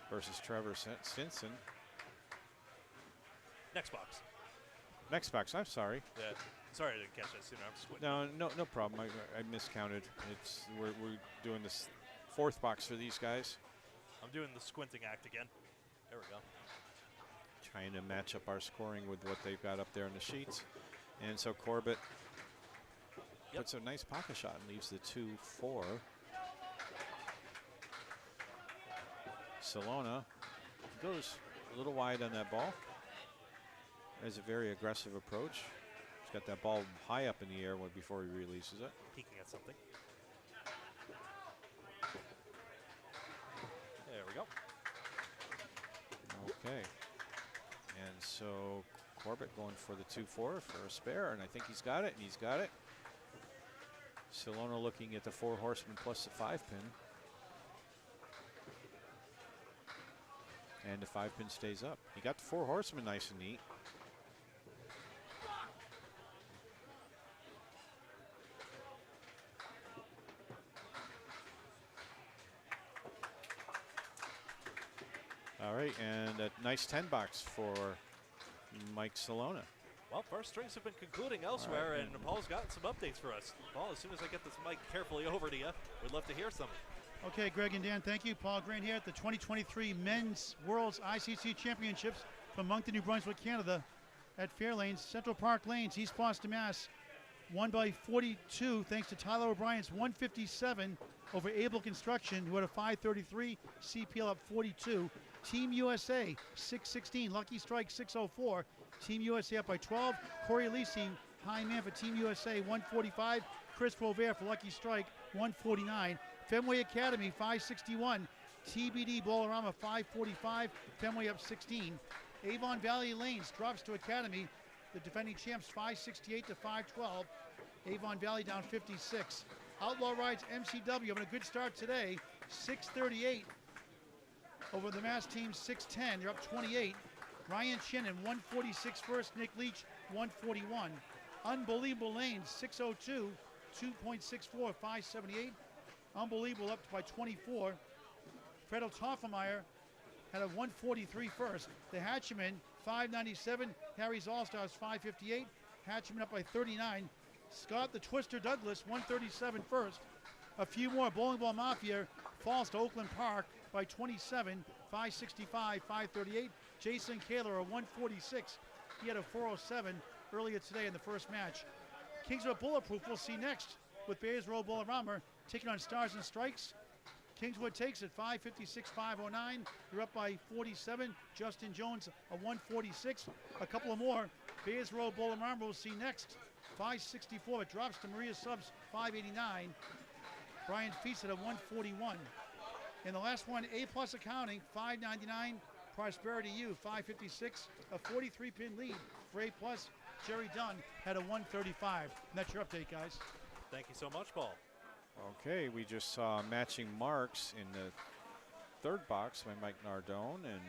C: versus Trevor Stinson.
A: Next box.
C: Next box, I'm sorry.
A: Yeah. Sorry I didn't catch that sooner. I'm squinting.
C: No problem. I miscounted. We're doing this 4th box for these guys.
A: I'm doing the squinting act again. There we go.
C: Trying to match up our scoring with what they've got up there in the sheets. And so Corbett puts a nice pocket shot and leaves the 2-4. Salona goes a little wide on that ball. Has a very aggressive approach. He's got that ball high up in the air before he releases it.
A: Peeking at something. There we go.
C: Okay. And so Corbett going for the 2-4 for a spare, and I think he's got it, and he's got it. Salona looking at the 4 horsemen plus the 5 pin. And the 5 pin stays up. He got the 4 horsemen nice and neat. All right, and a nice 10 box for Mike Salona.
A: Well, first strings have been concluding elsewhere,
C: right.
A: and Paul's got some updates for us. Paul, as soon as I get this mic carefully over to you, we'd love to hear some.
B: Okay, Greg and Dan, thank you. Paul Green here at the 2023 Men's World's ICC Championships from Moncton, New Brunswick, Canada at Fairlanes, Central Park Lanes, East Boston, Mass. Won by 42 thanks to Tyler O'Brien's 157 over Able Construction, who had a 533, CPL up 42. Team USA 616, Lucky Strike 604. Team USA up by 12. Corey Lisi, high man for Team USA 145. Chris Rovere for Lucky Strike 149. Fenway Academy 561. TBD Bolorama 545. Fenway up 16. Avon Valley Lanes drops to Academy. The defending champs 568 to 512. Avon Valley down 56. Outlaw Rides MCW having a good start today. 638 over the Mass team 610. They're up 28. Ryan Chin in 146 first. Nick Leach 141. Unbelievable Lanes 602. 2.64 578. Unbelievable up by 24. Fredo Toffemeyer had a 143 first. The Hatcheman 597. Harry's All-Stars 558. Hatcheman up by 39. Scott the Twister Douglas 137 first. A few more. Bowling Ball Mafia falls to Oakland Park by 27. 565, 538. Jason Kaler a 146. He had a 407 earlier today in the first match. Kingswood Bulletproof we'll see next with Bayers Road Bolorama taking on Stars and Strikes. Kingswood takes it 556, 509. They're up by 47. Justin Jones a 146. A couple of more. Bayers Road Bolorama we'll see next. 564. It drops to Maria Subs 589. Brian Feast at a 141. In the last one, A Plus Accounting 599. Prosperity U 556. A 43 pin lead for A Plus. Jerry Dunn had a 135. And that's your update, guys.
A: Thank you so much, Paul.
C: Okay, we just saw matching marks in the 3rd box by Mike Nardone and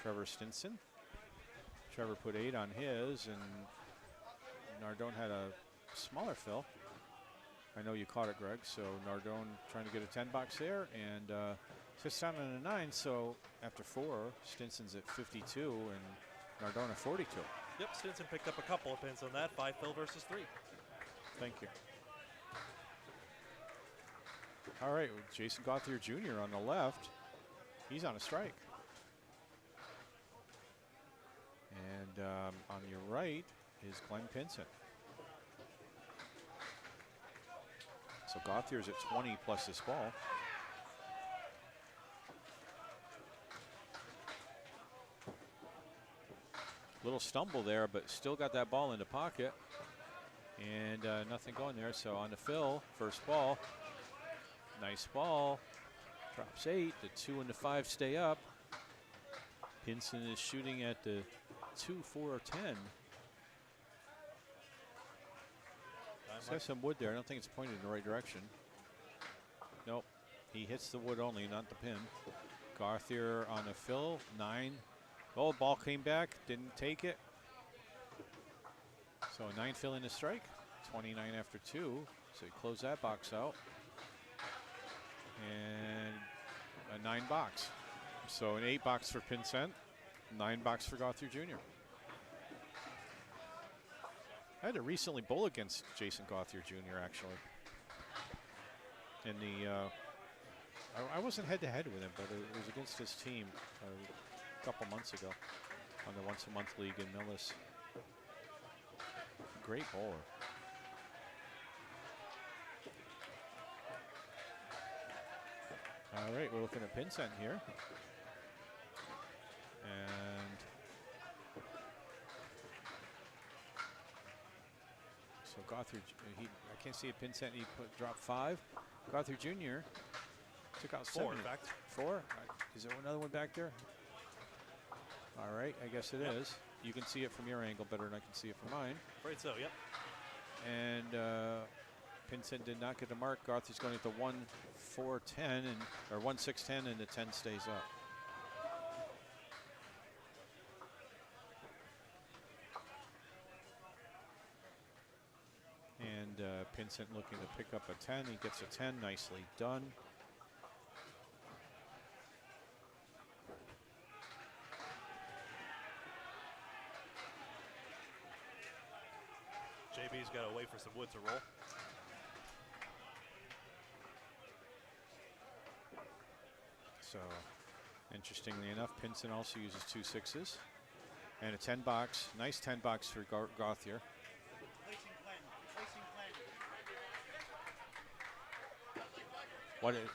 C: Trevor Stinson. Trevor put 8 on his, and Nardone had a smaller fill. I know you caught it, Greg. So Nardone trying to get a 10 box there, and sits down on a 9. So after 4, Stinson's at 52 and Nardone at 42.
A: Yep, Stinson picked up a couple of pins on that. 5 fill versus 3.
C: Thank you. All right, with Jason Gauthier Jr. on the left. He's on a strike. And on your right is Glenn Pinson. So Gauthier's at 20 plus this ball. Little stumble there, but still got that ball in the pocket. And nothing going there. So on the fill, first ball. Nice ball. Drops 8. The 2 and the 5 stay up. Pinson is shooting at the 2, 4, 10. He's got some wood there. I don't think it's pointed in the right direction. Nope. He hits the wood only, not the pin. Gauthier on the fill. 9. Oh, ball came back. Didn't take it. So a 9 fill in the strike. 29 after 2. So he closed that box out. And a 9 box. So an 8 box for Pinson. 9 box for Gauthier Jr. I had to recently bowl against Jason Gauthier Jr. actually. In the, I wasn't head-to-head with him, but it was against his team a couple months ago on the once-a-month league in Millis. Great bowler. All right, we're looking at Pinson here. And so Gauthier, I can't see a Pinson. He dropped 5. Gauthier Jr. took out 7.
A: 4, in fact.
C: 4? Is there another one back there? All right, I guess it is. You can see it from your angle better than I can see it from mine.
A: Right, so, yep.
C: And Pinson did not get the mark. Gauthier's going at the 1, 4, 10, and, or 1, 6, 10, and the 10 stays up. And Pinson looking to pick up a 10. He gets a 10, nicely done.
A: JB's got to wait for some wood to roll.
C: So, interestingly enough, Pinson also uses 2 6s. And a 10 box, nice 10 box for Gauthier. What it,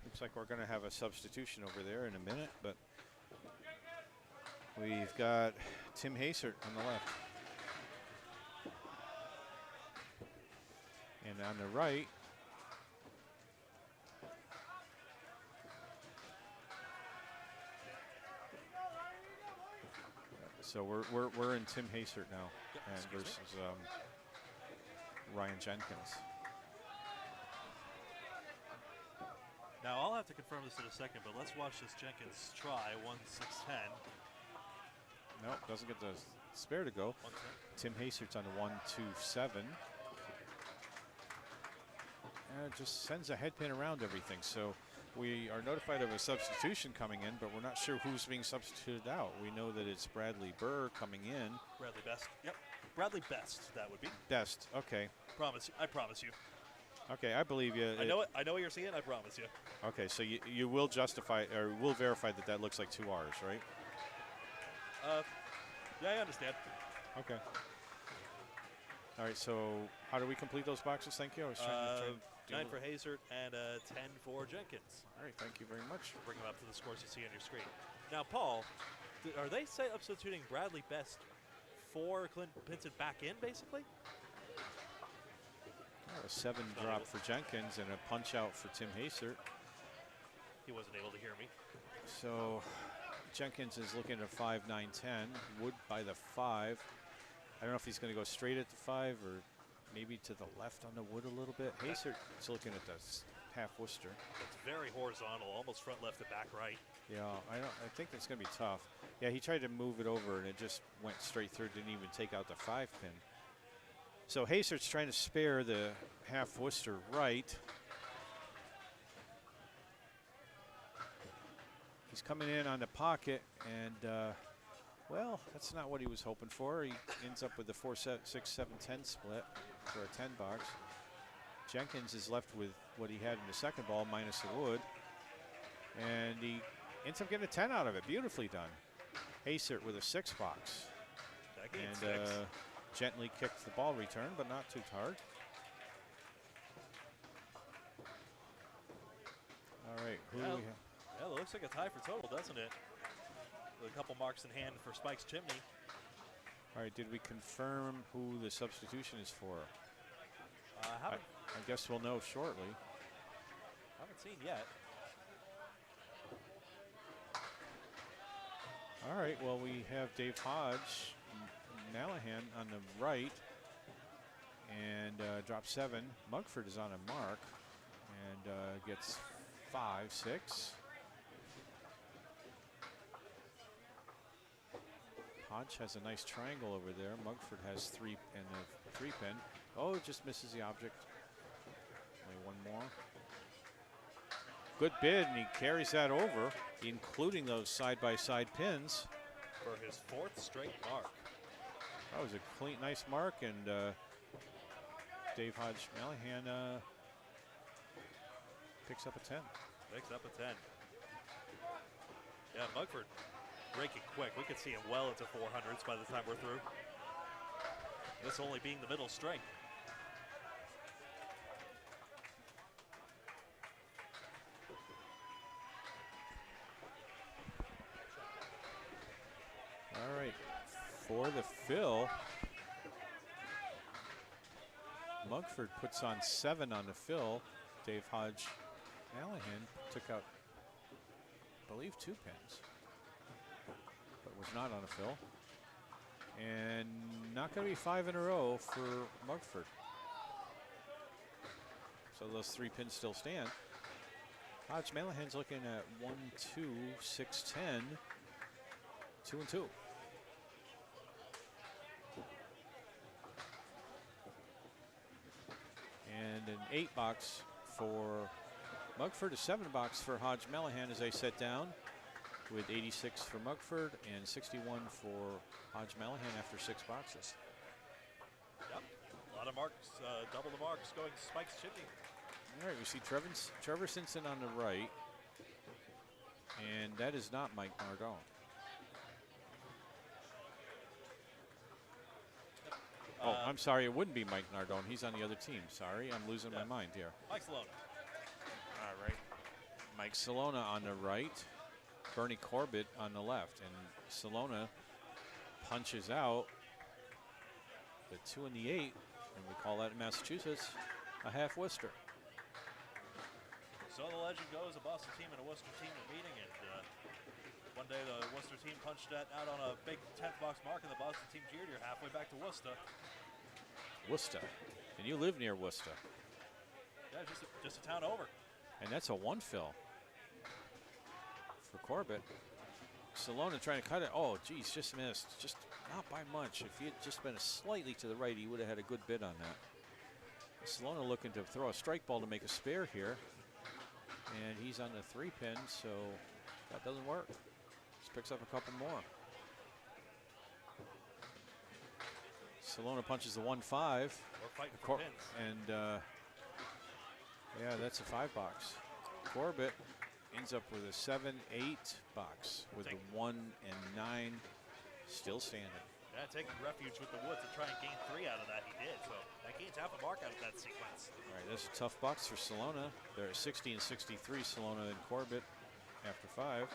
C: looks like we're going to have a substitution over there in a minute, but we've got Tim Hasert on the left. And on the right, so we're in Tim Hasert now, and versus Ryan Jenkins.
A: Now, I'll have to confirm this in a second, but let's watch this Jenkins try. 1, 6, 10.
C: Nope, doesn't get the spare to go.
A: 1,
C: 10. Tim Hasert's on the 1, 2, 7. And it just sends a head pin around everything. So we are notified of a substitution coming in, but we're not sure who's being substituted out. We know that it's Bradley Burr coming in.
A: Bradley Best. Yep. Bradley Best, that would be.
C: Best, okay.
A: I promise you.
C: Okay, I believe you.
A: I know it. I know what you're seeing. I promise you.
C: Okay, so you will justify or will verify that that looks like 2 R's, right?
A: Yeah, I understand.
C: Okay. All right, so how do we complete those boxes? Thank you. I was trying to
A: 9 for Hazard and 10 for Jenkins.
C: All right, thank you very much.
A: Bring them up to the scores you see on your screen. Now, Paul, are they substituting Bradley Best for Clint Pinson back in, basically?
C: A 7 drop for Jenkins and a punch out for Tim Hasert.
A: He wasn't able to hear me.
C: So Jenkins is looking at a 5, 9, 10. Wood by the 5. I don't know if he's going to go straight at the 5 or maybe to the left on the wood a little bit. Hasert's looking at the half Worcester.
A: It's very horizontal, almost front left to back right.
C: Yeah, I think that's going to be tough. Yeah, he tried to move it over, and it just went straight through. Didn't even take out the 5-pin. So Hacert's trying to spare the half Worcester right. He's coming in on the pocket, and well, that's not what he was hoping for. He ends up with the 4-6-7-10 split for a 10 box. Jenkins is left with what he had in the second ball minus the wood, and he ends up getting a 10 out of it. Beautifully done. Hacert with a 6 box. And gently kicked the ball return, but not too hard. All right, who do we have?
A: Yeah, it looks like a tie for total, doesn't it? With a couple marks in hand for Spike's Chimney.
C: All right, did we confirm who the substitution is for? I guess we'll know shortly.
A: Haven't seen yet.
C: All right, well, we have Dave Hodge, Malahan on the right, and drop 7. Mugford is on a mark and gets 5, 6. Hodge has a nice triangle over there. Mugford has 3 and a 3-pin. Oh, it just misses the object. Only one more. Good bid, and he carries that over, including those side-by-side pins.
A: For his 4th straight mark.
C: That was a clean, nice mark, and Dave Hodge Malahan picks up a 10.
A: Picks up a 10. Yeah, Mugford breaking quick. We could see him well into 400s by the time we're through. This only being the middle string.
C: All right, for the fill, Mugford puts on 7 on the fill. Dave Hodge Malahan took out, I believe, 2 pins, but was not on a fill. And not going to be 5 in a row for Mugford. So those 3 pins still stand. Hodge Malahan's looking at 1, 2, 6, 10, 2 and 2. And an 8 box for Mugford, a 7 box for Hodge Malahan as they set down, with 86 for Mugford and 61 for Hodge Malahan after 6 boxes.
A: Yep, a lot of marks, double the marks going to Spike's Chimney.
C: All right, we see Trevor Simpson on the right, and that is not Mike Nardone. Oh, I'm sorry, it wouldn't be Mike Nardone. He's on the other team. Sorry, I'm losing my mind here.
A: Mike Salona.
C: All right. Mike Salona on the right, Bernie Corbett on the left, and Salona punches out the 2 and the 8, and we call that in Massachusetts a half Worcester.
A: So the legend goes, a Boston team and a Worcester team are meeting, and one day the Worcester team punched that out on a big 10th box mark, and the Boston team jeered you halfway back to Worcester.
C: Worcester, and you live near Worcester.
A: Yeah, just a town over.
C: And that's a 1 fill for Corbett. Salona trying to cut it. Oh, geez, just missed. Just not by much. If he had just been slightly to the right, he would have had a good bid on that. Salona looking to throw a strike ball to make a spare here. And he's on the 3-pin, so that doesn't work. Just picks up a couple more. Salona punches the 1-5.
A: We're fighting for pins.
C: And yeah, that's a 5 box. Corbett ends up with a 7-8 box with the 1 and 9 still standing.
A: Yeah, taking refuge with the woods to try and gain 3 out of that, he did. So that gains half a mark out of that sequence.
C: All right, that's a tough box for Salona. They're at 60 and 63, Salona and Corbett after 5.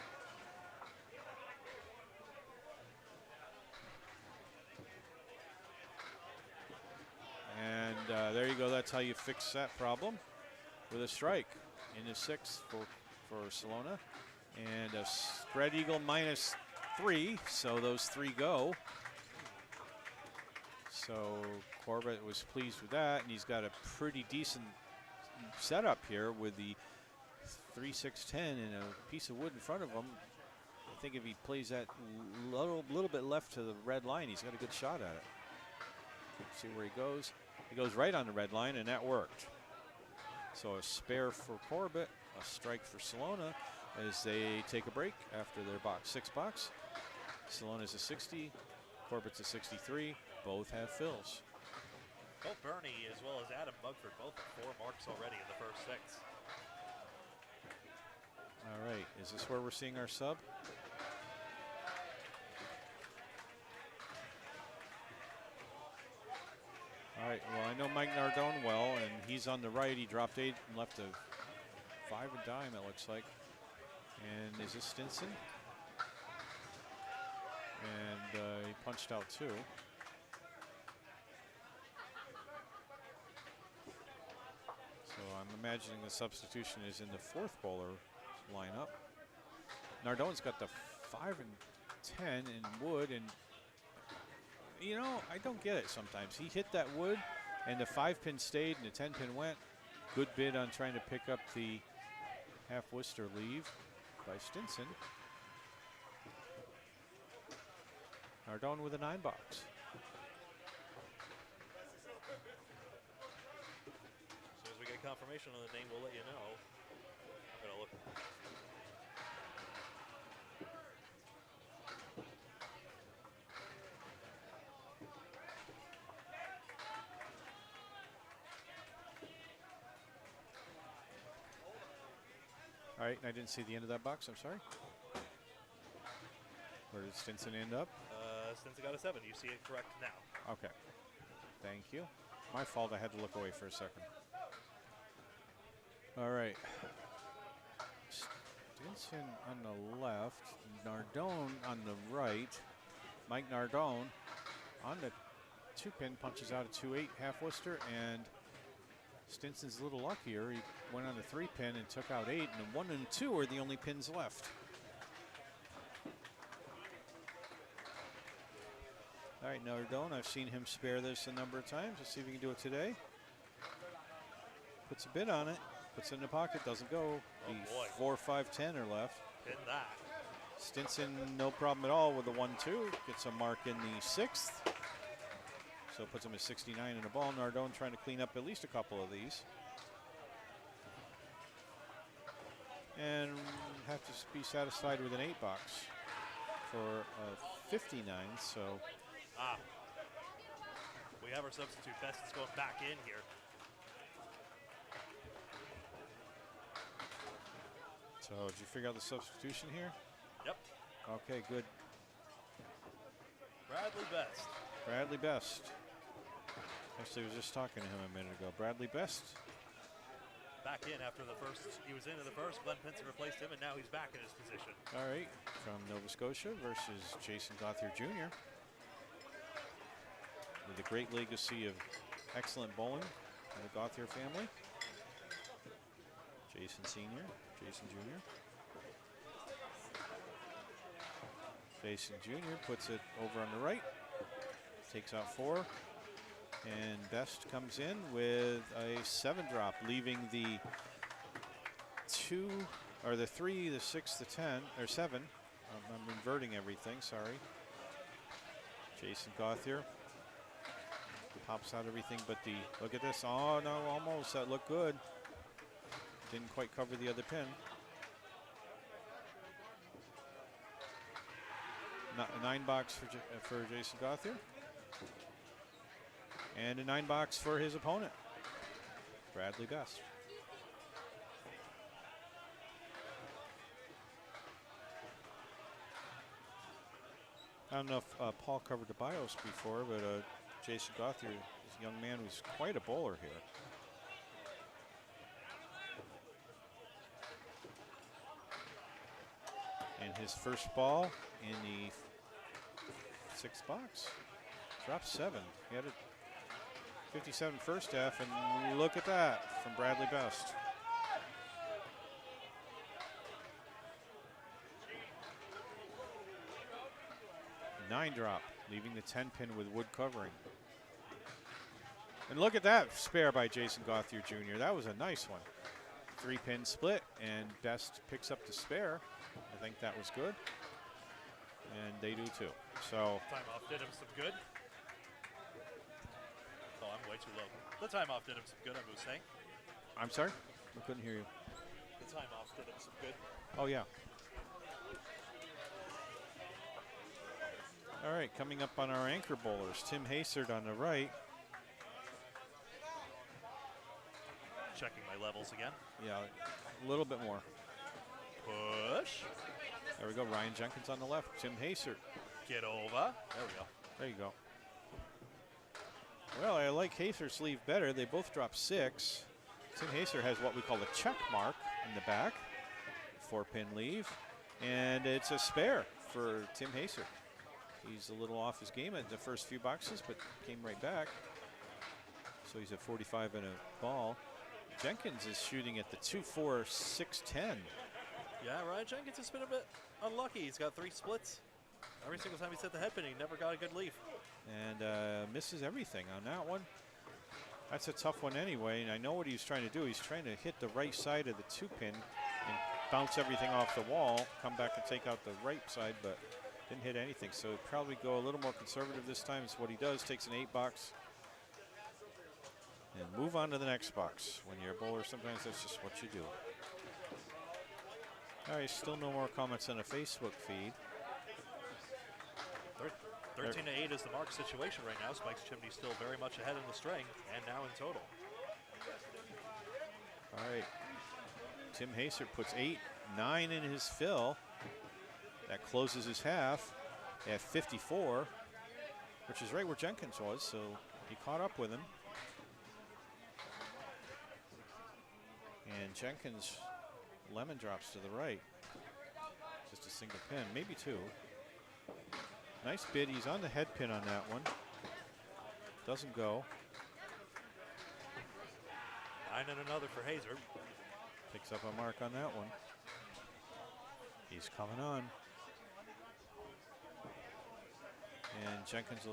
C: And there you go. That's how you fix that problem, with a strike in the 6th for Salona. And a spread eagle -3, so those 3 go. So Corbett was pleased with that, and he's got a pretty decent setup here with the 3-6-10 and a piece of wood in front of him. I think if he plays that little bit left to the red line, he's got a good shot at it. See where he goes. He goes right on the red line, and that worked. So a spare for Corbett, a strike for Salona as they take a break after their six box. Salona's a 60, Corbett's a 63. Both have fills.
A: Both Bernie as well as Adam Mugford both have 4 marks already in the first 6.
C: All right, is this where we're seeing our sub? All right, well, I know Mike Nardone well, and he's on the right. He dropped 8 and left a 5 and dime, it looks like. And is this Stinson? And he punched out 2. So I'm imagining the substitution is in the 4th bowler lineup. Nardone's got the 5 and 10 in wood, and you know, I don't get it sometimes. He hit that wood, and the 5-pin stayed, and the 10-pin went. Good bid on trying to pick up the half Worcester leave by Stinson. Nardone with a 9 box.
A: As soon as we get confirmation on the name, we'll let you know. I'm gonna look.
C: All right, I didn't see the end of that box, I'm sorry. Where did Stinson end up?
A: Stinson got a 7. You see it correct now.
C: Okay, thank you. My fault, I had to look away for a second. All right. Stinson on the left, Nardone on the right. Mike Nardone on the 2-pin punches out a 2-8 half Worcester, and Stinson's a little luckier. He went on the 3-pin and took out 8, and the 1 and 2 are the only pins left. All right, Nardone, I've seen him spare this a number of times. Let's see if we can do it today. Puts a bid on it, puts it in the pocket, doesn't go.
A: Oh boy.
C: 4, 5, 10 are left.
A: Pin that.
C: Stinson, no problem at all with the 1-2. Gets a mark in the 6th. So puts him at 69 in the ball. Nardone trying to clean up at least a couple of these. And have to be satisfied with an 8 box for a 59. So
A: we have our substitute. Best is going back in here.
C: So did you figure out the substitution here?
A: Yep.
C: Okay, good.
A: Bradley Best.
C: Bradley Best. Actually, I was just talking to him a minute ago. Bradley Best.
A: Back in after the first. He was into the first. Glenn Pinson replaced him, and now he's back in his position.
C: All right, from Nova Scotia versus Jason Gauthier Jr. With a great legacy of excellent bowling in the Gauthier family. Jason Sr., Jason Jr. Jason Jr. puts it over on the right, takes out 4, and Best comes in with a 7 drop, leaving the 2, or the 3, the 6, the 10, or 7. I'm inverting everything, sorry. Jason Gauthier pops out everything but the, look at this, oh no, almost, that looked good. Didn't quite cover the other pin. Not a 9 box for Jason Gauthier. And a 9 box for his opponent, Bradley Best. I don't know if Paul covered the BIOS before, but Jason Gauthier is a young man who's quite a bowler here. And his first ball in the 6th box. Dropped 7. He had a 57 first half, and look at that from Bradley Best. Nine drop, leaving the 10 pin with wood covering. And look at that spare by Jason Gauthier Jr. That was a nice one. 3-pin split, and Best picks up the spare. I think that was good. And they do too. So
B: Timeoff did him some good. Oh, I'm way too low. The timeoff did him some good, I was saying.
C: I'm sorry? I couldn't hear you.
B: The timeoff did him some good.
C: Oh, yeah. All right, coming up on our anchor bowlers. Tim Hasard on the right.
B: Checking my levels again.
C: Yeah, a little bit more.
B: Push.
C: There we go. Ryan Jenkins on the left. Tim Hasard.
B: Get over. There we go.
C: There you go. Well, I like Hasard's sleeve better. They both drop 6. Tim Hasard has what we call a check mark in the back. 4-pin leave. And it's a spare for Tim Hasard. He's a little off his game at the first few boxes, but came right back. So he's at 45 and a ball. Jenkins is shooting at the 2-4, 6-10.
A: Yeah, Ryan Jenkins has been a bit unlucky. He's got 3 splits. Every single time he's hit the headpin, he never got a good leave.
C: And misses everything on that one. That's a tough one anyway, and I know what he's trying to do. He's trying to hit the right side of the 2-pin and bounce everything off the wall, come back and take out the right side, but didn't hit anything. So he'll probably go a little more conservative this time. Is what he does, takes an 8 box and move on to the next box. When you're a bowler, sometimes that's just what you do. All right, still no more comments on the Facebook feed.
A: 13 to 8 is the mark situation right now. Spike's Chimney still very much ahead in the string, and now in total.
C: All right. Tim Hasard puts 8, 9 in his fill. That closes his half at 54, which is right where Jenkins was, so he caught up with him. And Jenkins lemon drops to the right. Just a single pin, maybe 2. Nice bid. He's on the head pin on that one. Doesn't go.
A: 9 and another for Hasard.
C: Picks up a mark on that one. He's coming on. And Jenkins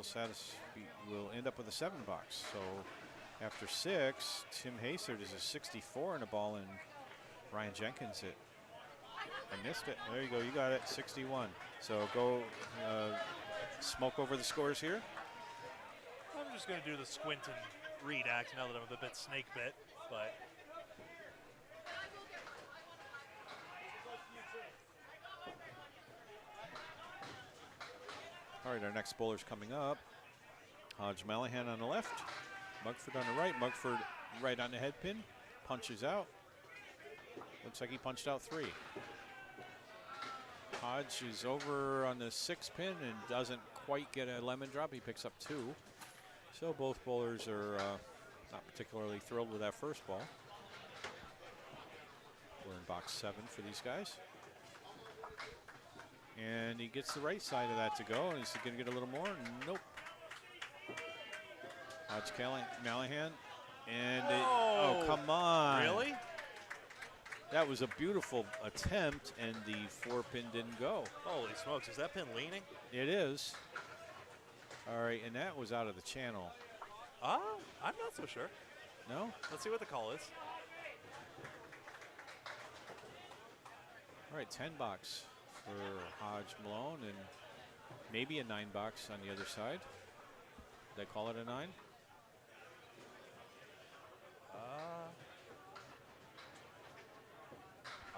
C: will end up with a 7 box. So after 6, Tim Hasard is a 64 in a ball, and Ryan Jenkins I missed it. There you go. You got it. 61. So go smoke over the scores here.
B: I'm just going to do the squint and read act now that I'm a bit snake bit, but.
C: All right, our next bowler's coming up. Hodge Malahan on the left, Mugford on the right. Mugford right on the head pin, punches out. Looks like he punched out 3. Hodge is over on the 6 pin and doesn't quite get a lemon drop. He picks up 2. So both bowlers are not particularly thrilled with that first ball. We're in box 7 for these guys. And he gets the right side of that to go, and he's going to get a little more. Nope. Hodge Malahan. And oh, come on.
A: Really?
C: That was a beautiful attempt, and the 4-pin didn't go.
A: Holy smokes, is that pin leaning?
C: It is. All right, and that was out of the channel.
A: I'm not so sure.
C: No?
A: Let's see what the call is.
C: All right, 10 box for Hodge Malone, and maybe a 9 box on the other side. Did I call it a 9?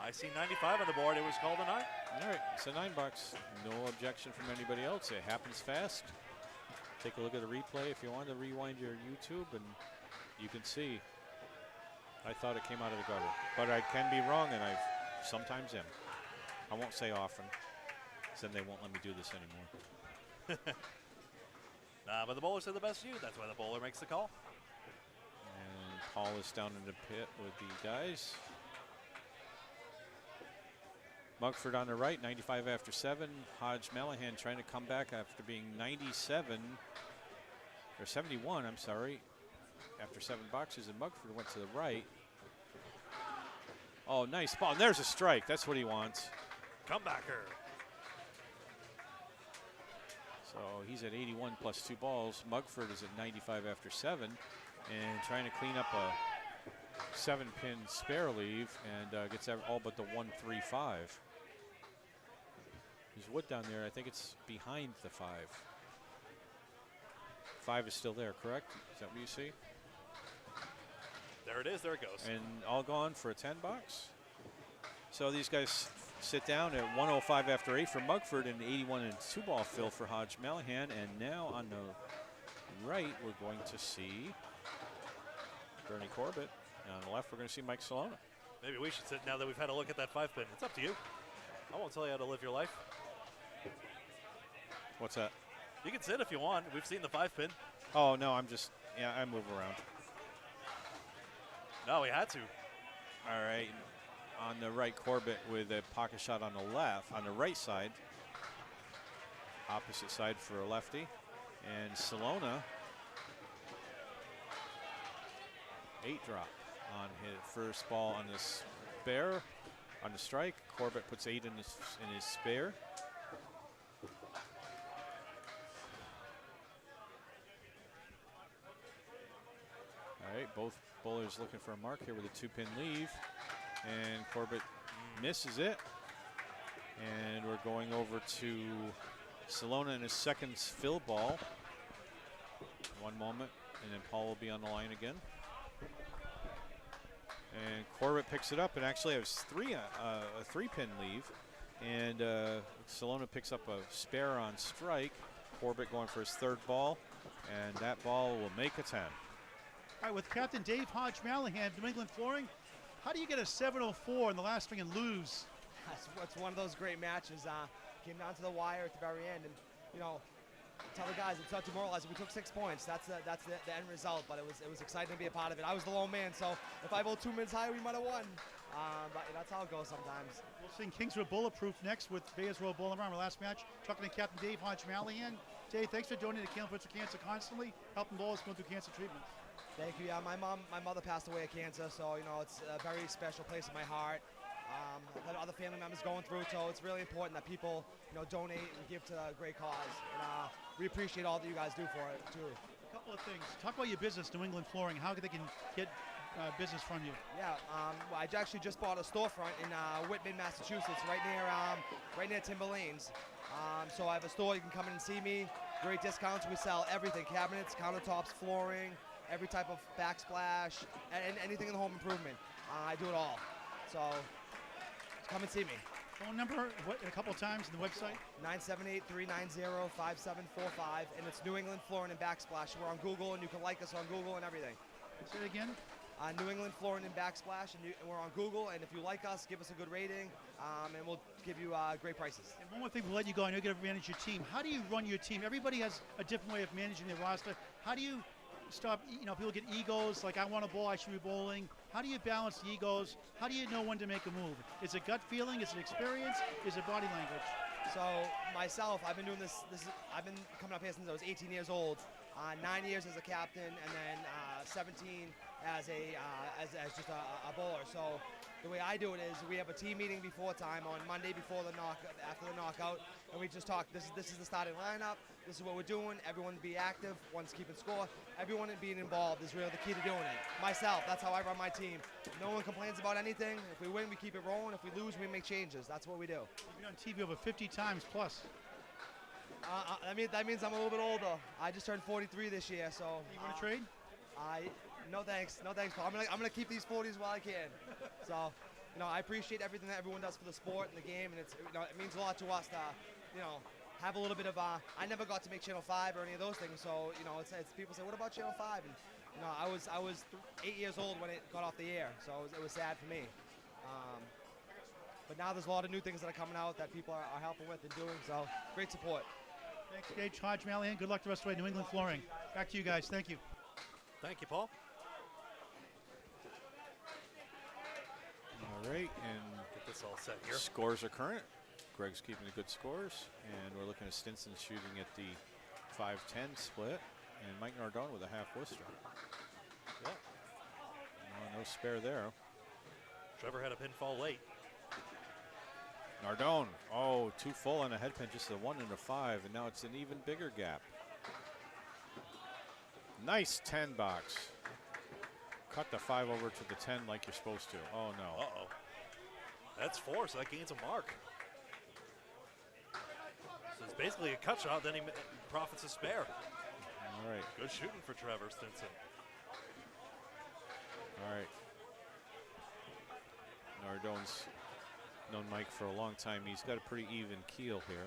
A: I see 95 on the board. It was called a 9.
C: All right, it's a 9 box. No objection from anybody else. It happens fast. Take a look at the replay if you want to rewind your YouTube, and you can see. I thought it came out of the gutter, but I can be wrong, and I sometimes am. I won't say often, because then they won't let me do this anymore.
A: Nah, but the bowler said the best view. That's why the bowler makes the call.
C: And Paul is down in the pit with the guys. Mugford on the right, 95 after 7. Hodge Malahan trying to come back after being 97, or 71, I'm sorry, after 7 boxes, and Mugford went to the right. Oh, nice ball. And there's a strike. That's what he wants.
A: Comebacker.
C: So he's at 81 plus 2 balls. Mugford is at 95 after 7. and trying to clean up a 7-pin spare leave, and gets all but the 1-3-5. There's wood down there. I think it's behind the 5. 5 is still there, correct? Is that what you see?
A: There it is. There it goes.
C: And all gone for a 10 box. So these guys sit down at 105 after 8 for Mugford and 81 and 2-ball fill for Hodge Mallahan. And now on the right, we're going to see Bernie Corbett. And on the left, we're going to see Mike Salona.
A: Maybe we should sit now that we've had a look at that 5-pin. It's up to you. I won't tell you how to live your life.
C: What's that?
A: You can sit if you want. We've seen the 5-pin.
C: Oh, no, I move around.
A: No, we had to.
C: All right. On the right, Corbett with a pocket shot on the left, on the right side. Opposite side for a lefty. And Salona, 8 drop on his first ball on the spare, on the strike. Corbett puts 8 in his spare. All right, both bowlers looking for a mark here with a 2-pin leave. And Corbett misses it. And we're going over to Salona in his second fill ball. One moment, and then Paul will be on the line again. And Corbett picks it up, and actually has a 3-pin leave. And Salona picks up a spare on strike. Corbett going for his 3rd ball, and that ball will make a 10.
B: All right, with Captain Dave Hodge Mallahan, New England Flooring, how do you get a 704 in the last string and lose?
D: It's one of those great matches. Came down to the wire at the very end, and tell the guys it's not demoralizing. We took 6 points. That's the end result, but it was exciting to be a part of it. I was the lone man, so if I bowled 2 minutes higher, we might have won. But that's how it goes sometimes.
B: We'll sing Kingswood Bulletproof next with Bayers Royal Bowling Around our last match. Talking to Captain Dave Hodge Mallahan. Dave, thanks for donating to Camp for Cancer constantly, helping bowlers go through cancer treatments.
D: Thank you. Yeah, my mother passed away of cancer, so it's a very special place in my heart. That other family members going through, so it's really important that people donate and give to a great cause. And we appreciate all that you guys do for it too.
B: A couple of things. Talk about your business, New England Flooring. How they can get business from you?
D: Yeah, well, I actually just bought a storefront in Whitman, Massachusetts, right near Timberlanes. So I have a store. You can come in and see me. Great discounts. We sell everything: cabinets, countertops, flooring, every type of backsplash, and anything in the home improvement. I do it all. So come and see me.
B: Phone number, a couple of times on the website?
D: 978-390-5745, and it's New England Flooring and Backsplash. We're on Google, and you can like us on Google and everything.
B: Say it again.
D: New England Flooring and Backsplash, and we're on Google, and if you like us, give us a good rating, and we'll give you great prices.
B: And one more thing, we'll let you go. I know you're going to manage your team. How do you run your team? Everybody has a different way of managing their roster. How do you stop, people get egos, like I want to bowl, I should be bowling. How do you balance the egos? How do you know when to make a move? Is it gut feeling? Is it experience? Is it body language?
D: So myself, I've been doing this. I've been coming up here since I was 18 years old. 9 years as a captain, and then 17 as just a bowler. So the way I do it is we have a team meeting before time on Monday before after the knockout, and we just talk. This is the starting lineup. This is what we're doing. Everyone be active. One's keeping score. Everyone being involved is really the key to doing it. Myself, that's how I run my team. No one complains about anything. If we win, we keep it rolling. If we lose, we make changes. That's what we do.
B: You've been on TV over 50 times plus.
D: That means I'm a little bit older. I just turned 43 this year, so.
B: You want to trade?
D: No thanks, Paul. I'm gonna keep these 40s while I can. So, I appreciate everything that everyone does for the sport and the game, and it means a lot to us to, have a little bit of. I never got to make Channel 5 or any of those things, so it's people say, what about Channel 5? And I was 8 years old when it got off the air, so it was sad for me. But now there's a lot of new things that are coming out that people are helping with and doing, so great support.
B: Thanks, Gage Hodge Mallahan. Good luck the rest of the way. New England Flooring. Back to you guys. Thank you.
A: Thank you, Paul.
C: All right, and
A: Get this all set here.
C: scores are current. Greg's keeping the good scores, and we're looking at Stinson shooting at the 5-10 split, and Mike Nardone with a half Worcester.
A: Yeah.
C: No spare there.
A: Trevor had a pinfall late.
C: Nardone, 2 full on a head pin, just a 1 and a 5, and now it's an even bigger gap. Nice 10 box. cut the 5 over to the 10 like you're supposed to. Oh, no.
A: Uh-oh. That's 4, so that gains a mark. So it's basically a cut shot, then he profits a spare.
C: All right.
A: Good shooting for Trevor Stinson.
C: All right. Nardone's known Mike for a long time. He's got a pretty even keel here.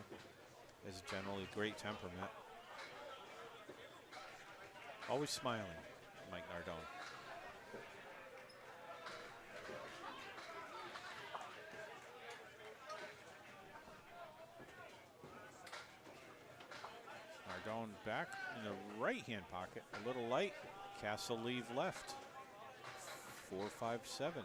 C: Has generally great temperament. Always smiling, Mike Nardone. Nardone back in the right-hand pocket. A little light. Castle leave left. 4-5-7.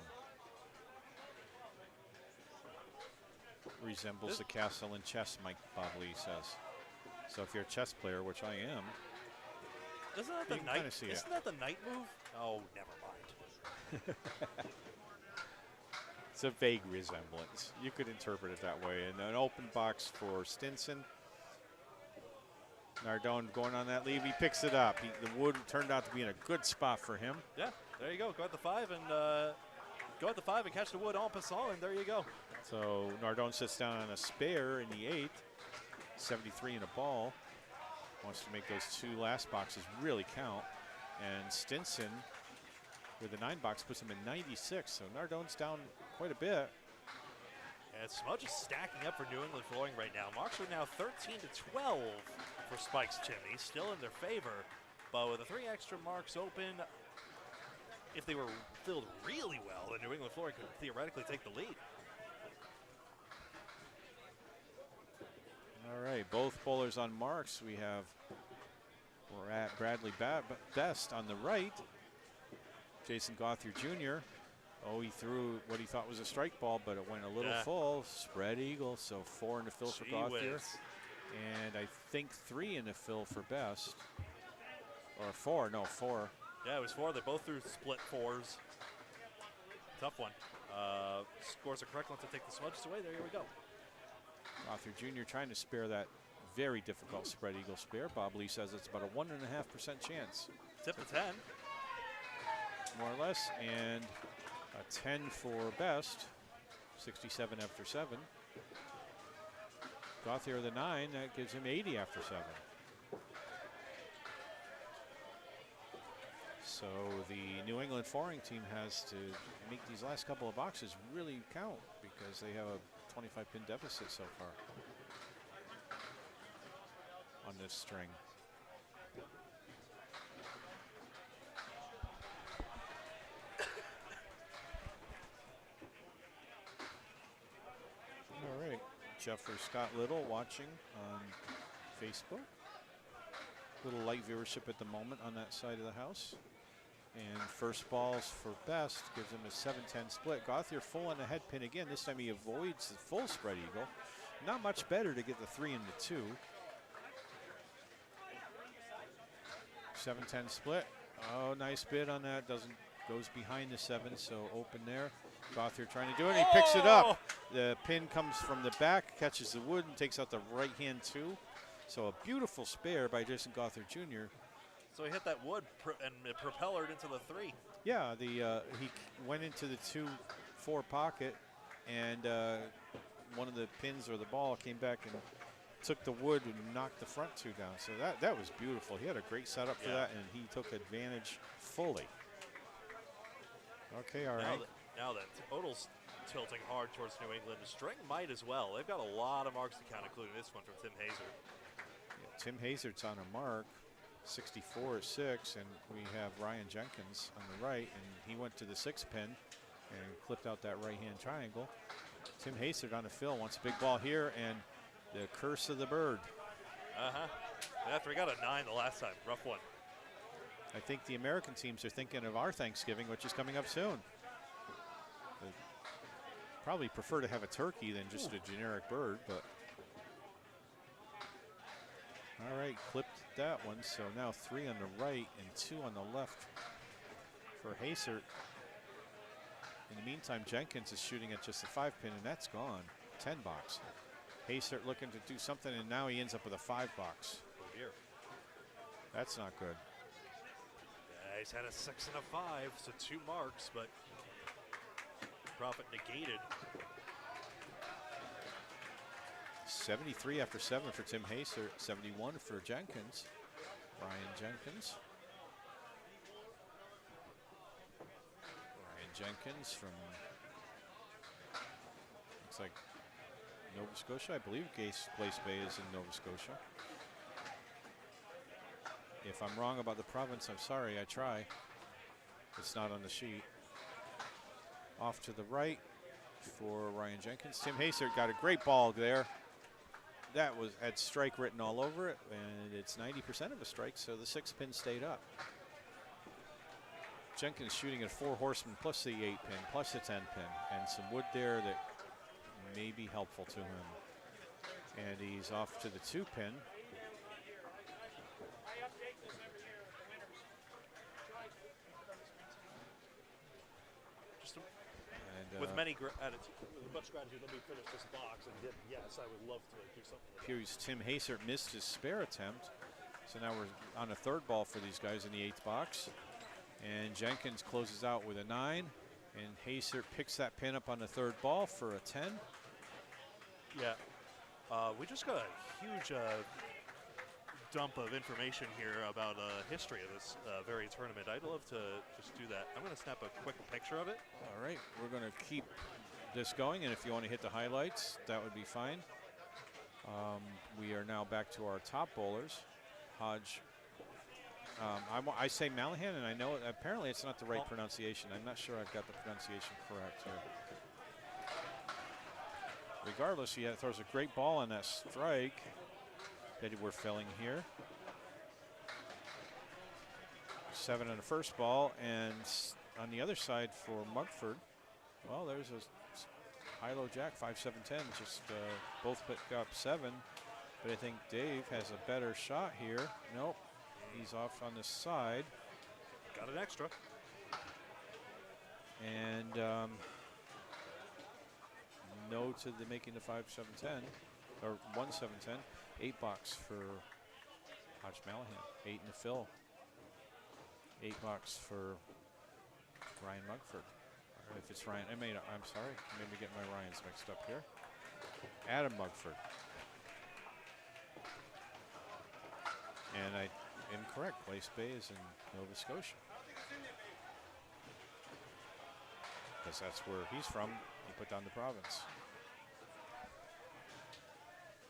C: Resembles the castle in chess, Mike Bob Lee says. So if you're a chess player, which I am,
A: Isn't that
C: you
A: the
C: can
A: knight?
C: kinda see it.
A: Isn't that the knight move? Oh, never mind.
C: it's a vague resemblance. You could interpret it that way. And an open box for Stinson. Nardone going on that leave. He picks it up. The wood turned out to be in a good spot for him.
A: Yeah, there you go. Go at the 5 and catch the wood en passant, and there you go.
C: So Nardone sits down on a spare in the 8th. 73 in a ball. Wants to make those 2 last boxes really count. And Stinson with the 9 box puts him in 96. So Nardone's down quite a bit.
A: And Smudge is stacking up for New England Flooring right now. Marks are now 13-12 for Spike's Chimney, still in their favor. But with the 3 extra marks open, if they were filled really well, then New England Flooring could theoretically take the lead.
C: All right, both bowlers on marks. We're at Bradley Best on the right. Jason Gouillart Jr. Oh, he threw what he thought was a strike ball, but it went a little full. Spread eagle, so 4 in the fill for Gouillart. And I think 3 in the fill for Best. Or 4, no, 4.
A: Yeah, it was 4. They both threw split 4s. Tough one. Scores a correct one to take the smudges away. There we go.
C: Gouillart Jr. trying to spare that very difficult spread eagle spare. Bob Lee says it's about a 1.5% chance.
A: Tip the 10.
C: More or less. And a 10 for Best. 67 after 7. Gouillart the 9. That gives him 80 after 7. So the New England Flooring team has to make these last couple of boxes really count because they have a 25 pin deficit so far on this string. All right, Jeffrey Scott Little watching on Facebook. Little light viewership at the moment on that side of the house. And first balls for Best gives him a 7-10 split. Gouillart full on the head pin again. This time he avoids the full spread eagle. Not much better to get the 3 and the 2. 7-10 split. Oh, nice bid on that. Goes behind the 7, so open there. Gouillart trying to do it. And he picks it up. The pin comes from the back, catches the wood, and takes out the right hand 2. So a beautiful spare by Jason Gouillart Jr.
A: So he hit that wood and it propellered into the 3.
C: Yeah, he went into the 2-4 pocket, and one of the pins or the ball came back and took the wood and knocked the front 2 down. So that was beautiful. He had a great setup for that, and he took advantage fully. Okay, all right.
A: Now that total's tilting hard towards New England. The string might as well. They've got a lot of marks to count, including this one from Tim Hazard.
C: Yeah, Tim Hazard's on a mark. 64 6, and we have Ryan Jenkins on the right, and he went to the 6 pin and clipped out that right-hand triangle. Tim Hazard on the fill wants a big ball here, and the curse of the bird.
A: After he got a 9 the last time, rough one.
C: I think the American teams are thinking of our Thanksgiving, which is coming up soon. They probably prefer to have a turkey than just a generic bird, but. All right, clipped that one. So now 3 on the right and 2 on the left for Hazard. In the meantime, Jenkins is shooting at just a 5 pin, and that's gone. 10 box. Hazard looking to do something, and now he ends up with a 5 box.
A: Oh dear.
C: That's not good.
A: He's had a 6 and a 5, so 2 marks, but profit negated.
C: 73 after 7 for Tim Haser, 71 for Jenkins, Ryan Jenkins. Ryan Jenkins from, looks like Nova Scotia. I believe Glace Bay is in Nova Scotia. If I'm wrong about the province, I'm sorry, I try. It's not on the sheet. Off to the right for Ryan Jenkins. Tim Haser got a great ball there. That had strike written all over it, and it's 90% of a strike, so the 6 pin stayed up. Jenkins shooting at 4 horsemen plus the 8 pin, plus the 10 pin, and some wood there that may be helpful to him. And he's off to the 2 pin.
A: With much gratitude, let me finish this box. And yes, I would love to do something like
C: Here's Tim Haser missed his spare attempt. So now we're on a 3rd ball for these guys in the 8th box. And Jenkins closes out with a 9. And Haser picks that pin up on the 3rd ball for a 10.
A: Yeah. We just got a huge dump of information here about history of this very tournament. I'd love to just do that. I'm going to snap a quick picture of it.
C: All right, we're going to keep this going, and if you want to hit the highlights, that would be fine. We are now back to our top bowlers. Hodge. I say Malahan, and I know apparently it's not the right pronunciation. I'm not sure I've got the pronunciation correct here. Regardless, he throws a great ball on that strike that we're filling here. 7 on the 1st ball, and on the other side for Mugford, well, there's a high-low jack, 5-7-10, just both pick up 7, but I think Dave has a better shot here. Nope, he's off on the side.
A: Got an extra.
C: And no to the making the 5-7-10, or 1-7-10. 8 box for Hodge Malahan. 8 in the fill. 8 box for Ryan Mugford. If it's Ryan, I'm sorry, I may be getting my Ryans mixed up here. Adam Mugford. And I am correct. Glace Bay is in Nova Scotia. Because that's where he's from. He put down the province.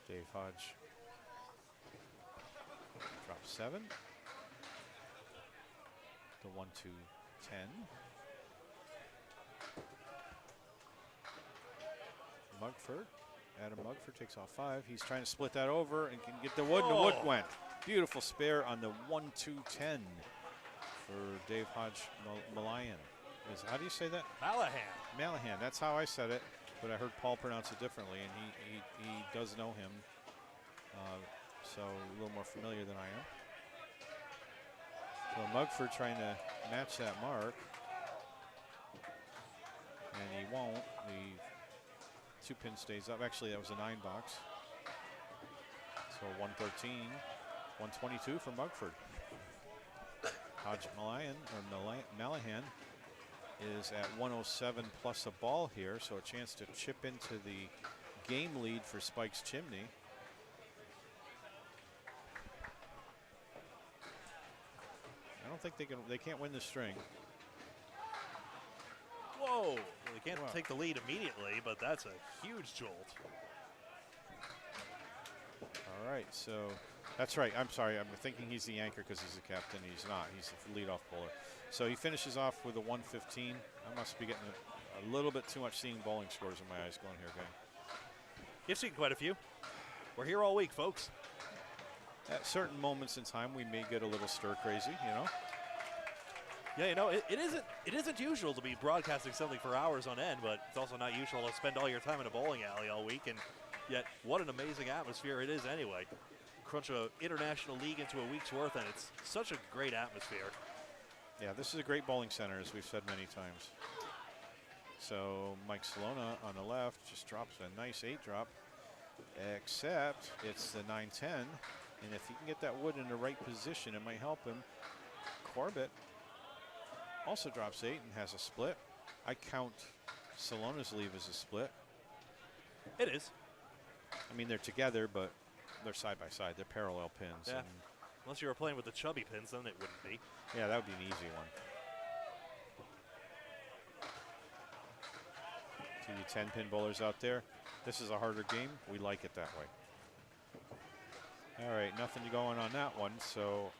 C: Dave Hodge drops 7. The 1-2-10. Mugford. Adam Mugford takes off 5. He's trying to split that over and can get the wood, and the wood went. Beautiful spare on the 1-2-10 for Dave Hodge Malayan. How do you say that?
A: Malahan.
C: Malahan. That's how I said it, but I heard Paul pronounce it differently, and he does know him, so a little more familiar than I am. So Mugford trying to match that mark, and he won't. The 2 pin stays up. Actually, that was a 9 box. So 113, 122 for Mugford. Hodge Malahan is at 107 plus a ball here, so a chance to chip into the game lead for Spike's Chimney. I don't think they can't win the string.
A: Whoa! They can't take the lead immediately, but that's a huge jolt.
C: All right, so that's right. I'm sorry. I'm thinking he's the anchor because he's the captain. He's not. He's the leadoff bowler. So he finishes off with a 115. I must be getting a little bit too much seeing bowling scores in my eyes going here, guy.
A: You've seen quite a few. We're here all week, folks.
C: At certain moments in time, we may get a little stir crazy, you know.
A: Yeah, you know, it isn't usual to be broadcasting something for hours on end, but it's also not usual to spend all your time in a bowling alley all week. And yet, what an amazing atmosphere it is anyway. Crunch an international league into a week's worth, and it's such a great atmosphere.
C: Yeah, this is a great bowling center, as we've said many times. So Mike Salona on the left just drops a nice 8 drop, except it's the 9-10. And if he can get that wood in the right position, it might help him. Corbett also drops 8 and has a split. I count Salona's leave as a split.
A: It is.
C: I mean, they're together, but they're side by side. They're parallel pins.
A: Yeah.
C: And
A: Unless you were playing with the chubby pins, then it wouldn't be.
C: yeah, that would be an easy one. To you 10-pin bowlers out there, this is a harder game. We like it that way. All right, nothing going on that one, so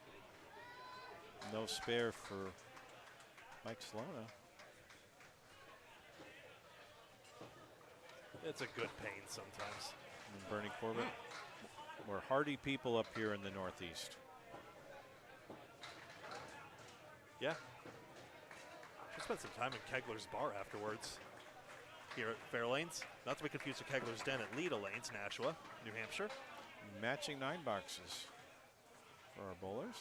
C: no spare for Mike Salona.
A: It's a good pain sometimes.
C: And Bernie Corbett. We're hardy people up here in the Northeast.
A: Yeah. I spent some time in Kegler's bar afterwards. Here at Fairlanes. Not to be confused with Kegler's Den at Leda Lanes, Nashua, New Hampshire.
C: Matching 9 boxes for our bowlers.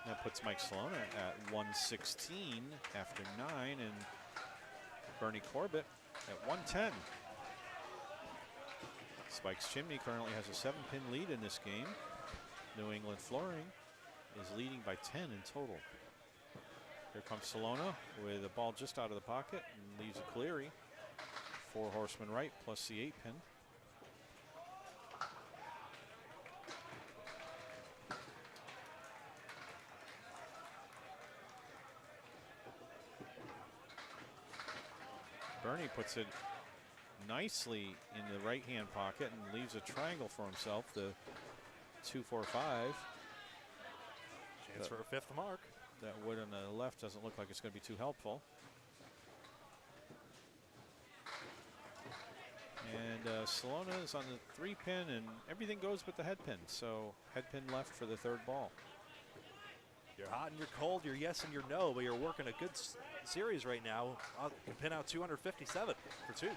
C: That puts Mike Salona at 116 after 9, and Bernie Corbett at 110. Spikes Chimney currently has a 7-pin lead in this game. New England Flooring is leading by 10 in total. Here comes Salona with a ball just out of the pocket and leaves a Cleary. 4 horsemen right plus the 8-pin. Bernie puts it nicely in the right-hand pocket and leaves a triangle for himself, the 2-4-5.
A: Chance for a 5th mark.
C: That wood on the left doesn't look like it's going to be too helpful. And Salona is on the 3-pin, and everything goes but the head pin. So head pin left for the 3rd ball.
A: You're hot and you're cold, you're yes and you're no, but you're working a good series right now. You pin out 257 for 2.
C: And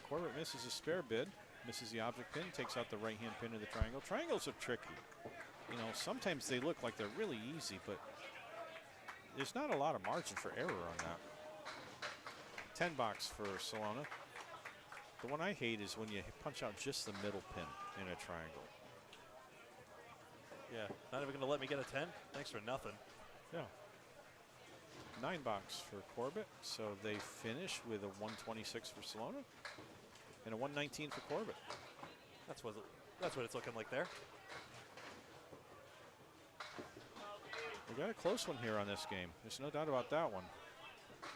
C: Corbett misses a spare bid, misses the object pin, takes out the right-hand pin of the triangle. Triangles are tricky. You know, sometimes they look like they're really easy, but there's not a lot of margin for error on that. 10 box for Salona. The one I hate is when you punch out just the middle pin in a triangle.
A: Yeah, not even going to let me get a 10? Thanks for nothing.
C: Yeah. 9 box for Corbett, so they finish with a 126 for Salona and a 119 for Corbett.
A: That's what it's looking like there.
C: We got a close one here on this game. There's no doubt about that one.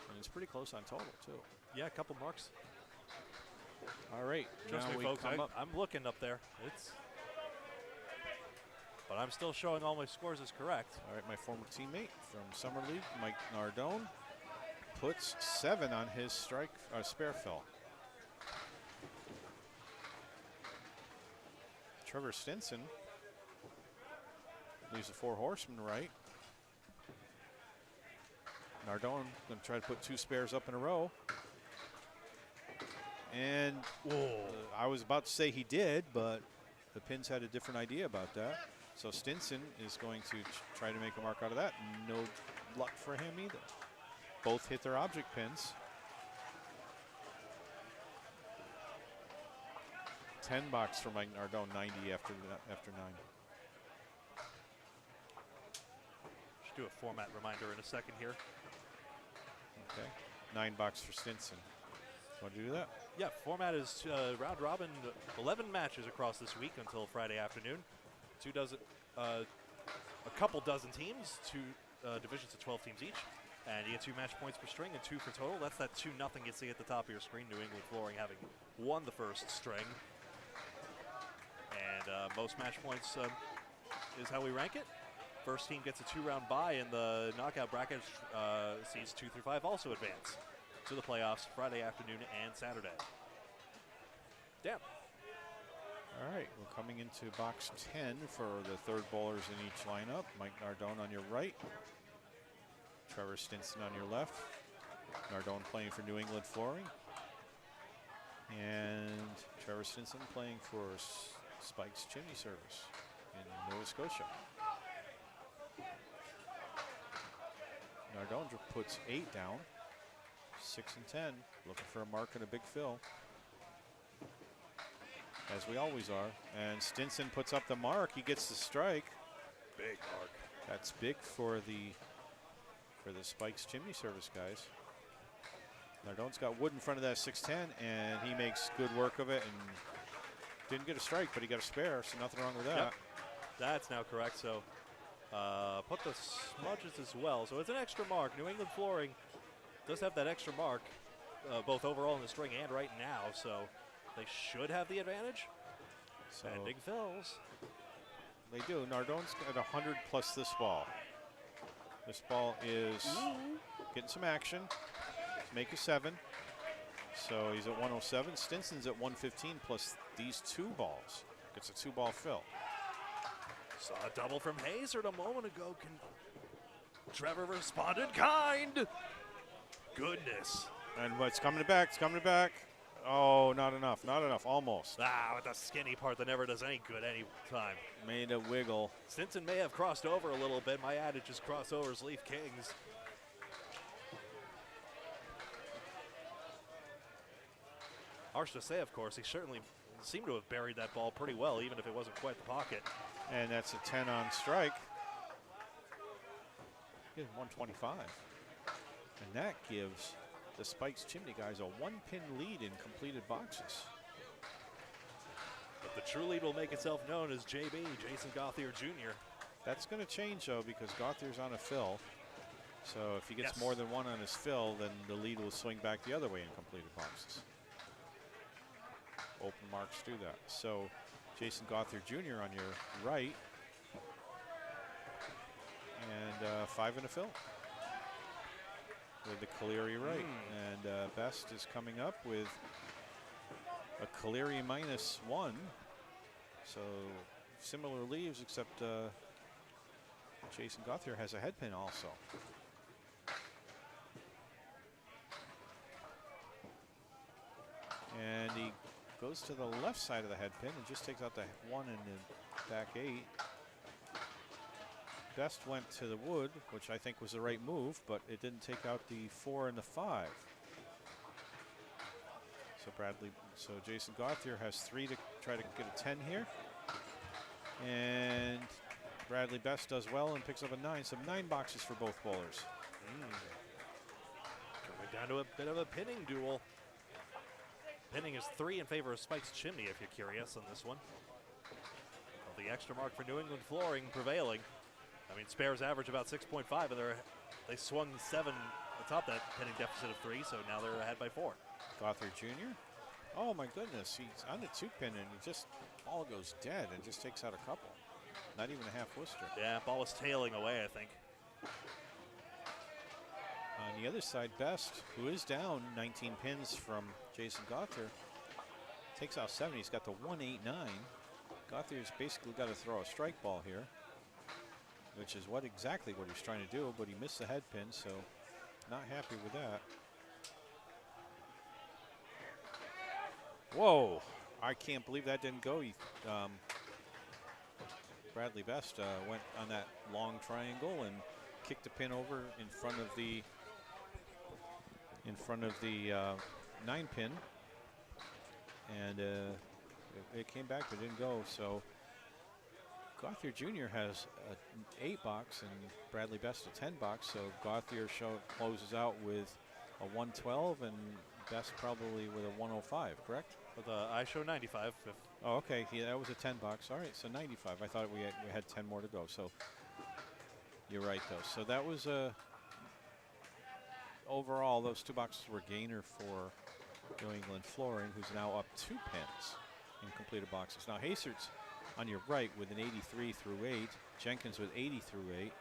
C: And it's pretty close on total, too.
A: Yeah, a couple marks.
C: All right.
A: Trust
C: now
A: me,
C: we
A: folks,
C: come up.
A: I'm looking up there. But I'm still showing all my scores as correct.
C: All right, my former teammate from Summer League, Mike Nardone, puts 7 on his spare fill. Trevor Stinson leaves a 4 horseman right. Nardone going to try to put 2 spares up in a row. And I was about to say he did, but the pins had a different idea about that. So Stinson is going to try to make a mark out of that. No luck for him either. Both hit their object pins. 10 box for Mike Nardone, 90 after 9.
A: Should do a format reminder in a second here.
C: Okay, 9 box for Stinson. Want to do that?
A: Yeah, format is round robin, 11 matches across this week until Friday afternoon. A couple dozen teams, 2 divisions of 12 teams each. And you get 2 match points per string and 2 for total. That's that 2-0 you see at the top of your screen. New England Flooring having won the first string. And most match points is how we rank it. First team gets a 2-round bye in the knockout bracket. Seeds 2 through 5 also advance to the playoffs Friday afternoon and Saturday. Damn.
C: All right, we're coming into box 10 for the 3rd bowlers in each lineup. Mike Nardone on your right. Trevor Stinson on your left. Nardone playing for New England Flooring. And Trevor Stinson playing for Spike's Chimney Service in Nova Scotia. Nardone puts 8 down. 6 and 10, looking for a mark and a big fill, as we always are. And Stinson puts up the mark. He gets the strike.
A: Big mark.
C: That's big for the Spikes Chimney service guys. Nardon's got wood in front of that 6-10, and he makes good work of it and didn't get a strike, but he got a spare, so nothing wrong with that.
A: Yep. That's now correct. So put the smudges as well. So it's an extra mark. New England Flooring does have that extra mark, both overall in the string and right now. So they should have the advantage.
C: So
A: Pending fills.
C: they do. Nardon's got 100 plus this ball. This ball is getting some action. Make a 7. So he's at 107. Stinson's at 115 plus these 2 balls. Gets a 2-ball fill.
A: Saw a double from Hazard a moment ago. Trevor responded kind. Goodness.
C: And it's coming back. It's coming back. Oh, not enough. Not enough. Almost.
A: With the skinny part that never does any good any time.
C: Made a wiggle.
A: Stinson may have crossed over a little bit. My adage is crossovers leave kings. Harsh to say, of course, he certainly seemed to have buried that ball pretty well, even if it wasn't quite the pocket.
C: And that's a 10 on strike. Gives 125. And that gives the Spikes Chimney guys a 1-pin lead in completed boxes.
A: But the true lead will make itself known as JB, Jason Gauthier Jr.
C: That's going to change, though, because Gauthier's on a fill. So if he gets
A: Yes.
C: more than 1 on his fill, then the lead will swing back the other way in completed boxes. Open marks do that. So Jason Gauthier Jr. on your right. And 5 and a fill with the Caleri right. And Best is coming up with a Caleri -1. So similar leaves, except Jason Gauthier has a head pin also. And he goes to the left side of the head pin and just takes out the 1 in the back 8. Best went to the wood, which I think was the right move, but it didn't take out the 4 and the 5. So Jason Gauthier has 3 to try to get a 10 here. And Bradley Best does well and picks up a 9. So 9 boxes for both bowlers.
A: Coming down to a bit of a pinning duel. Pinning is 3 in favor of Spikes Chimney, if you're curious on this one. Well, the extra mark for New England Flooring prevailing. I mean, spares average about 6.5, and they swung 7 atop that pinning deficit of 3, so now they're ahead by 4.
C: Gauthier Jr. Oh my goodness, he's on the 2-pin and he just, ball goes dead and just takes out a couple. Not even a half Worcester.
A: Yeah, ball was tailing away, I think.
C: On the other side, Best, who is down 19 pins from Jason Gauthier, takes out 7. He's got the 189. Gauthier's basically got to throw a strike ball here, which is exactly what he's trying to do, but he missed the head pin, so not happy with that. Whoa, I can't believe that didn't go. Bradley Best went on that long triangle and kicked the pin over in front of the 9-pin, and it came back but didn't go. So Gauthier Jr. has an 8 box and Bradley Best a 10 box. So Gauthier closes out with a 112 and Best probably with a 105, correct?
A: With I show 95.
C: Oh, okay. Yeah, that was a 10 box. All right, so 95. I thought we had 10 more to go. So you're right, though. So that was overall, those 2 boxes were gainer for New England Flooring, who's now up 2 pins in completed boxes. Now Hasert's on your right with an 83 through 8. Jenkins with 80 through 8.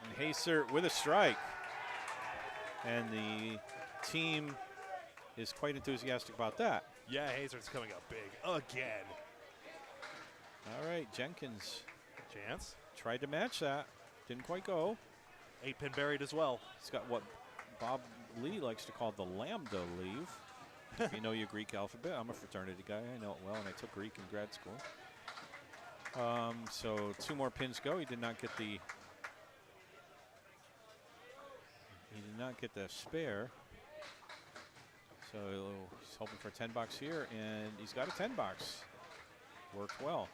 C: And Hasert with a strike. And the team is quite enthusiastic about that.
A: Yeah, Hazard's coming up big again.
C: All right, Jenkins
A: Chance.
C: tried to match that. Didn't quite go.
A: 8-pin buried as well.
C: He's got what Bob Lee likes to call the lambda leave. If you know your Greek alphabet. I'm a fraternity guy. I know it well, and I took Greek in grad school. So 2 more pins go. He did not get the spare. So he's hoping for a 10 box here, and he's got a 10 box. Worked well.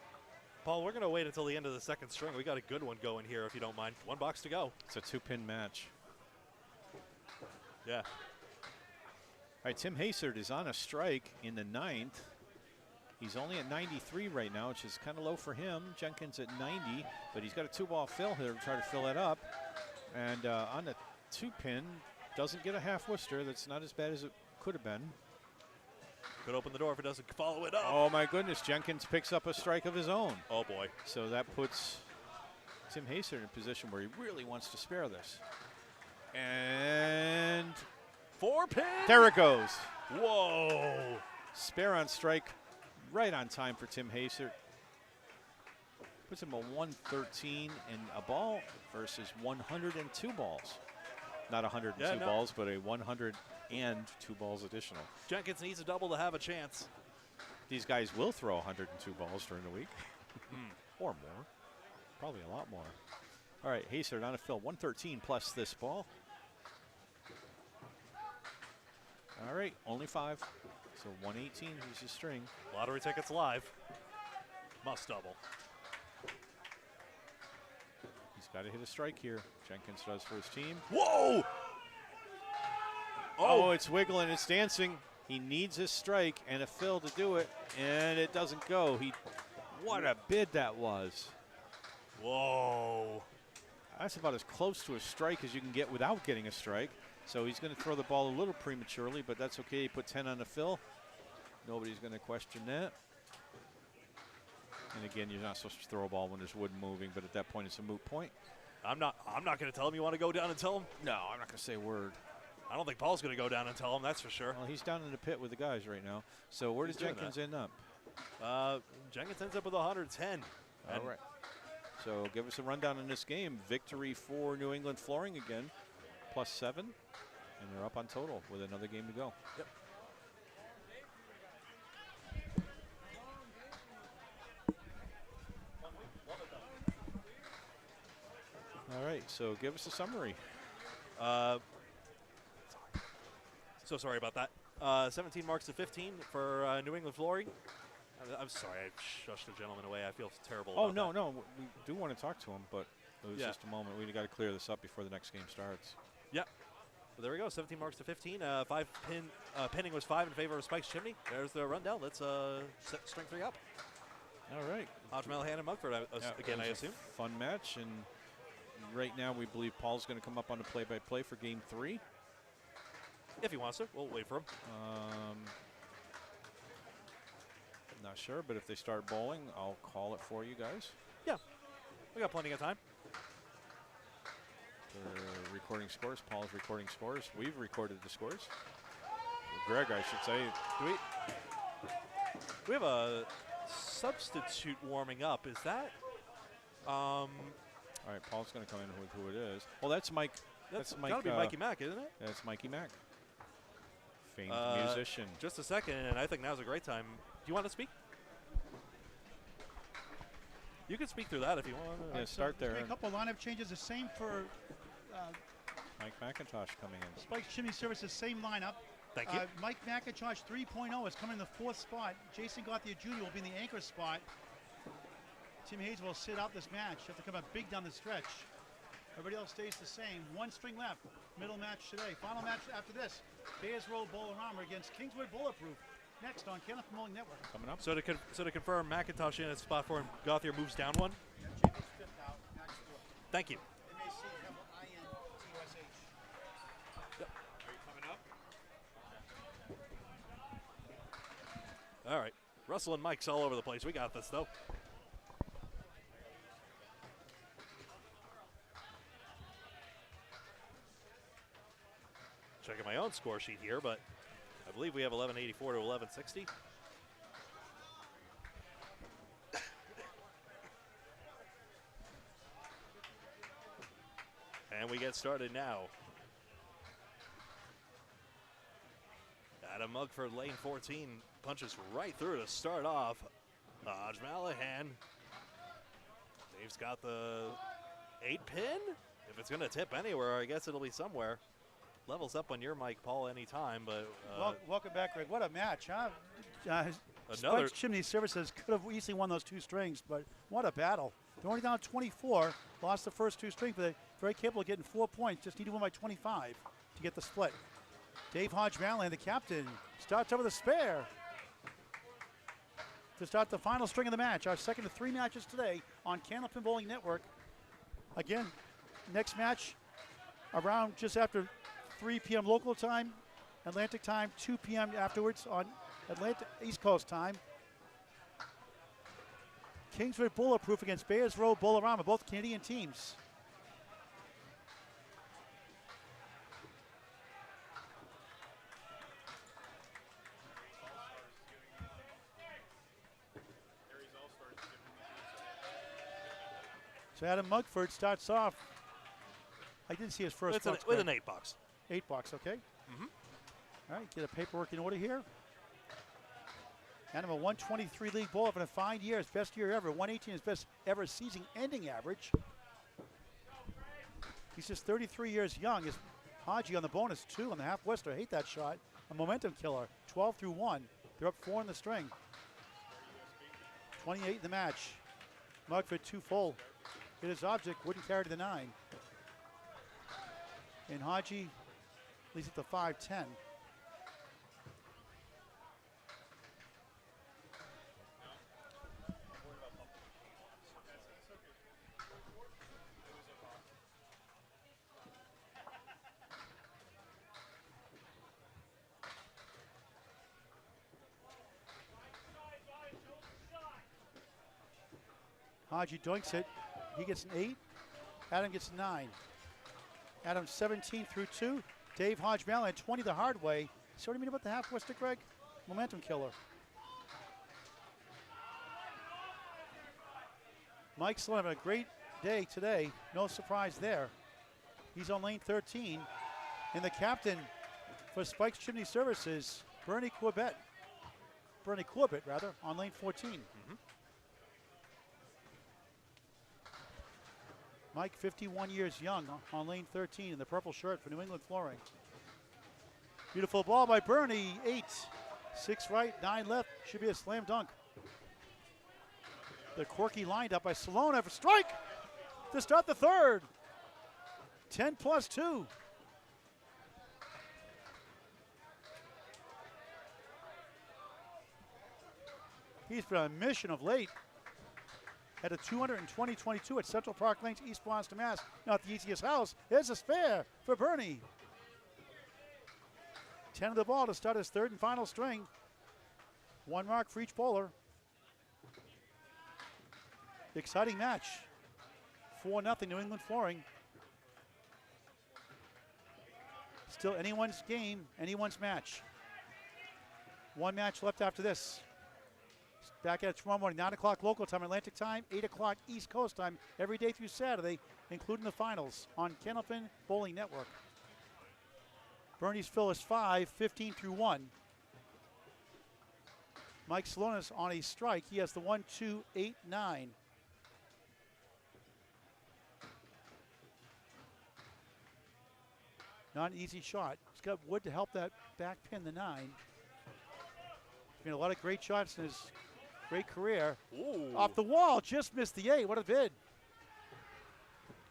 A: Paul, we're going to wait until the end of the second string. We got a good one going here, if you don't mind. 1 box to go.
C: It's a 2-pin match.
A: Yeah.
C: All right, Tim Hasard is on a strike in the 9th. He's only at 93 right now, which is kind of low for him. Jenkins at 90, but he's got a 2-ball fill here to try to fill it up. And on the 2-pin, doesn't get a half Worcester. That's not as bad as it could have been.
A: Could open the door if it doesn't follow it up.
C: Oh my goodness, Jenkins picks up a strike of his own.
A: Oh boy.
C: So that puts Tim Hasard in a position where he really wants to spare this. And
A: 4-pin.
C: there it goes.
A: Whoa.
C: Spare on strike, right on time for Tim Hasard. Puts him a 113 and a ball versus 102 balls. Not 102 balls, but a 102 balls additional.
A: Jenkins needs a double to have a chance.
C: These guys will throw 102 balls during the week. Or more. Probably a lot more. All right, Hasard on a fill. 113 plus this ball. All right, only 5. So 118 is his string.
A: Lottery tickets live. Must double.
C: He's got to hit a strike here. Jenkins does for his team.
A: Whoa!
C: Oh, it's wiggling, it's dancing. He needs a strike and a fill to do it, and it doesn't go. What a bid that was.
A: Whoa.
C: That's about as close to a strike as you can get without getting a strike. So he's going to throw the ball a little prematurely, but that's okay. He put 10 on the fill. Nobody's going to question that. And again, you're not supposed to throw a ball when there's wood moving, but at that point, it's a moot point.
A: I'm not going to tell him. You want to go down and tell him?
C: No, I'm not going to say a word.
A: I don't think Paul's going to go down and tell him, that's for sure.
C: Well, he's down in the pit with the guys right now. So where does Jenkins end up?
A: Jenkins ends up with 110.
C: All right. So give us a rundown in this game. Victory for New England Flooring again, +7. And they're up on total with another game to go.
A: Yep.
C: All right, so give us a summary.
A: So sorry about that. 17 marks to 15 for New England Flooring. I'm sorry, I shushed the gentleman away. I feel terrible.
C: Oh,
A: about
C: no. We do want to talk to him, but it was just a moment. We got to clear this up before the next game starts.
A: Yep. Well, there we go. 17 marks to 15. Pinning was 5 in favor of Spike's Chimney. There's the rundown. Let's set string 3 up.
C: All right.
A: Hodge, Malahan, and Mugford, again, I assume.
C: Fun match, and right now we believe Paul's going to come up on the play-by-play for game 3.
A: If he wants to. We'll wait for him.
C: Not sure, but if they start bowling, I'll call it for you guys.
A: Yeah. We got plenty of time.
C: They're recording scores. Paul's recording scores. We've recorded the scores. Greg, I should say.
A: We have a substitute warming up. Is that?
C: All right, Paul's going to come in with who it is. Well, that's Mike.
A: That's Mike. Gotta be Mikey Mack, isn't it?
C: That's Mikey Mack. Famed musician.
A: Just a second, and I think now's a great time. Do you want to speak? You can speak through that if you want.
C: Yeah, start there.
B: A couple of lineup changes. The same for
C: Mike McIntosh coming in.
B: Spike's Chimney Services, same lineup.
A: Thank you.
B: Mike McIntosh 3.0 is coming in the 4th spot. Jason Gauthier Jr. will be in the anchor spot. Tim Hayes will sit out this match. Have to come up big down the stretch. Everybody else stays the same. 1 string left. Middle match today. Final match after this. Bears Row Bowler-Armor against Kingswood Bulletproof. Next on Kenneth Mulling Network.
C: Coming up.
A: So to confirm, McIntosh in at spot 4 and Gauthier moves down 1.
B: James 5th out. Match 4.
A: Thank you.
B: MAC-INTOSH.
A: Yep.
C: Are you coming up?
A: All right. Russell and Mike's all over the place. We got this, though. Checking my own score sheet here, but I believe we have 1184 to 1160. And we get started now. Adam Mugford, lane 14, punches right through to start off. Hodge Malahan. Dave's got the 8-pin. If it's going to tip anywhere, I guess it'll be somewhere. Levels up on your mic, Paul, anytime, but...
B: Welcome back, Greg. What a match, huh?
A: Another.
B: Spike's Chimney Services could have easily won those 2 strings, but what a battle. They're only down 24, lost the first 2 strings, but they're very capable of getting 4 points. Just need to win by 25 to get the split. Dave Hodge-Mallon, the captain, starts over the spare to start the final string of the match. Our second of 3 matches today on Candlepin Bowling Network. Again, next match around just after 3 p.m. local time, Atlantic time, 2 p.m. afterwards on Atlantic East Coast time. Kingswood Bulletproof against Bayers Road Bolorama, both Canadian teams. So Adam Mugford starts off. I didn't see his first box.
A: With an 8 box.
B: 8 box, okay.
A: Mm-hmm.
B: All right, get a paperwork in order here. Adam, a 123 league bowler having a fine year, his best year ever. 118 his best ever season-ending average. He's just 33 years young. His Haji on the bonus 2 on the half Wester. I hate that shot. A momentum killer. 12 through 1. They're up 4 in the string. 28 in the match. Mugford 2 full. Hit his object, wouldn't carry to the 9. And Haji leads it to 5-10. Haji doinks it. He gets an 8. Adam gets 9. Adam 17 through 2. Dave Hodge-Mallon 20 the hard way. See what I mean about the half Wester, Greg? Momentum killer. Mike Sloan having a great day today. No surprise there. He's on lane 13. And the captain for Spike's Chimney Services, Bernie Corbett, on lane 14.
A: Mm-hmm.
B: Mike, 51 years young, on lane 13 in the purple shirt for New England Flooring. Beautiful ball by Bernie, 8. 6 right, 9 left, should be a slam dunk. The quirky lined up by Salona for strike to start the third. 10 plus 2. He's been on a mission of late. At a 220-22 at Central Park Lanes, East Boston, Mass. Not the easiest house. There's a spare for Bernie. 10 of the ball to start his third and final string. 1 mark for each bowler. Exciting match. 4-0 New England Flooring. Still anyone's game, anyone's match. 1 match left after this. Back at it tomorrow morning, 9 o'clock local time, Atlantic time, 8 o'clock East Coast time, every day through Saturday, including the finals on Candlepin Bowling Network. Bernie's fill is 5, 15 through 1. Mike Salonis on a strike. He has the 1, 2, 8, 9. Not an easy shot. He's got wood to help that back pin the 9. He's made a lot of great shots in his great career.
A: Ooh.
B: Off the wall, just missed the 8. What a bid.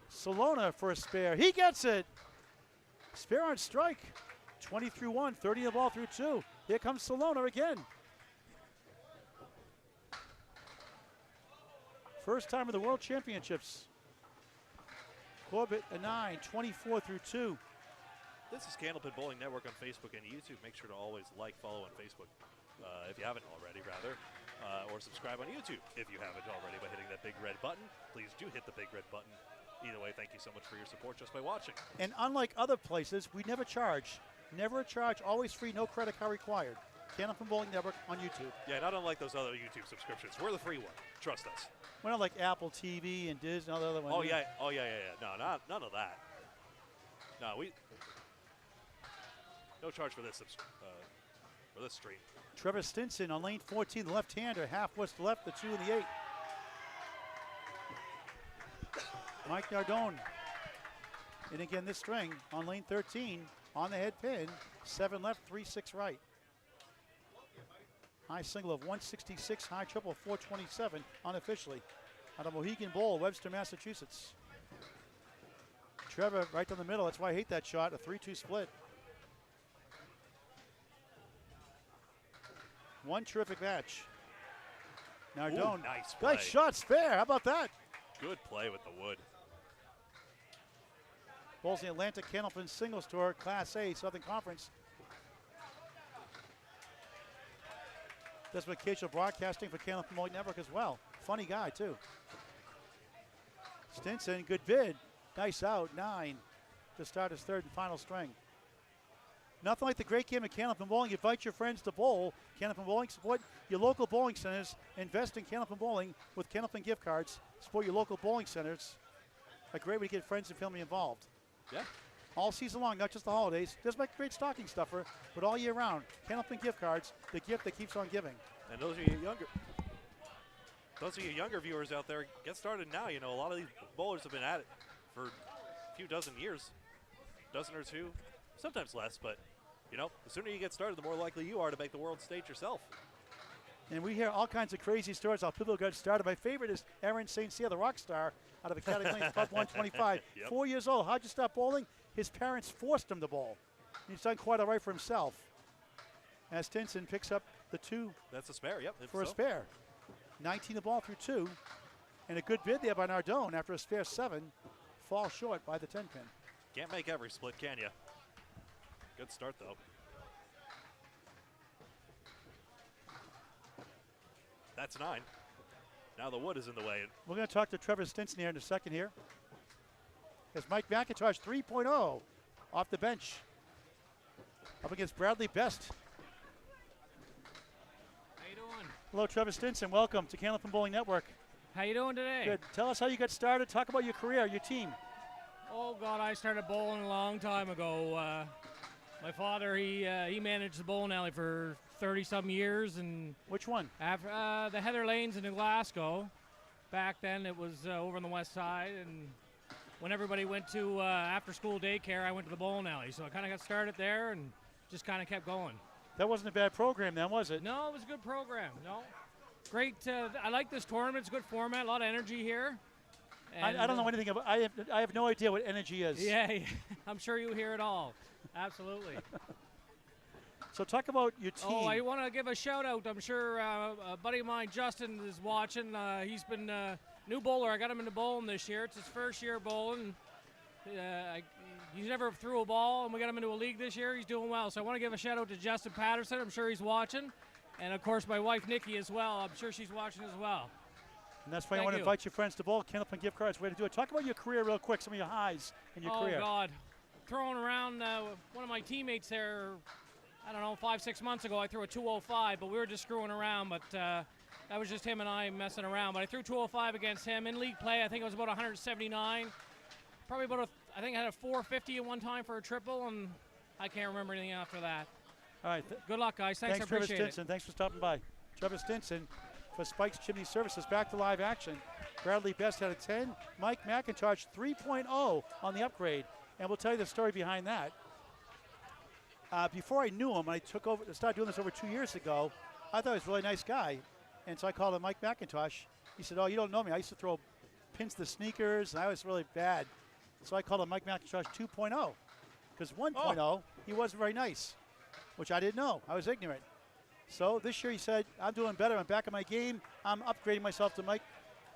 B: Salona for a spare. He gets it. Spare on strike. 20 through 1, 30 the ball through 2. Here comes Salona again. First time in the World Championships. Corbett a 9, 24 through 2.
A: This is Candlepin Bowling Network on Facebook and YouTube. Make sure to always like, follow on Facebook if you haven't already, rather. Or subscribe on YouTube if you haven't already by hitting that big red button. Please do hit the big red button. Either way, thank you so much for your support just by watching.
B: And unlike other places, we never charge. Never a charge, always free, no credit card required. Candlepin Bowling Network on YouTube.
A: Yeah, not unlike those other YouTube subscriptions. We're the free one. Trust us.
B: We're not like Apple TV and Disney and all the other ones.
A: Oh, yeah. No, none of that. No, no charge for this stream.
B: Trevor Stinson on lane 14, the left-hander, half west to left, the 2 and the 8. Mike Nardone. And again, this string on lane 13, on the head pin, 7 left, 3, 6 right. High single of 166, high triple of 427 unofficially. Out of Mohegan Bowl, Webster, Massachusetts. Trevor right down the middle. That's why I hate that shot. A 3-2 split. One terrific match. Nardone.
A: Ooh, nice play.
B: Nice shots, fair. How about that?
A: Good play with the wood.
B: Bowls the Atlantic Candlepin Singles Tour, Class A, Southern Conference. Desmond Cashel broadcasting for Candlepin Bowling Network as well. Funny guy, too. Stinson, good bid. Nice out, 9 to start his third and final string. Nothing like the great game of Candlepin Bowling. You invite your friends to bowl. Candlepin Bowling, support your local bowling centers. Invest in Candlepin Bowling with Candlepin gift cards. Support your local bowling centers. A great way to get friends and family involved.
A: Yeah.
B: All season long, not just the holidays. Just make a great stocking stuffer, but all year round. Candlepin gift cards, the gift that keeps on giving.
A: And those of you younger viewers out there, get started now. You know, a lot of these bowlers have been at it for a few dozen years, dozen or two, sometimes less, but you know, the sooner you get started, the more likely you are to make the world stage yourself.
B: And we hear all kinds of crazy stories how people got started. My favorite is Aaron St. Cyr, the rock star out of Academy Lanes, Club 125.
A: Yep.
B: 4 years old. How'd you start bowling? His parents forced him to bowl. He's done quite all right for himself. As Stinson picks up the 2
A: That's a spare, yep.
B: for a spare. 19 the ball through 2. And a good bid there by Nardone after a spare 7. Fall short by the 10 pin.
A: Can't make every split, can you? Good start, though. That's 9. Now the wood is in the way.
B: We're going to talk to Trevor Stinson here in a second here. As Mike McIntosh 3.0 off the bench. Up against Bradley Best.
E: How you doing?
B: Hello, Trevor Stinson. Welcome to Candlepin Bowling Network.
E: How you doing today?
B: Good. Tell us how you got started. Talk about your career, your team.
E: Oh God, I started bowling a long time ago. My father, he managed the bowling alley for 30-some years, and
B: Which one?
E: after the Fairlanes in Glasgow. Back then, it was over on the west side, and when everybody went to after-school daycare, I went to the bowling alley. So I kind of got started there, and just kind of kept going.
B: That wasn't a bad program then, was it?
E: No, it was a good program. No, great. I like this tournament. It's a good format. A lot of energy here.
B: I don't know anything about. I have no idea what energy is.
E: Yeah, I'm sure you hear it all. Absolutely.
B: So talk about your team.
E: Oh, I want to give a shout out. I'm sure a buddy of mine, Justin, is watching. He's been a new bowler. I got him into bowling this year. It's his first year bowling. He's never threw a ball, and we got him into a league this year. He's doing well. So I want to give a shout out to Justin Patterson. I'm sure he's watching. And, of course, my wife, Nikki, as well. I'm sure she's watching as well.
B: And that's why I
E: Thank
B: want to
E: you.
B: invite your friends to bowl. Candlepin gift cards, way to do it. Talk about your career real quick, some of your highs in your career.
E: Oh, God. Throwing around one of my teammates there, I don't know, 5-6 months ago, I threw a 205, but we were just screwing around. But that was just him and I messing around. But I threw 205 against him. In league play, I think it was about 179. Probably about, I think I had a 450 at one time for a triple, and I can't remember anything after that.
B: All right.
E: Good luck, guys. Thanks, I
B: Trevor
E: appreciate it.
B: Stinson. Thanks for stopping by. Trevor Stinson for Spike's Chimney Services. Back to live action. Bradley Best had a 10. Mike McIntosh 3.0 on the upgrade. And we'll tell you the story behind that. Before I knew him, I started doing this over 2 years ago. I thought he was a really nice guy. And so I called him Mike McIntosh. He said, oh, you don't know me. I used to throw pins to sneakers, and I was really bad. So I called him Mike McIntosh 2.0. Because 1.0, he wasn't very nice, which I didn't know. I was ignorant. So this year he said, I'm doing better. I'm back in my game. I'm upgrading myself to Mike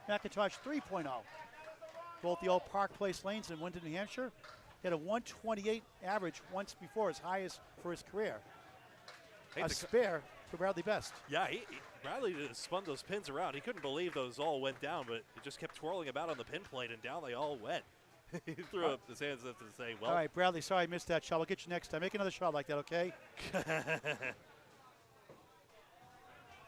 B: McIntosh 3.0. Both the old Park Place lanes in Winton, New Hampshire. He had a 128 average once before, his highest for his career. A spare for Bradley Best.
A: Yeah, Bradley just spun those pins around. He couldn't believe those all went down, but he just kept twirling about on the pin plate, and down they all went. He threw up his hands up to say, well.
B: All right, Bradley, sorry I missed that shot. We'll get you next time. Make another shot like that, okay?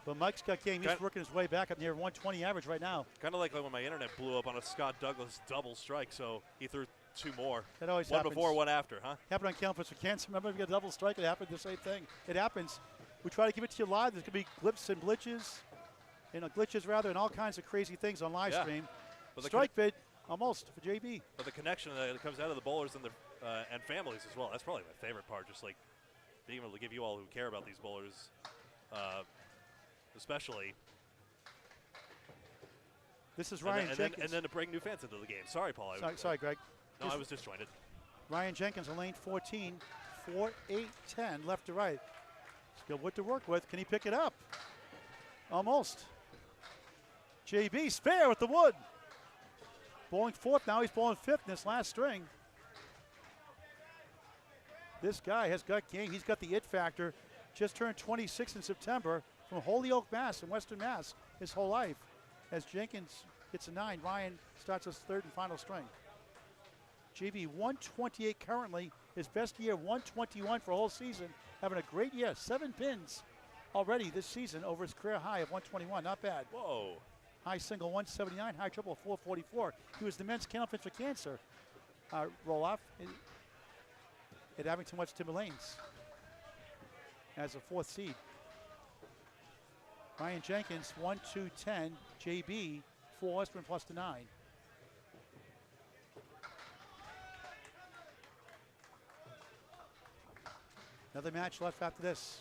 B: But Mike's got game. He's working his way back up near 120 average right now.
A: Kind of like when my internet blew up on a Scott Douglas double strike, so he threw 2 more.
B: That always
A: one
B: happens.
A: Before, one after, huh?
B: Happened on Campus for Kansas. Remember, if you get a double strike, it happened the same thing. It happens. We try to give it to you live. There's going to be glitches and glitches, and all kinds of crazy things on live stream. But strike bid, almost, for JB.
A: But the connection that comes out of the bowlers and and families as well. That's probably my favorite part, just like being able to give you all who care about these bowlers especially.
B: This is Ryan Jenkins.
A: And then to bring new fans into the game. Sorry, Paul.
B: Sorry, Greg.
A: No, I was disjointed.
B: Ryan Jenkins on lane 14, 4, 8, 10, left to right. He's got wood to work with. Can he pick it up? Almost. JB, spare with the wood. Bowling fourth, now he's bowling fifth in this last string. This guy has got game. He's got the it factor. Just turned 26 in September from Holyoke, Mass. in Western Mass his whole life. As Jenkins hits a 9, Ryan starts his third and final string. JB 128 currently, his best year 121 for a whole season, having a great year. 7 pins already this season over his career high of 121, not bad.
A: Whoa.
B: High single 179, high triple 444. He was the men's Candlepin for Cancer roll-off at Abington West Timberlanes as a 4th seed. Ryan Jenkins 1, 2, 10. JB 4 Western plus the 9. Another match left after this.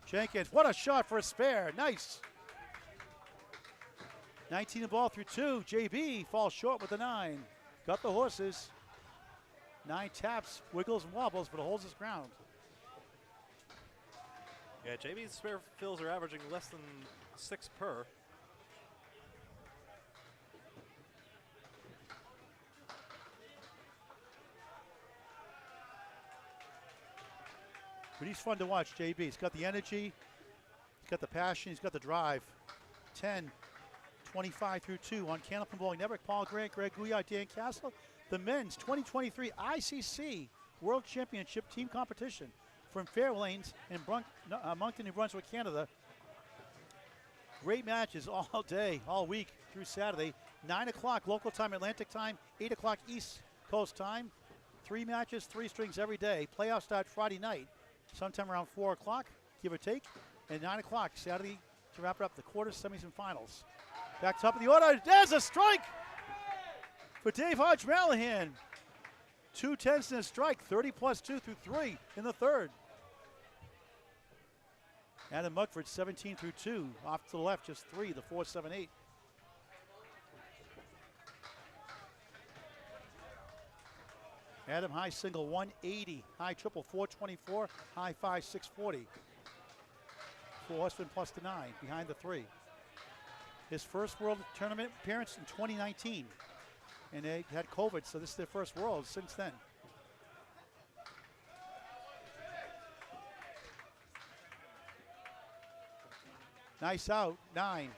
B: Jenkins, what a shot for a spare. Nice. 19 the ball through 2. JB falls short with the 9. Got the horses. 9 taps, wiggles and wobbles, but holds his ground.
A: Yeah, JB's spare fills are averaging less than 6 per.
B: But he's fun to watch, JB. He's got the energy, he's got the passion, he's got the drive. 10, 25 through 2 on Candlepin Bowling Network. Paul Grant, Greg Gouillart, Dan Castle. The men's 2023 ICC World Championship team competition from Fairlanes in Moncton, New Brunswick, Canada. Great matches all day, all week through Saturday. 9 o'clock local time, Atlantic time, 8 o'clock East Coast time. 3 matches, 3 strings every day. Playoffs start Friday night, sometime around 4 o'clock, give or take, and 9 o'clock Saturday to wrap it up the quarters, semis, and finals. Back top of the order, there's a strike for Dave Hodge-Mallahan. 2 tenths and a strike, 30 plus 2 through 3 in the third. Adam Mugford 17 through 2, off to the left, just 3, the 4, 7, 8. Adam high single 180, high triple 424, high 5 640. For Westman plus the 9, behind the 3. His first World Tournament appearance in 2019. And they had COVID, so this is their first World since then. Nice out, 9.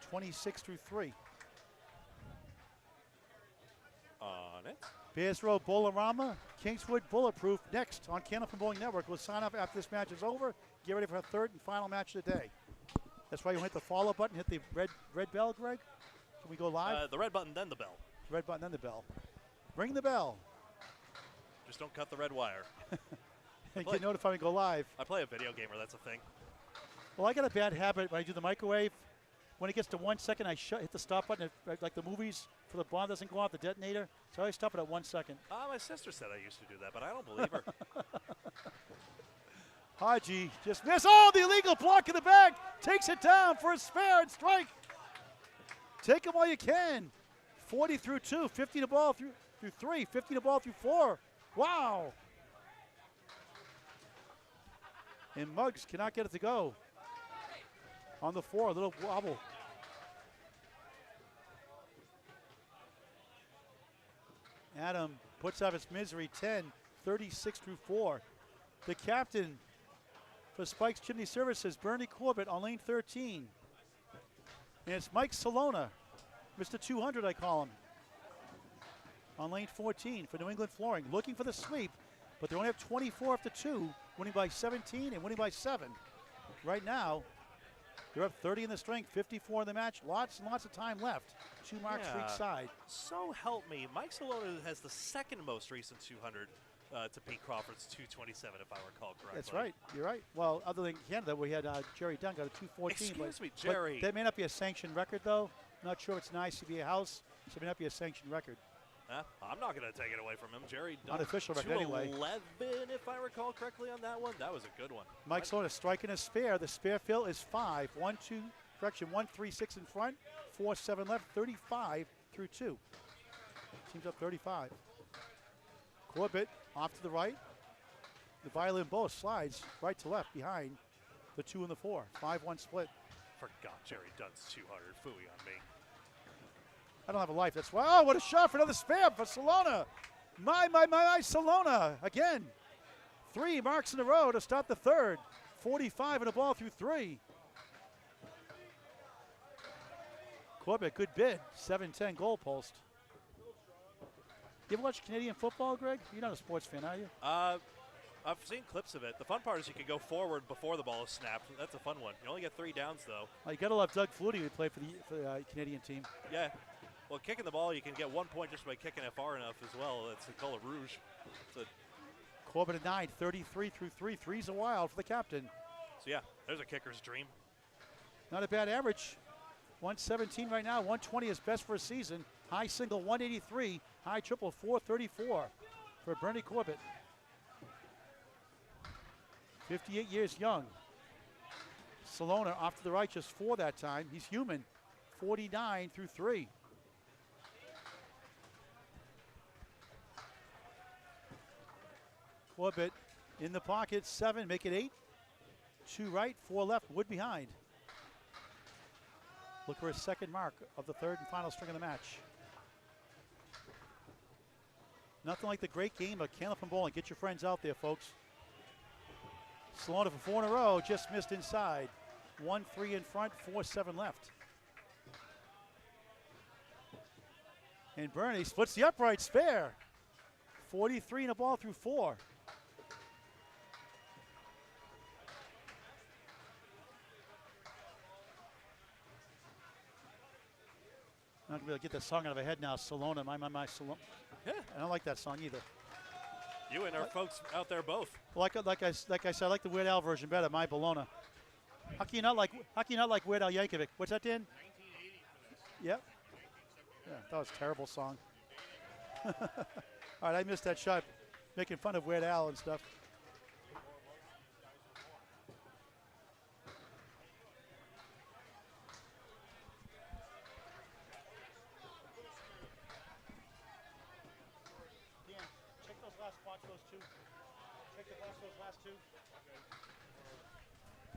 B: 26 through 3.
A: On it.
B: Bears Road Bolorama, Kingswood Bulletproof next on Candlepin Bowling Network. We'll sign off after this match is over. Get ready for our third and final match of the day. That's why you hit the follow button, hit the red bell, Greg. Can we go live?
A: The red button, then the bell.
B: Red button, then the bell. Ring the bell.
A: Just don't cut the red wire.
B: And get notified when we go live.
A: I play a video game where that's a thing.
B: Well, I got a bad habit when I do the microwave. When it gets to 1 second, I hit the stop button, like the movies, for the bomb doesn't go off, the detonator. So I always stop it at 1 second.
A: My sister said I used to do that, but I don't believe her.
B: Haji just missed. Oh, the illegal block in the back. Takes it down for a spare and strike. Take them while you can. 40 through 2, 50 the ball through 3, 50 the ball through 4. Wow. And Muggs cannot get it to go. On the 4, a little wobble. Adam puts out his misery, 10, 36 through 4. The captain for Spike's Chimney Services, Bernie Corbett on lane 13. And it's Mike Salona, Mr. 200 I call him, on lane 14 for New England Flooring, looking for the sweep, but they only have 24 after 2, winning by 17 and winning by 7. Right now, they're up 30 in the string, 54 in the match, lots and lots of time left. 2 marks for each side.
A: So help me, Mike Salona has the second most recent 200 to Pete Crawford's 227, if I recall correctly.
B: That's right. You're right. Well, other than Canada, we had Jerry Dunn got a 214.
A: Excuse me, Jerry.
B: But that may not be a sanctioned record, though. Not sure it's an ICBA house, so it may not be a sanctioned record.
A: I'm not going to take it away from him. Jerry Dunn,
B: Unofficial record anyway.
A: 211, if I recall correctly on that one. That was a good one.
B: Mike Salona striking a spare. The spare fill is 5. 1, 2, correction, 1, 3, 6 in front, 4, 7 left, 35 through 2. Team's up 35. Corbett off to the right. The violin both slides right to left behind the 2 and the 4. 5-1 split.
A: Forgot Jerry Dunn's 200. Phooey on me.
B: I don't have a life. That's why. Oh, what a shot for another spare for Salona. My, Salona again. 3 marks in a row to start the third. 45 and a ball through 3. Corbett, good bid. 7-10 goal post. You ever watch Canadian football, Greg? You're not a sports fan, are you?
A: I've seen clips of it. The fun part is you can go forward before the ball is snapped. That's a fun one. You only get 3 downs, though.
B: You got to love Doug Flutie, who played for the Canadian team.
A: Yeah. Well, kicking the ball, you can get 1 point just by kicking it far enough as well. It's the color rouge.
B: Corbett at 9, 33 through 3. 3's a wild for the captain.
A: So, yeah, there's a kicker's dream.
B: Not a bad average. 117 right now. 120 is best for a season. High single 183. High triple 434 for Bernie Corbett. 58 years young. Salona off to the right, just 4 that time. He's human. 49 through 3. Corbett in the pocket, 7, make it 8. 2 right, 4 left, Wood behind. Look for his second mark of the third and final string of the match. Nothing like the great game of Candlepin Bowling. Get your friends out there, folks. Salona for 4 in a row, just missed inside. 1-3 in front, 4-7 left. And Bernie splits the upright spare. 43 and a ball through 4. I'm not gonna be able to get that song out of my head now. Salona, my, Salona.
A: Yeah.
B: I don't like that song either.
A: You and our folks out there both.
B: Like I said, I like the Weird Al version better. My Bologna. How can you not like Weird Al Yankovic? What's that, Dan? 1980. Yep. Yeah, that was a terrible song. All right, I missed that shot, making fun of Weird Al and stuff. Dan, check those last spots, those 2. Check those last 2.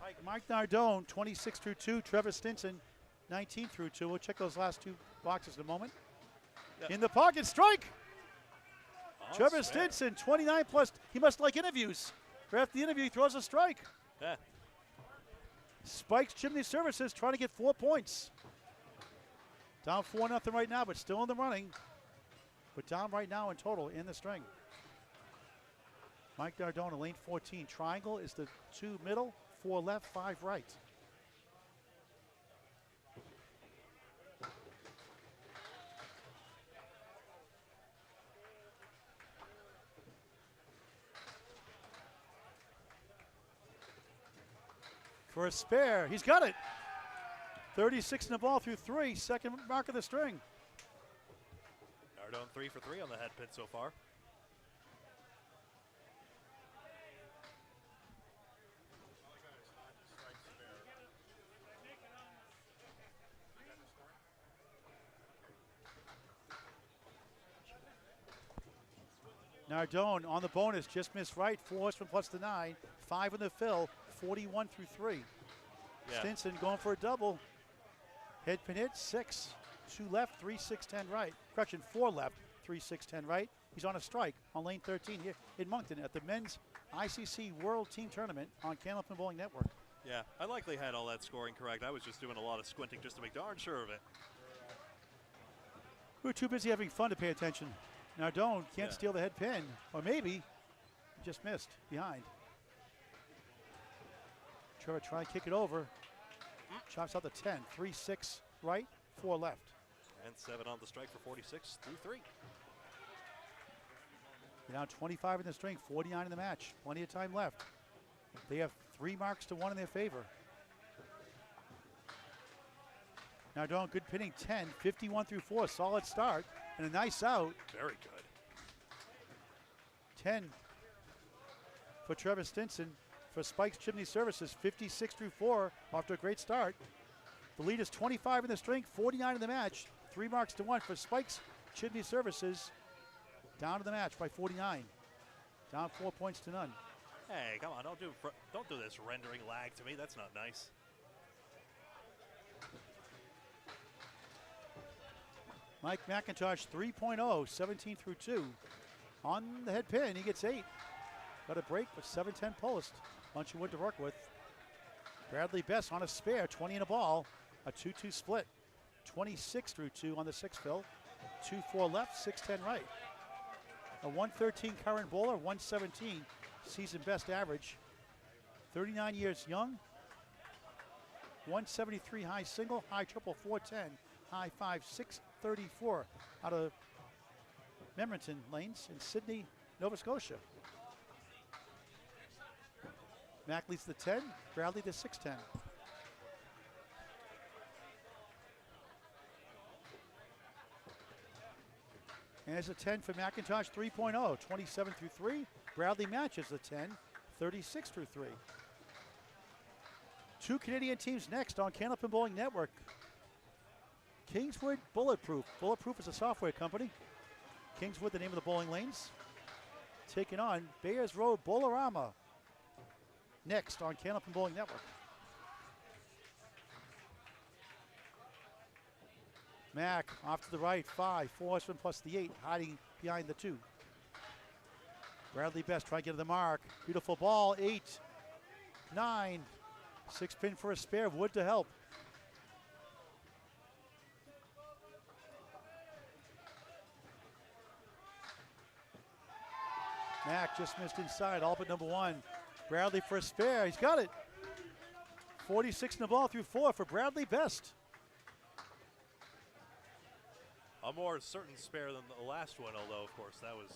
B: All right, Mike Nardone, 26 through 2. Trevor Stinson, 19 through 2. We'll check those last 2 boxes in a moment. Yep. In the pocket, strike! Trevor Stinson, 29 plus. He must like interviews. Right after the interview, he throws a strike.
A: Yeah.
B: Spikes Chimney Services trying to get 4 points. Down 4-0 right now, but still in the running. But down right now in total in the string. Mike Nardone, lane 14. Triangle is the 2 middle, 4 left, 5 right. For a spare, he's got it. 36 in the ball through 3, second mark of the string.
A: Nardone 3 for 3 on the head pin so far.
B: Nardone on the bonus, just missed right. 4 horsemen plus the 9. 5 in the fill, 41 through 3.
A: Yeah.
B: Stinson going for a double. Head pin hit, 6. 2 left, 3, 6, 10 right. Correction, 4 left, 3, 6, 10 right. He's on a strike on lane 13 here in Moncton at the men's ICC World Team Tournament on Candlepin Bowling Network.
A: Yeah, I likely had all that scoring correct. I was just doing a lot of squinting just to make darn sure of it.
B: We were too busy having fun to pay attention. Nardone can't steal the head pin, or maybe just missed behind. Trevor trying to kick it over. Chops out the 10. 3, 6 right, 4 left.
A: And 7 on the strike for 46 through 3.
B: Now 25 in the string, 49 in the match. Plenty of time left. They have 3 marks to 1 in their favor. Nardone, good pinning, 10, 51 through 4. Solid start. And a nice out.
A: Very good.
B: 10 for Trevor Stinson for Spike's Chimney Services, 56-4, off to a great start. The lead is 25 in the string, 49 in the match. 3 marks to 1 for Spike's Chimney Services. Down to the match by 49. Down 4 points to none.
A: Hey, come on, don't do this rendering lag to me. That's not nice.
B: Mike McIntosh 3.0, 17 through 2. On the head pin, he gets 8. Got a break with 7-10 post. Bunch of wood to work with. Bradley Best on a spare, 20 in a ball. A 2-2 split. 26 through 2 on the 6 fill. 2-4 left, 6-10 right. A 113 current bowler, 117 season best average. 39 years young. 173 high single, high triple 410, high 5 634 out of Memerton Lanes in Sydney, Nova Scotia. Mac leads the 10, Bradley the 6-10. And there's a 10 for McIntosh 3.0, 27 through 3. Bradley matches the 10, 36 through 3. 2 Canadian teams next on Candlepin Bowling Network. Kingswood Bulletproof. Bulletproof is a software company. Kingswood, the name of the bowling lanes. Taking on Bayers Road Bowlerama. Next on Candlepin Bowling Network. Mac off to the right, 5, 4 horsemen plus the 8, hiding behind the 2. Bradley Best trying to get to the mark. Beautiful ball, 8, 9, 6 pin for a spare, wood to help. Mac just missed inside, all but number 1. Bradley for a spare, he's got it. 46 in the ball through 4 for Bradley Best.
A: A more certain spare than the last one, although, of course, that was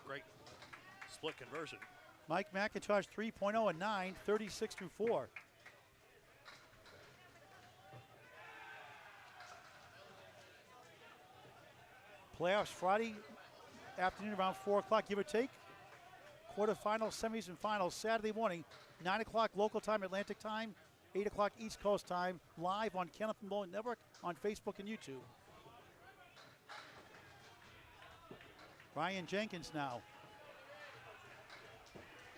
A: great split conversion.
B: Mike McIntosh 3.0 and 9, 36 through 4. Playoffs Friday afternoon around 4 o'clock, give or take. Quarterfinals, semis, and finals Saturday morning, 9 o'clock local time, Atlantic time, 8 o'clock East Coast time, live on Candlepin Bowling Network on Facebook and YouTube. Ryan Jenkins now.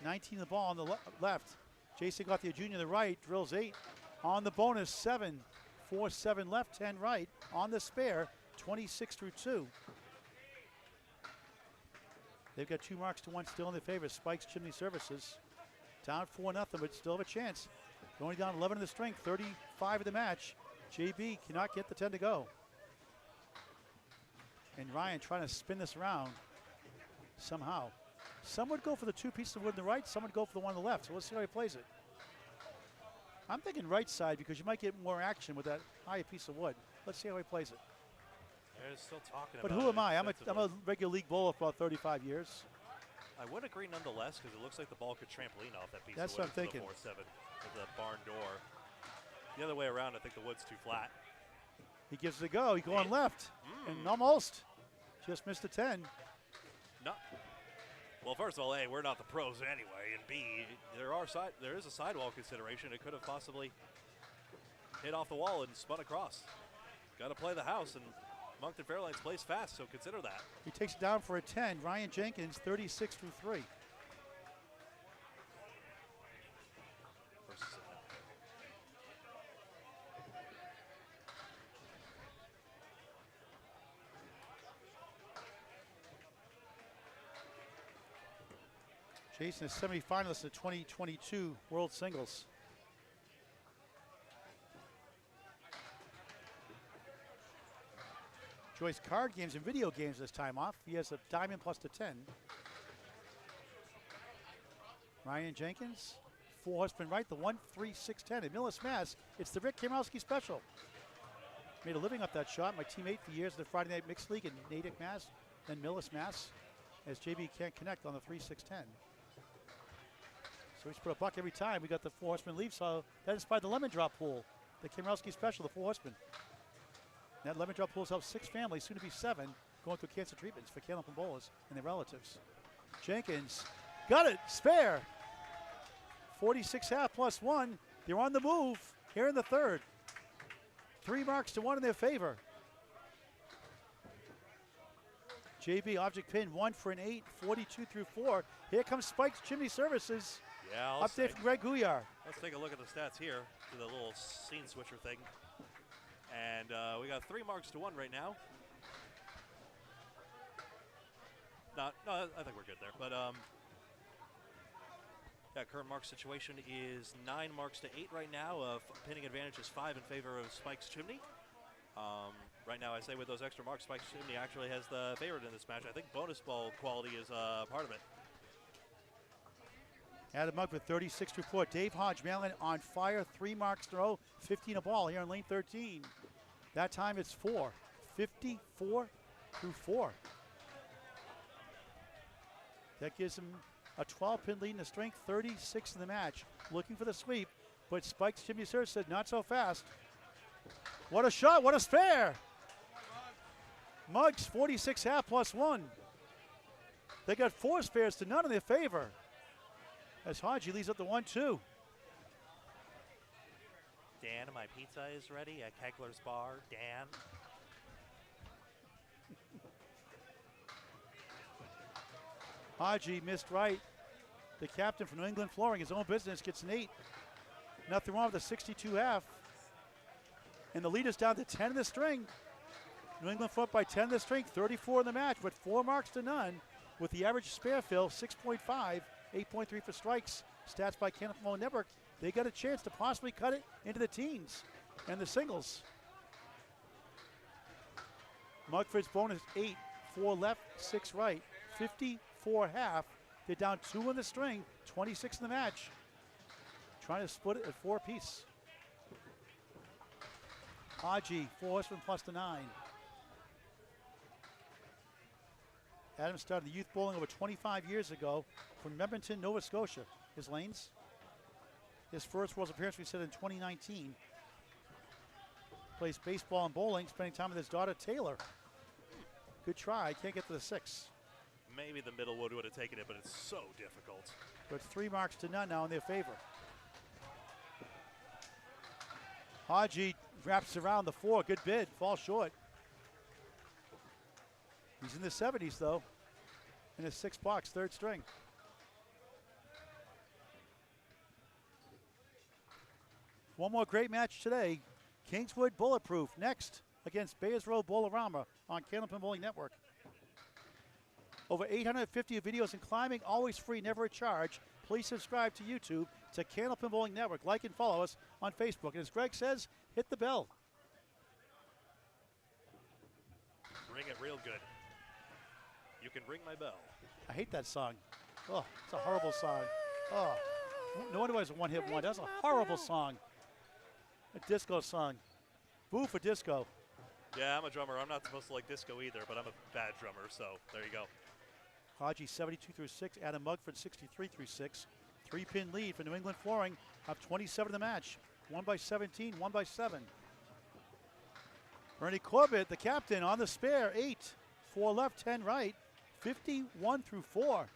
B: 19 the ball on the left. Jason Gauthier Jr. the right, drills 8. On the bonus, 7. 4-7 left, 10 right. On the spare, 26 through 2. They've got 2 marks to 1 still in their favor. Spike's Chimney Services. Down 4-0, but still have a chance. Going down 11 in the string, 35 of the match. JB cannot get the 10 to go. And Ryan trying to spin this around somehow. Some would go for the 2 pieces of wood on the right, some would go for the one on the left. So let's see how he plays it. I'm thinking right side because you might get more action with that higher piece of wood. Let's see how he plays it.
A: They're still talking
B: But
A: about
B: who
A: it
B: am I? I'm a
A: extensively.
B: regular league bowler for about 35 years.
A: I would agree nonetheless because it looks like the ball could trampoline off that piece
B: That's
A: of wood.
B: what I'm thinking.
A: The 4-7 with the barn door. The other way around, I think the wood's too flat.
B: He gives it a go. He going left. And almost just missed a 10.
A: No. Well, first of all, A, we're not the pros anyway, and B, there is a sidewall consideration. It could have possibly hit off the wall and spun across. Got to play the house, and Moncton Fairlanes plays fast, so consider that.
B: He takes it down for a 10. Ryan Jenkins, 36 through 3.
A: Versus,
B: Jason is semifinalist at 2022 World Singles. Enjoys card games and video games this time off. He has a diamond plus the 10. Ryan Jenkins, 4 horsemen right, the 1-3-6-10. In Millis, Mass, it's the Rick Kamrowski special. Made a living off that shot. My teammate for years in the Friday Night Mixed League in Natick, Mass, then Millis, Mass, as JB can't connect on the 3-6-10. So he's put a buck every time. We got the 4 horsemen leave, so that inspired the lemon drop pool. The Kamrowski special, the 4 horsemen. That lemon drop pool's helped 6 families, soon to be 7, going through cancer treatments for Candlepin bowlers and their relatives. Jenkins got it, spare. 46.5 plus 1. They're on the move here in the third. 3 marks to 1 in their favor. JB object pin 1 for an 8, 42 through 4. Here comes Spike's Chimney Services.
A: Yeah,
B: Update from Greg Gouillart.
A: Let's take a look at the stats here. Do the little scene switcher thing. And we got 3 marks to 1 right now. No, I think we're good there. But yeah, current mark situation is 9 marks to 8 right now. Pinning advantage is 5 in favor of Spike's Chimney. Right now, I say with those extra marks, Spike's Chimney actually has the favorite in this match. I think bonus ball quality is part of it.
B: Adam Mugg with 36 to 4. Dave Hodge, Maryland on fire. 3 marks in a row. 15 a ball here in lane 13. That time it's 4. 54 through 4. That gives him a 12-pin lead in the strength, 36 in the match. Looking for the sweep, but Spike's Chimney Service said not so fast. What a shot, what a spare. Muggs 46.5 plus 1. They got 4 spares to none in their favor. As Haji leads up the 1-2.
A: Dan, my pizza is ready at Kegler's Bar. Dan.
B: Haji missed right. The captain from New England Flooring, his own business, gets an 8. Nothing wrong with the 62.5. And the lead is down to 10 in the string. New England front by 10 in the string, 34 in the match, but 4 marks to none. With the average spare fill, 6.5, 8.3 for strikes. Stats by Candlepin Network. They got a chance to possibly cut it into the teens and the singles. Mugford's bonus 8, 4 left, 6 right, 54 half. They're down 2 in the string, 26 in the match. Trying to split it at 4 apiece. Haji, 4 horsemen plus the 9. Adam started the youth bowling over 25 years ago from Edmonton, Nova Scotia. His lanes. His first World's appearance we said in 2019. Plays baseball and bowling, spending time with his daughter Taylor. Good try, can't get to the 6.
A: Maybe the middle would have taken it, but it's so difficult.
B: But it's 3 marks to none now in their favor. Haji wraps around the 4, good bid, falls short. He's in the 70s though, in his 6 box, 3rd string. One more great match today. Kingswood Bulletproof next against Bayers Road Bowlerama on Candlepin Bowling Network. Over 850 videos in climbing, always free, never a charge. Please subscribe to YouTube, to Candlepin Bowling Network. Like and follow us on Facebook. And as Greg says, hit the bell.
A: Ring it real good. You can ring my bell.
B: I hate that song. Oh, it's a horrible song. Oh, no wonder why it's a one-hit wonder. That's a horrible song. A disco song. Boo for disco.
A: Yeah, I'm a drummer. I'm not supposed to like disco either, but I'm a bad drummer, so there you go.
B: Haji 72 through 6. Adam Mugford 63 through 6. 3-pin lead for New England Flooring. Up 27 in the match. 1 by 17, 1 by 7. Bernie Corbett, the captain, on the spare. 8, 4 left, 10 right. 51 through 4.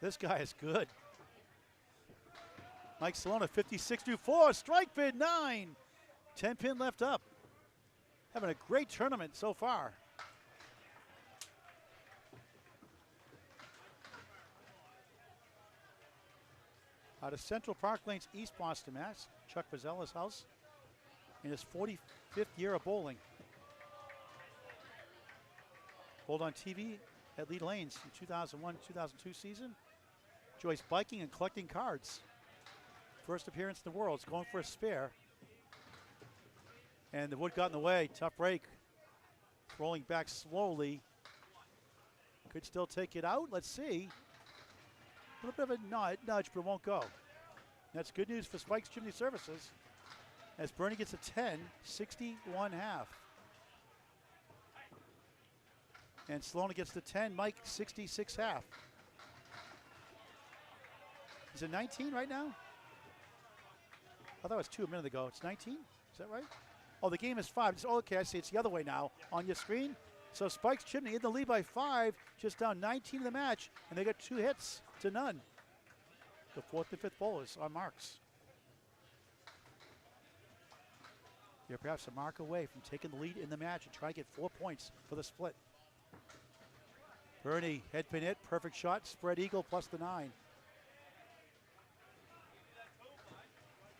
B: This guy is good. Mike Salona 56 through 4. Strike bid 9. 10-pin left up. Having a great tournament so far. Out of Central Park Lane's East Boston, Mass. Chuck Pizzella's house. In his 45th year of bowling. Bowled on TV at Lee Lanes in 2001-2002 season. Enjoys biking and collecting cards. First appearance in the world. It's going for a spare. And the wood got in the way. Tough break. Rolling back slowly. Could still take it out. Let's see. A little bit of a nudge, but it won't go. That's good news for Spike's Chimney Services. As Bernie gets a 10, 61 half. And Salona gets the 10, Mike 66 half. Is it 19 right now? I thought it was 2 a minute ago. It's 19? Is that right? Oh, the game is 5. Okay, I see. It's the other way now on your screen. So Spikes Chimney in the lead by 5, just down 19 in the match, and they got 2 hits to none. The 4th and 5th bowlers on marks. They're perhaps a mark away from taking the lead in the match and trying to get 4 points for the split. Bernie, head pin hit, perfect shot, spread eagle plus the 9.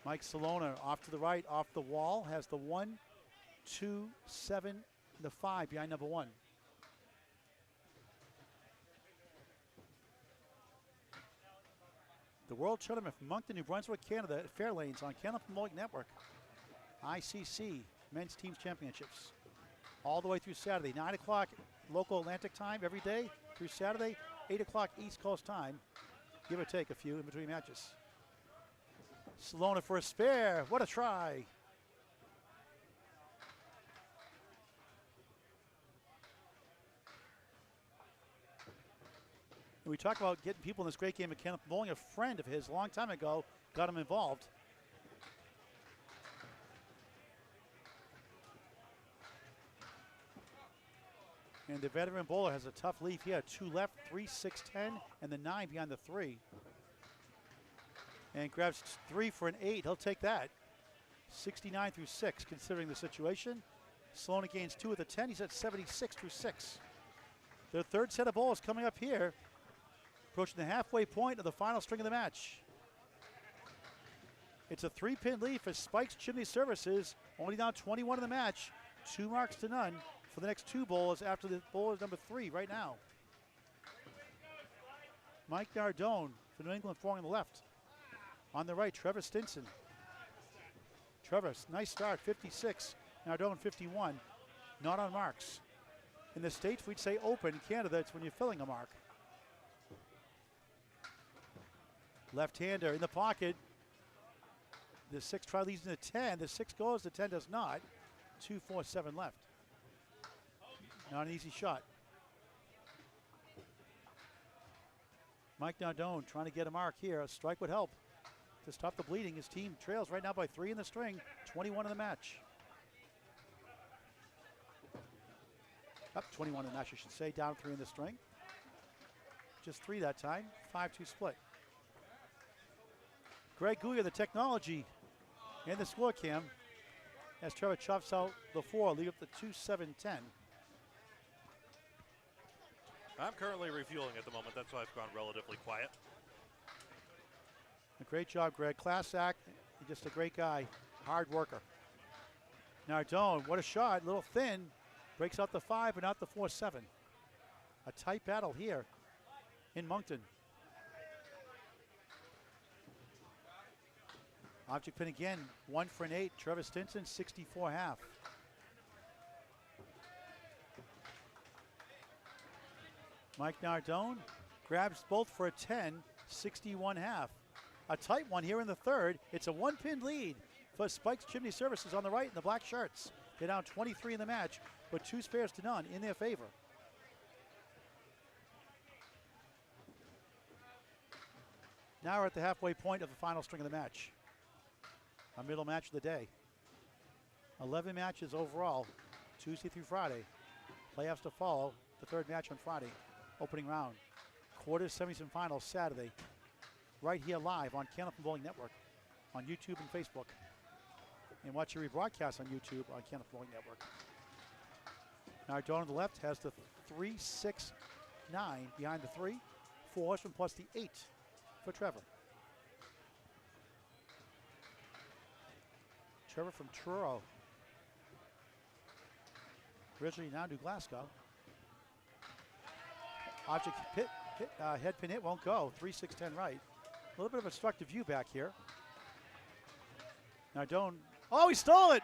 B: Mike Salona off to the right, off the wall, has the 1, 2, 7, the 5 behind number 1. The World Tournament from Moncton, New Brunswick, Canada at Fairlanes on Canada Network. ICC Men's Teams Championships. All the way through Saturday, 9 o'clock local Atlantic time every day through Saturday, 8 o'clock East Coast time. Give or take a few in between matches. Salona for a spare. What a try. And we talk about getting people in this great game of Kenneth Bowling. A friend of his a long time ago got him involved. And the veteran bowler has a tough lead here. 2 left, 3, 6, 10, and the 9 behind the 3. And grabs 3 for an 8. He'll take that. 69 through 6, considering the situation. Salona gains 2 at the 10. He's at 76 through 6. Their third set of bowls coming up here, approaching the halfway point of the final string of the match. It's a 3-pin lead for Spikes Chimney Services. Only down 21 in the match. 2 marks to none for the next 2 bowlers after the bowler's number 3 right now. Mike Nardone for New England Flooring on the left. On the right, Trevor Stinson. Trevor, nice start, 56. Nardone, 51. Not on marks. In the States, we'd say open. In Canada, it's when you're filling a mark. Left-hander in the pocket. The 6 try leads in the 10. The 6 goes, the 10 does not. 2, 4, 7 left. Not an easy shot. Mike Nardone trying to get a mark here. A strike would help to stop the bleeding. His team trails right now by 3 in the string, 21 in the match. Up 21 in the match, I should say, down 3 in the string. Just 3 that time, 5-2 split. Greg Gouillart, the technology and the score cam, as Trevor chops out the 4, leave up the 2, 7, 10.
A: I'm currently refueling at the moment. That's why I've gone relatively quiet.
B: A great job, Greg. Class act, just a great guy, hard worker. Nardone, what a shot, a little thin. Breaks out the 5, but not the 4, 7. A tight battle here in Moncton. Object pin again, 1 for an 8. Trevor Stinson, 64 half. Mike Nardone grabs both for a 10, 61 half. A tight one here in the third. It's a 1-pin lead for Spikes Chimney Services on the right in the black shirts. They're down 23 in the match, but 2 spares to none in their favor. Now we're at the halfway point of the final string of the match. Our middle match of the day. 11 matches overall, Tuesday through Friday. Playoffs to follow, the 3rd match on Friday. Opening round. Quarters, semis, and finals Saturday. Right here live on Canada Bowling Network, on YouTube and Facebook. And watch your rebroadcast on YouTube on Canada Bowling Network. Nardone on the left has the 3, 6, 9 behind the 3. 4 from plus the 8 for Trevor. Trevor from Truro. Originally now New Glasgow. Object head pin hit won't go. 3, 6, 10 right. A little bit of obstructive view back here. Nardone. Oh, he stole it.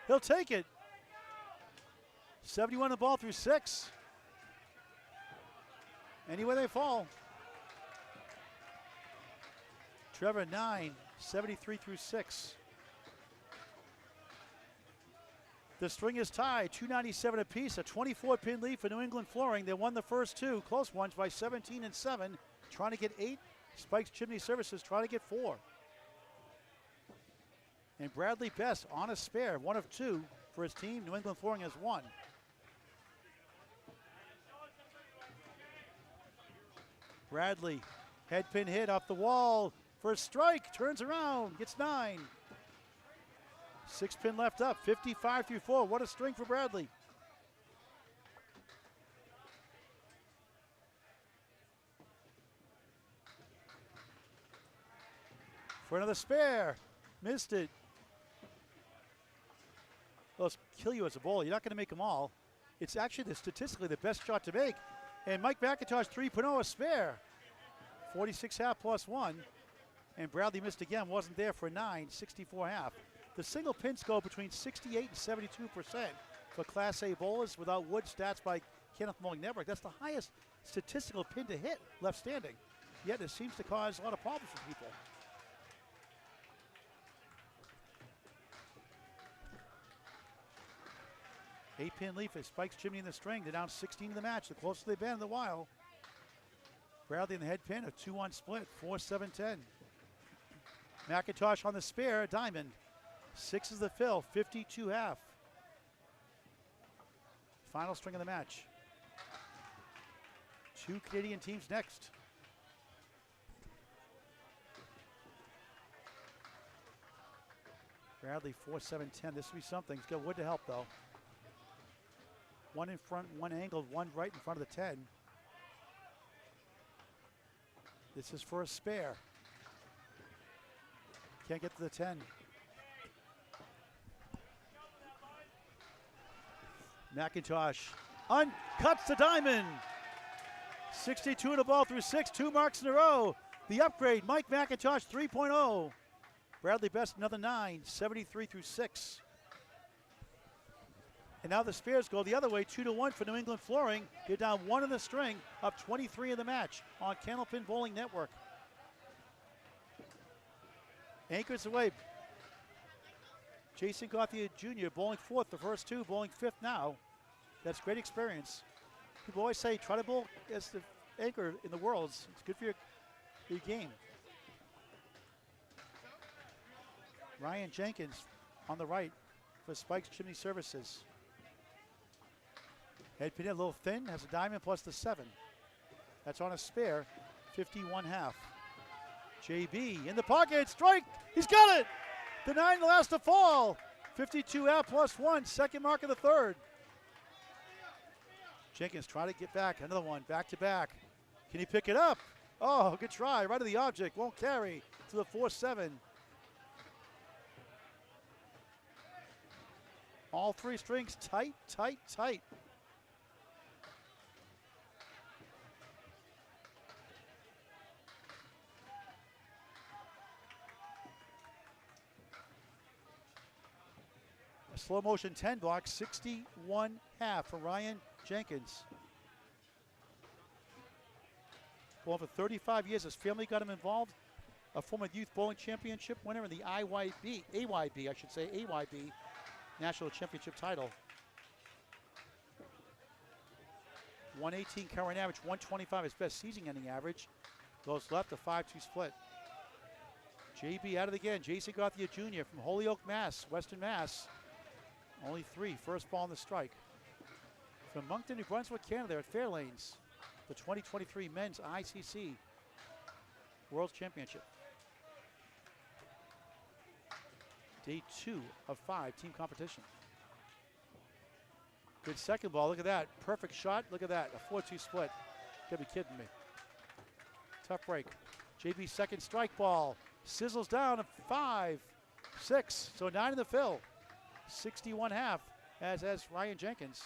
B: He'll take it. 71 the ball through 6. Anywhere they fall. Trevor 9, 73 through 6. The string is tied, 297 apiece, a 24-pin lead for New England Flooring. They won the first 2 close ones by 17 and 7, trying to get 8. Spikes Chimney Services trying to get 4. And Bradley Best on a spare, 1 of 2 for his team. New England Flooring has 1. Bradley, head pin hit off the wall for a strike, turns around, gets 9. 6 pin left up, 55 through 4. What a string for Bradley. For another spare, missed it. Those kill you as a bowler. You're not going to make them all. It's actually statistically the best shot to make. And Mike McIntosh 3.0 a spare. 46 half plus 1. And Bradley missed again, wasn't there for 9, 64 half. The single pins go between 68 and 72% for Class A bowlers without wood stats by Kenneth Bowling Network. That's the highest statistical pin to hit left standing. Yet it seems to cause a lot of problems for people. Eight-pin leaf as Spikes Chimney in the string. They're down 16 in the match, the closest they've been in a while. Bradley in the head pin, a 2-1 split, 4-7-10. McIntosh on the spare, diamond. 6 is the fill, 52 half. Final string of the match. 2 Canadian teams next. Bradley 4-7-10. This will be something. He's got wood to help though. 1 in front, 1 angled, 1 right in front of the 10. This is for a spare. Can't get to the 10. McIntosh cuts the diamond. 62 in the ball through 6, 2 marks in a row. The upgrade, Mike McIntosh 3.0. Bradley Best another 9, 73 through 6. And now the spares go the other way, 2-1 for New England Flooring. They're down 1 in the string, up 23 in the match on Candlepin Bowling Network. Anchors away. Jason Gauthier Jr. bowling 4th, the first 2, bowling 5th now. That's great experience. People always say try to bowl as the anchor in the Worlds. It's good for your game. Ryan Jenkins on the right for Spikes Chimney Services. Head pin a little thin, has a diamond plus the 7. That's on a spare, 51 half. JB in the pocket, strike, he's got it! The 9, the last to fall. 52 half plus 1, second mark of the 3rd. Jenkins trying to get back, another one, back to back. Can he pick it up? Oh, good try, right to the object, won't carry to the 4-7. All 3 strings tight, tight, tight. A slow motion 10 block, 61 half for Ryan Jenkins. Well, for 35 years, his family got him involved. A former youth bowling championship winner in the AYB National Championship title. 118 current average, 125 his best season-ending average. Goes left, a 5-2 split. JB at it again. Jason Gauthier Jr. from Holyoke, Mass, Western Mass. Only 3, first ball on the strike. From Moncton, New Brunswick, Canada at Fairlanes, the 2023 Men's ICC World Championship. Day 2 of 5 team competition. Good second ball, look at that. Perfect shot, look at that, a 4-2 split. Gotta be kidding me. Tough break. JB second strike ball, sizzles down a 5, 6, so 9 in the fill. 61 half, as Ryan Jenkins.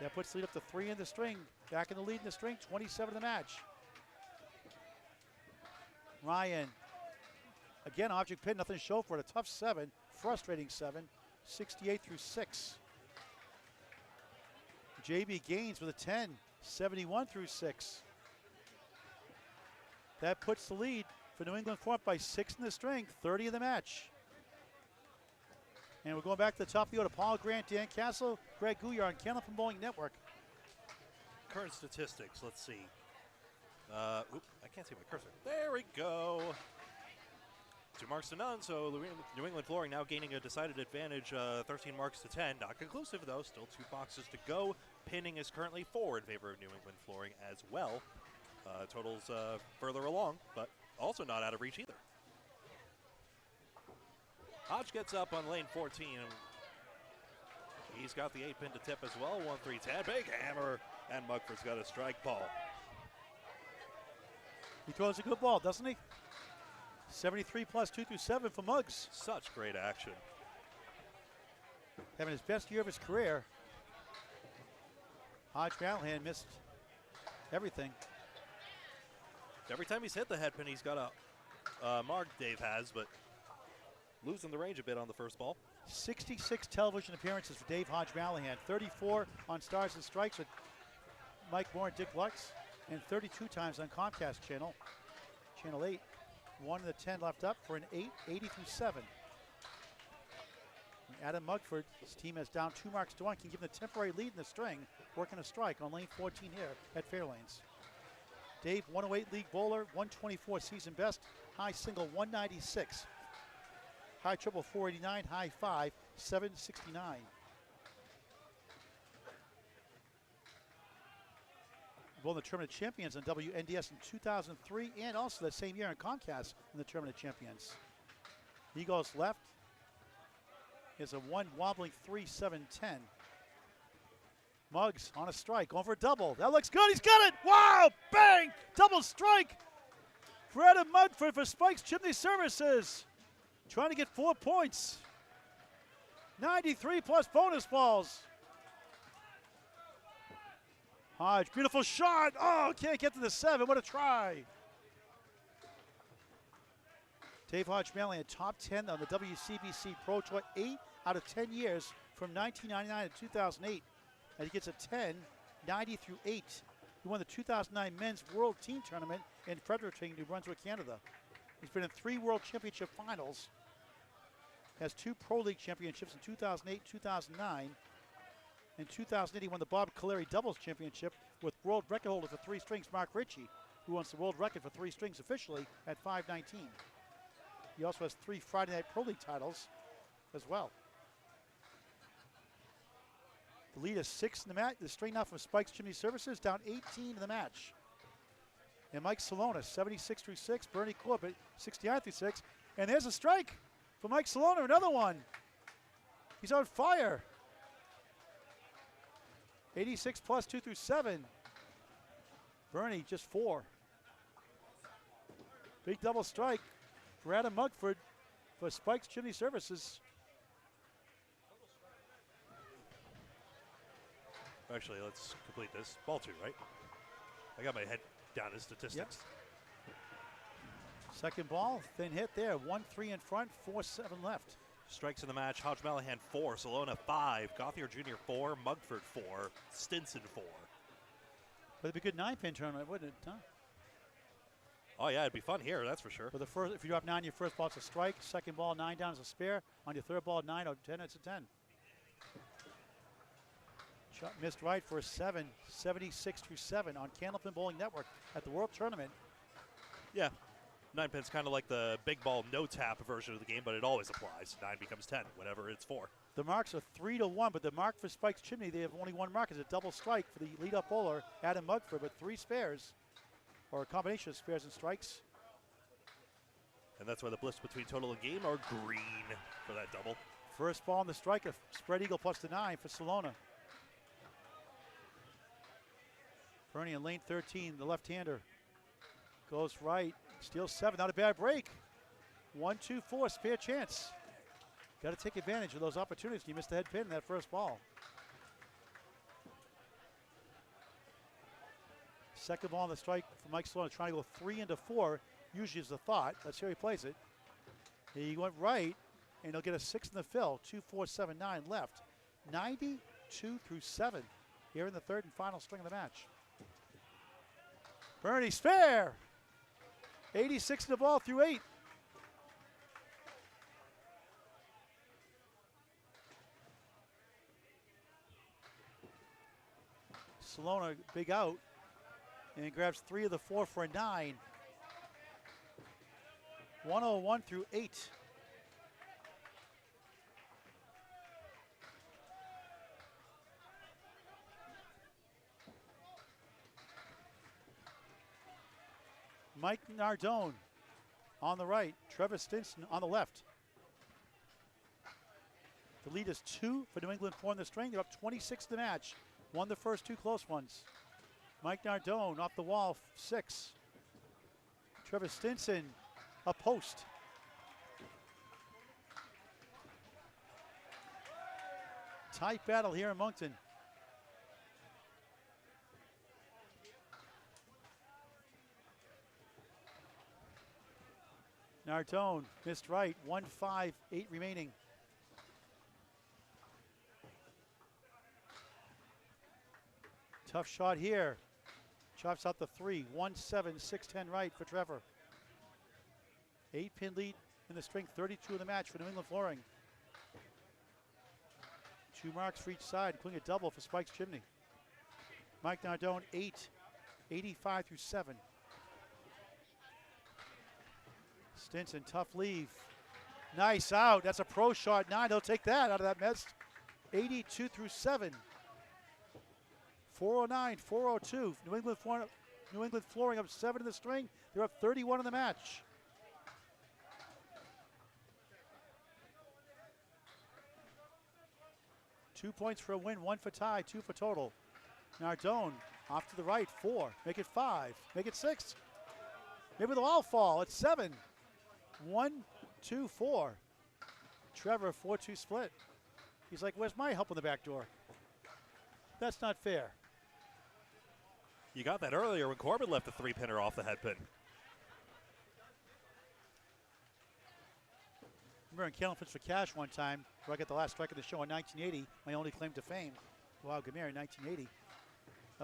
B: That puts the lead up to 3 in the string. Back in the lead in the string, 27 in the match. Ryan, again, object pin, nothing to show for it. A tough 7, frustrating 7, 68 through 6. JB Gaines with a 10, 71 through 6. That puts the lead for New England Flooring by 6 in the string, 30 in the match. And we're going back to the top of the order. Paul Grant, Dan Castle, Greg Gouillart on Candlepin Bowling Network.
A: Current statistics, let's see. I can't see my cursor. There we go. To marks to none, so New England Flooring now gaining a decided advantage, 13 marks to 10. Not conclusive, though. Still 2 boxes to go. Pinning is currently 4 in favor of New England Flooring as well. Totals further along, but also not out of reach either. Hodge gets up on lane 14. He's got the 8-pin to tip as well. 1-3 10. Big hammer, and Mugford's got a strike ball.
B: He throws a good ball, doesn't he? 73 plus 2 through 7 for Muggs.
A: Such great action.
B: Having his best year of his career. Hodge Callahan missed everything.
A: Every time he's hit the head pin, he's got a mark, Dave has, but losing the range a bit on the first ball.
B: 66 television appearances for Dave Hodge Callahan. 34 on Stars and Strikes with Mike Moore and Dick Lux, and 32 times on Comcast Channel 8. 1 of the 10 left up for an 8, 80 through 7. Adam Mugford, his team has down 2 marks to 1, can give them a temporary lead in the string, working a strike on lane 14 here at Fairlanes. Dave, 108 league bowler, 124 season best, high single 196. High triple 489, high 5, 769. Won the Tournament Champions on WNDS in 2003 and also that same year on Comcast in the Tournament Champions. He goes left. Is a 1 wobbling 3-7-10. Muggs on a strike, going for a double. That looks good, he's got it! Wow, bang! Double strike for Adam Mugford for Spike's Chimney Services. Trying to get 4 points. 93 plus bonus balls. Hodge, beautiful shot. Oh, can't get to the 7. What a try. Dave Hodge Callahan, top 10 on the WCBC Pro Tour, 8 out of 10 years from 1999 to 2008. And he gets a 10, 90 through 8. He won the 2009 Men's World Team Tournament in Fredericton, New Brunswick, Canada. He's been in 3 World Championship finals. Has 2 Pro League championships in 2008, 2009. In 2008, he won the Bob Caleri Doubles Championship with world record holder for 3 strings, Mark Ritchie, who wants the world record for 3 strings officially at 5:19. He also has 3 Friday Night Pro League titles as well. The lead is 6 in the match. The string now from Spike's Chimney Services, down 18 in the match. And Mike Salona, 76 through 6. Bernie Corbett, 69 through 6. And there's a strike for Mike Salona, another one. He's on fire. 86 plus 2 through 7. Bernie just 4. Big double strike for Adam Mugford for Spike's Chimney Services.
A: Actually, let's complete this. Ball 2, right? I got my head down in statistics.
B: Yep. Second ball, thin hit there. 1-3 in front, 4-7 left.
A: Strikes in the match. Hodge Callahan 4, Salona 5, Gauthier Jr. 4, Mugford 4, Stinson 4.
B: But it'd be a good 9-pin tournament, wouldn't it? Huh?
A: Oh yeah, it'd be fun here, that's for sure.
B: For the first, if you drop 9 your first ball, it's a strike. Second ball, 9 down is a spare. On your third ball, 9 or 10, it's a 10. Shot missed right for a 7, 76 through 7 on Candlepin Bowling Network at the World Tournament.
A: Yeah, 9-pin's kind of like the big ball no tap version of the game, but it always applies. 9 becomes 10 whenever it's 4.
B: The marks are 3-1, but the mark for Spike's Chimney, they have only 1 mark. It's a double strike for the lead-up bowler, Adam Mugford, but 3 spares, or a combination of spares and strikes.
A: And that's why the blips between total and game are green for that double.
B: First ball on the strike, a spread eagle plus the 9 for Salona. Bernie in lane 13, the left-hander. Goes right, steals 7, not a bad break. 1-2-4, spare chance. Got to take advantage of those opportunities. You missed the head pin in that first ball. Second ball on the strike for Mike Salona, trying to go 3 into 4. Usually is the thought. Let's see how he plays it. He went right, and he'll get a 6 in the fill. 2-4-7-9 left. 92 through 7 here in the third and final string of the match. Bernie spare. 86 in the ball through 8. Salona big out and grabs 3 of the 4 for a 9. 101 through 8. Mike Nardone on the right, Trevor Stinson on the left. The lead is 2 for New England, 4 in the string. They're up 26 to the match. Won the first 2 close ones. Mike Nardone off the wall, 6. Trevor Stinson, a post. Tight battle here in Moncton. Nardone missed right, 1-5, 8 remaining. Tough shot here. Chops out the 3, 1-7, 6-10 right for Trevor. 8-pin lead in the string, 32 in the match for New England Flooring. 2 marks for each side, including a double for Spike's Chimney. Mike Nardone, 8, 85 through 7. Stinson, tough leave. Nice out. That's a pro shot. 9. He'll take that out of that mess. 82 through 7. 409, 402. New England Flooring up 7 in the string. They're up 31 in the match. Two points for a win, 1 for tie, 2 for total. Nardone off to the right, 4. Make it 5. Make it 6. Maybe they'll all fall. It's 7. 1, 2, 4. Trevor, 4-2 split. He's like, where's my help on the back door? That's not fair.
A: You got that earlier when Corbin left the 3-pinner off the head pin.
B: Remember in Candlepins for Cash one time, where I got the last strike of the show in 1980, my only claim to fame. Wow, Gouillart in 1980.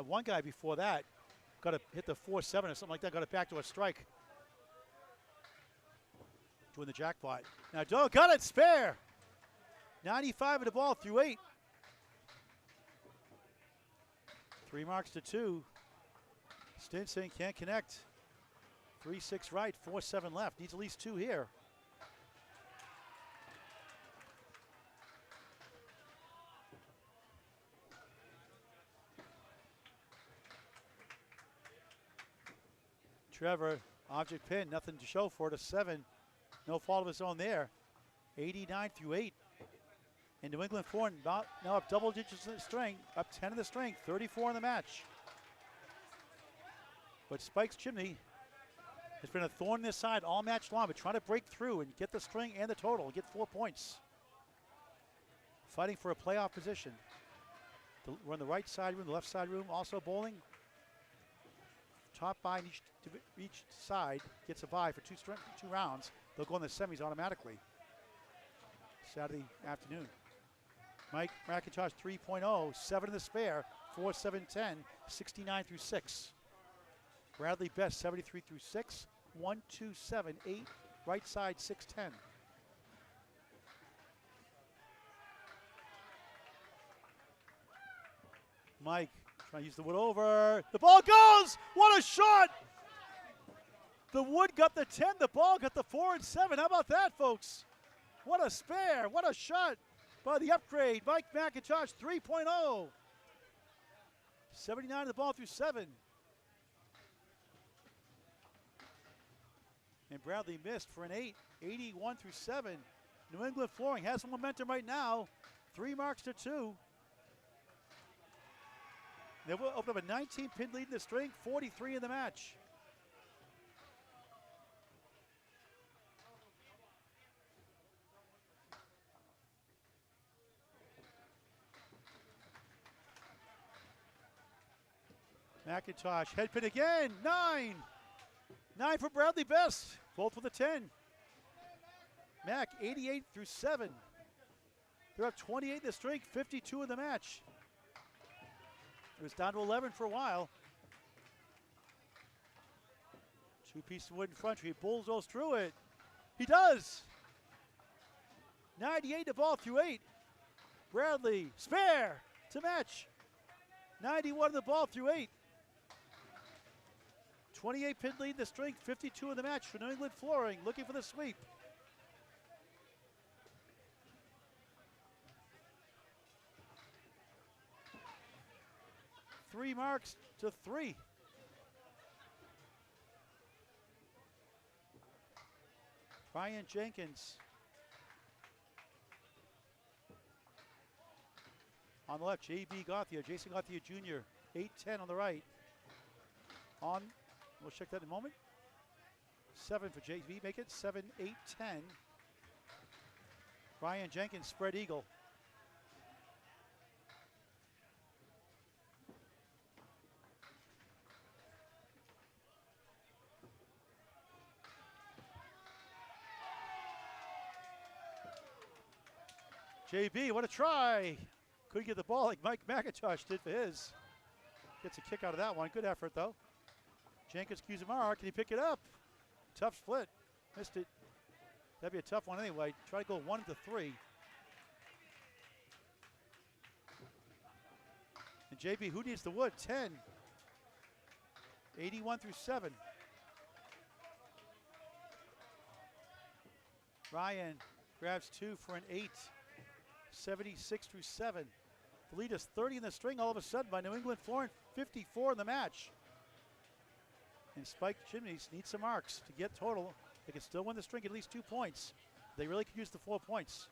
B: One guy before that got to hit the 4-7 or something like that, got it back to a strike. To win the jackpot. Now Doe got it, spare. 95 of the ball through 8. 3 marks to 2. Stinson can't connect. 3-6 right, 4-7 left. Needs at least 2 here. Trevor, object pin, nothing to show for it, a 7. No fault of his own there. 89 through 8. And New England Flooring now up double digits in the string, up 10 in the string, 34 in the match. But Spike's Chimney has been a thorn in this side all match long, but trying to break through and get the string and the total, get 4 points. Fighting for a playoff position. We're on the right side room, the left side room, also bowling. Top bye in each side gets a bye for 2 rounds. They'll go in the semis automatically. Saturday afternoon. Mike McIntosh 3.0, 7 in the spare, 4-7-10, 69 through 6. Bradley Best 73 through 6, 1-2-7-8, right side 6-10. Mike trying to use the wood over. The ball goes! What a shot! The wood got the 10, the ball got the 4 and 7. How about that, folks? What a spare, what a shot by the upgrade. Mike McIntosh 3.0. 79 of the ball through 7. And Bradley missed for an 8, 81 through 7. New England Flooring has some momentum right now. 3 marks to 2. They will open up a 19-pin lead in the string, 43 in the match. McIntosh, head pin again, 9. 9 for Bradley Best, both with a 10. Mac, 88 through 7. They're up 28 in the string, 52 in the match. It was down to 11 for a while. 2 pieces of wood in front, he bulldozes through it. He does. 98 the ball through 8. Bradley, spare to match. 91 the ball through 8. 28-pin lead in the string, 52 in the match for New England Flooring, looking for the sweep. Three marks to 3. Ryan Jenkins on the left, J.B. Gauthier, Jason Gauthier Jr., 8-10 on the right. On, we'll check that in a moment. 7 for J.B., make it 7, 8, 10. Ryan Jenkins, spread eagle. JB, what a try. Couldn't get the ball like Mike McIntosh did for his. Gets a kick out of that one. Good effort, though. Jenkins Kuzumar, can he pick it up? Tough split. Missed it. That'd be a tough one anyway. Try to go 1 to 3. And JB, who needs the wood? 10. 81 through 7. Ryan grabs 2 for an 8. 76 through 7. The lead is 30 in the string all of a sudden by New England Flooring, 54 in the match. And Spike Chimneys need some marks to get total. They can still win the string, at least 2 points. They really could use the 4 points.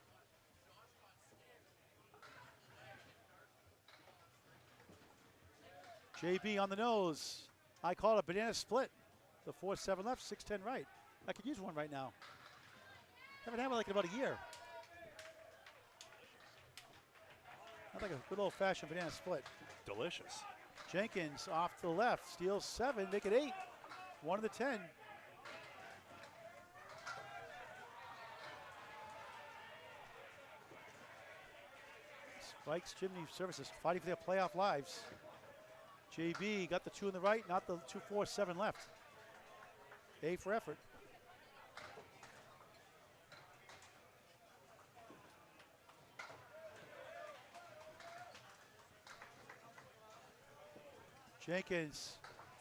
B: JB on the nose. I call it a banana split. The 4-7 left, 6-10 right. I could use one right now. Haven't had one like in about a year. I like a good old-fashioned banana split.
A: Delicious.
B: Jenkins off to the left, steals 7, make it 8. 1 of the 10. Spike's Chimney Services fighting for their playoff lives. JB got the 2 on the right, not the 2-4-7 left. A for effort. Jenkins,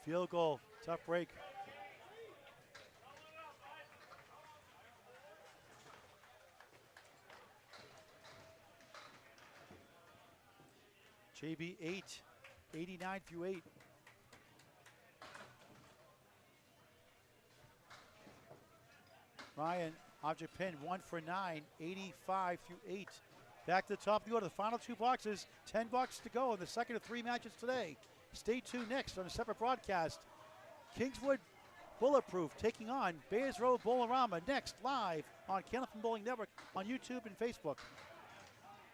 B: field goal, tough break. JB 8, 89 through 8. Ryan, object pin, 1 for 9, 85 through 8. Back to the top of the order, the final 2 boxes, 10 bucks to go in the second of 3 matches today. Stay tuned next on a separate broadcast. Kingswood Bulletproof taking on Bayers Road Bowlerama next live on Candlepin Bowling Network on YouTube and Facebook.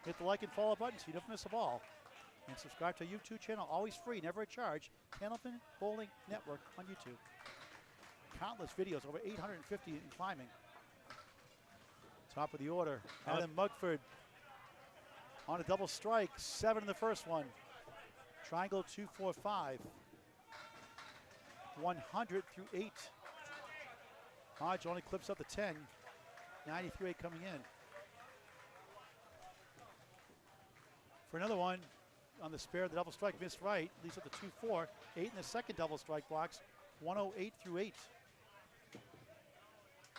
B: Hit the like and follow button so you don't miss a ball. And subscribe to our YouTube channel, always free, never a charge. Candlepin Bowling Network on YouTube. Countless videos, over 850 in climbing. Top of the order, Adam Mugford on a double strike, 7 in the first one. Triangle 2-4-5. 100 through 8. Hodge only clips up the 10. 90 through 8 coming in. For another one, on the spare, the double strike missed right. Leaves up the 2-4. 8 in the second double strike box. 108 through 8.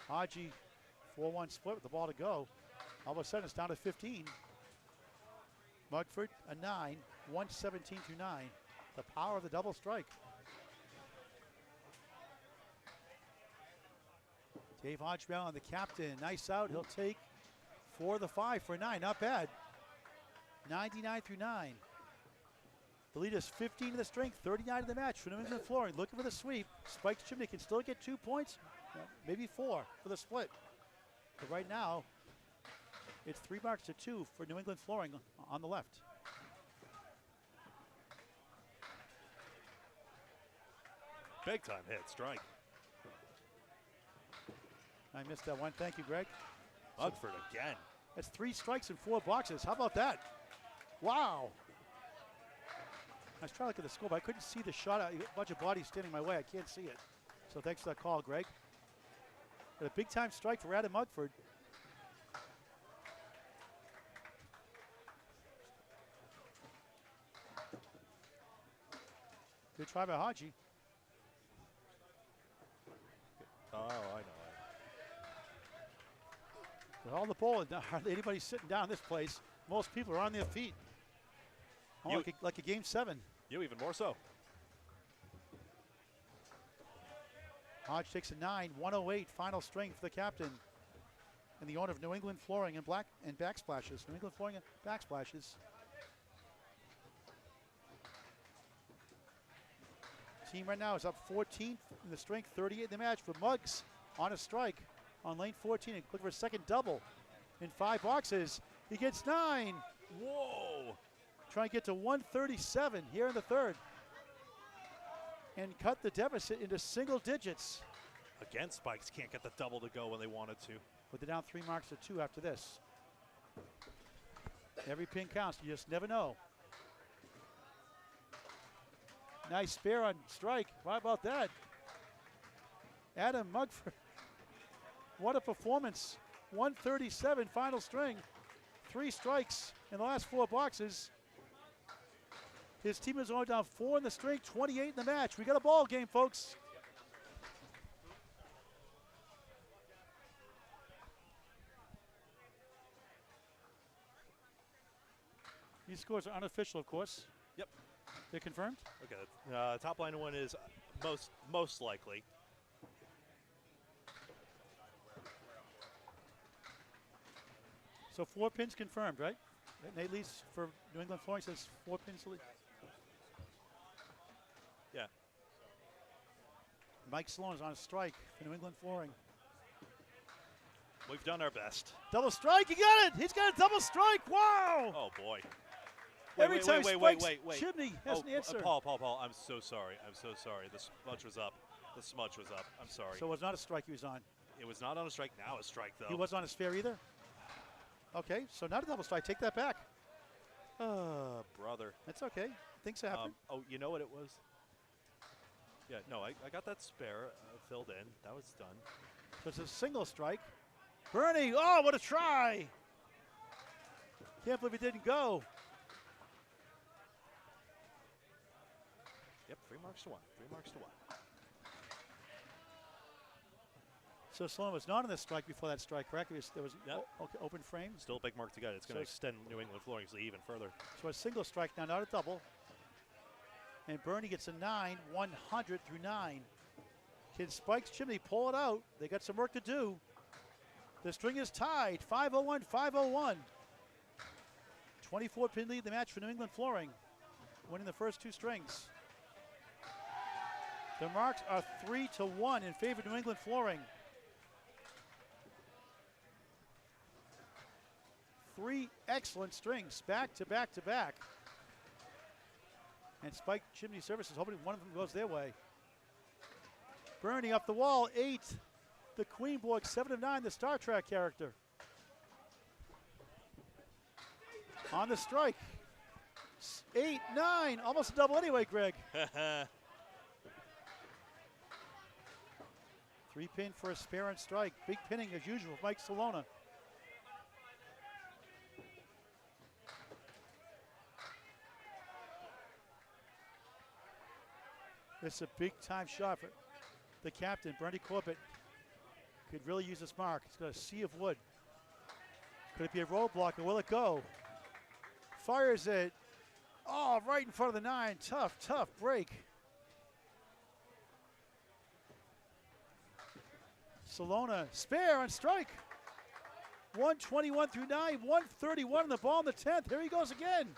B: Haji, 4-1 split with the ball to go. All of a sudden, it's down to 15. Mugford, a 9. 117 through 9. The power of the double strike. Dave Hodgebell, the captain. Nice out. He'll take 4 of the 5 for a 9. Not bad. 99 through 9. The lead is 15 in the string, 39 in the match for New England Flooring. Looking for the sweep. Spike's Chimney can still get 2 points, maybe 4 for the split. But right now, it's 3 marks to 2 for New England Flooring on the left.
A: Big time hit, strike.
B: I missed that one. Thank you, Greg.
A: Mugford again.
B: That's 3 strikes in 4 boxes. How about that? Wow. I was trying to look at the score, but I couldn't see the shot. A bunch of bodies standing my way. I can't see it. So thanks for that call, Greg. But a big-time strike for Adam Mugford. Good try by Haji.
A: Oh, I know.
B: With all the bowling, hardly anybody sitting down in this place. Most people are on their feet. Oh, like a game 7.
A: You even more so.
B: Hodge takes a 9, 108 final string for the captain and the owner of New England Flooring and Backsplashes. New England Flooring and Backsplashes. Team right now is up 14 in the string, 38 in the match for Muggs on a strike on lane 14. And look for a second double in 5 boxes. He gets 9.
A: Whoa!
B: Trying to get to 137 here in the third and cut the deficit into single digits.
A: Again, Spikes can't get the double to go when they wanted to.
B: But they're down 3 marks to 2 after this. Every pin counts. You just never know. Nice spare on strike. How about that? Adam Mugford. What a performance. 137 final string. 3 strikes in the last 4 boxes. His team is only down 4 in the string, 28 in the match. We got a ball game, folks. These scores are unofficial, of course.
A: Yep.
B: They're confirmed?
A: Okay. Top line one is most likely.
B: So 4 pins confirmed, right? Nate Lees for New England Flooring says 4 pins.
A: Yeah.
B: Mike Sloan is on a strike for New England Flooring.
A: We've done our best.
B: Double strike, he got it! He's got a double strike, wow!
A: Oh, boy.
B: Every time
A: wait.
B: Chimney has an answer.
A: Paul, I'm so sorry. I'm so sorry. The smudge was up. I'm sorry.
B: So it was not a strike he was on.
A: It was not on a strike. Now a strike, though.
B: He wasn't on a spare either? Okay, so not a double strike. Take that back.
A: Brother.
B: That's okay. Things happen.
A: Oh, you know what it was? Yeah, no, I got that spare filled in. That was done.
B: So it's a single strike. Bernie, oh, what a try! Can't believe it didn't go.
A: Yep, 3 marks to 1. 3 marks to 1.
B: So Sloan was not on the strike before that strike, correct? There was
A: Yep.
B: Open frame.
A: Still a big mark to get. It's going to
B: So
A: extend New England Flooring's lead even further.
B: So a single strike now, not a double. And Bernie gets a 9, 100 through 9. Can Spikes Chimney pull it out? They got some work to do. The string is tied, 501, 501. 24 pin lead the match for New England Flooring, winning the first 2 strings. The marks are 3-1 in favor of New England Flooring. 3 excellent strings, back to back to back. And Spike Chimney Services hoping one of them goes their way. Bernie up the wall, 8. The Queen Board, 7 of 9, the Star Trek character. On the strike. 8, 9, almost a double anyway, Greg. 3 pin for a spare and strike. Big pinning as usual, Mike Solona. This is a big time shot for the captain, Bernie Corbett. Could really use this mark. He's got a sea of wood. Could it be a roadblock or will it go? Fires it. Oh, right in front of the 9. Tough, tough break. Solona, spare on strike. 121 through 9, 131 on the ball in the 10th. Here he goes again.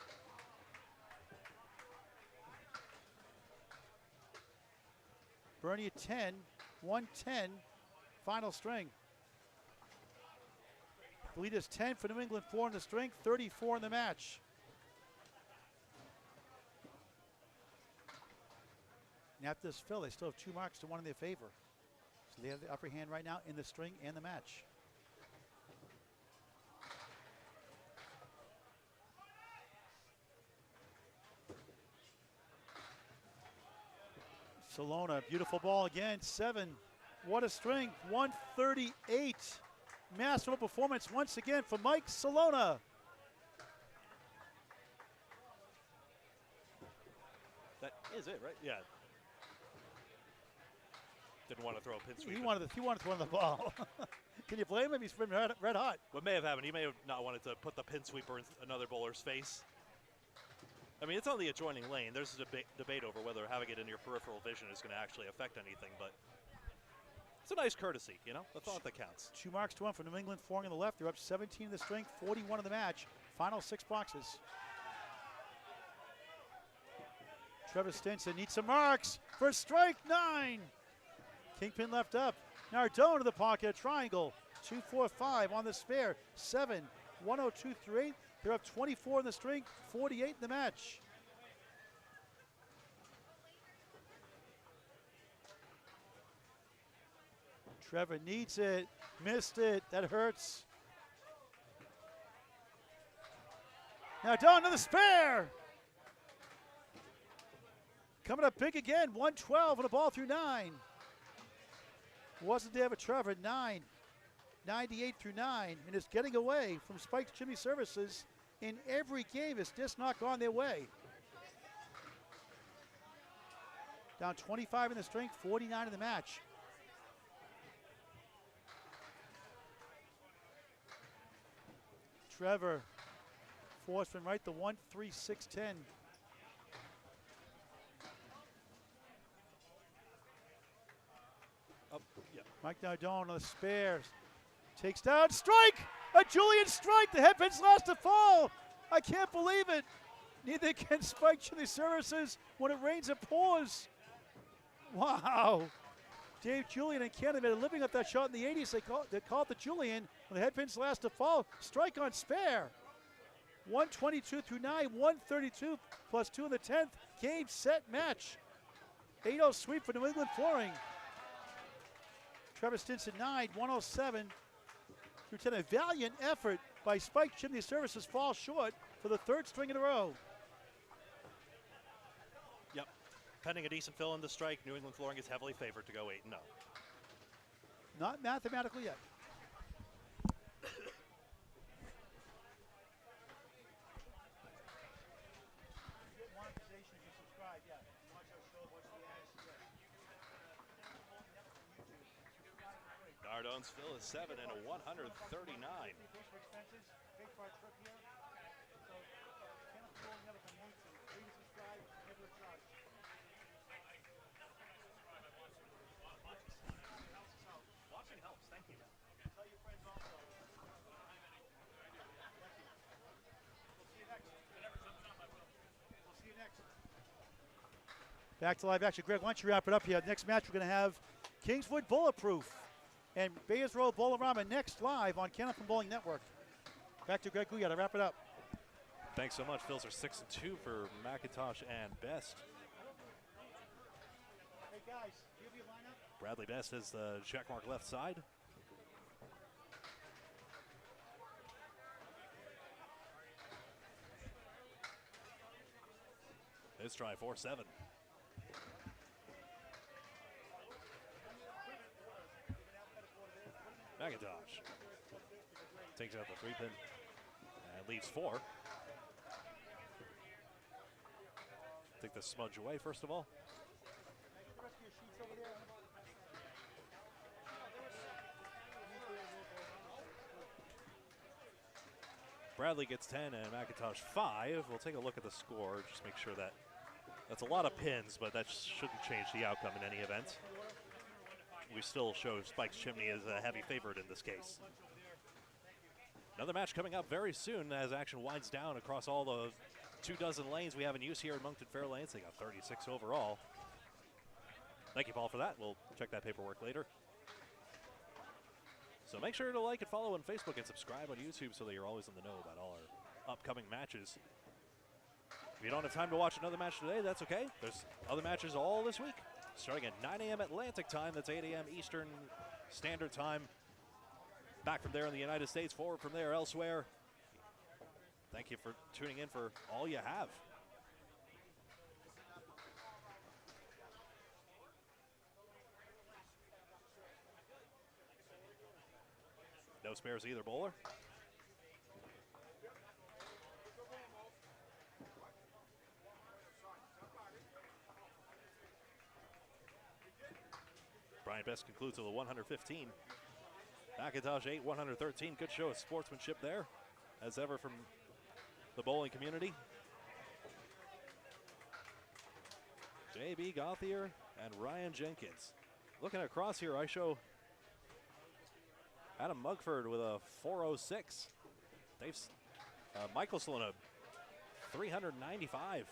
B: Bernie at 10, 110, final string. The lead is 10 for New England, 4 in the string, 34 in the match. And after this fill, they still have 2 marks to 1 in their favor. So they have the upper hand right now in the string and the match. Solona, beautiful ball again, 7. What a string, 138. Masterful performance once again for Mike Solona.
A: That is it, right? Yeah. Didn't want to throw a pin sweep.
B: He wanted to throw the ball. Can you blame him? He's been red hot.
A: What may have happened, he may have not wanted to put the pin sweeper in another bowler's face. I mean, it's on the adjoining lane. There's a debate over whether having it in your peripheral vision is going to actually affect anything, but it's a nice courtesy, you know, the thought that counts.
B: 2 marks to 1 for New England flooring on the left. They're up 17 in the string, 41 in the match. Final 6 boxes. Trevor Stinson needs some marks for strike 9. Kingpin left up. Nardone to the pocket, triangle. 2-4-5 on the spare. 7, 102 through 8. They're up 24 in the string, 48 in the match. Trevor needs it, missed it, that hurts. Nardone, another spare. Coming up big again, 112 and a ball through 9. Wasn't there for Trevor, 9. 98 through 9, and is getting away from Spike's Chimney Services in every game. It's just not gone their way. Down 25 in the string, 49 in the match. Trevor forced from right, the 1-3-6-10. Mike Nardone on the spares. Takes down, strike! A Julian strike! The headpin's last to fall! I can't believe it! Neither can Spike Chimney Services. When it rains, it pours. Wow! Dave Julian and Canada made a living up that shot in the 80s. They called the Julian. When the headpin's last to fall, strike on spare. 122 through 9, 132 plus 2 in the 10th. Game, set, match. 8-0 sweep for New England flooring. Trevor Stinson 9, 107 through 10. A valiant effort by Spike Chimney Services, falls short for the 3rd string in a row.
A: Yep. Pending a decent fill in the strike, New England flooring is heavily favored to go 8-0.
B: Not mathematically yet.
A: Nardone's fill is 7 and a 139. Watching helps, thank you. Tell your friends also.
B: We'll see you next. We'll see you next. Back to live action. Greg, why don't you wrap it up here? Next match we're going to have Kingswood Bulletproof and Bayers Road Bolorama next live on Canada Bowling Network. Back to Greg Gouillart to wrap it up.
A: Thanks so much. Fills are 6-2 for McIntosh and Best.
B: Hey guys, do you have your lineup?
A: Bradley Best has the checkmark left side. Let's try 4-7. McIntosh takes out the 3-pin and leaves 4. Take the smudge away first of all. Bradley gets 10 and McIntosh 5. We'll take a look at the score, just make sure that that's a lot of pins, but that shouldn't change the outcome in any event. We still show Spike's Chimney as a heavy favorite in this case. Another match coming up very soon as action winds down across all the 24 lanes we have in use here at Moncton Fairlanes. They got 36 overall. Thank you, Paul, for that. We'll check that paperwork later. So make sure to like and follow on Facebook and subscribe on YouTube so that you're always in the know about all our upcoming matches. If you don't have time to watch another match today, that's okay. There's other matches all this week. Starting at 9 a.m. Atlantic time, that's 8 a.m. Eastern Standard Time. Back from there in the United States, forward from there elsewhere. Thank you for tuning in for all you have. No spares either bowler. Brian Best concludes with a 115. McIntosh 8, 113. Good show of sportsmanship there, as ever, from the bowling community. J.B. Gouillart and Ryan Jenkins. Looking across here, I show Adam Mugford with a 406. Michael Solona, 395.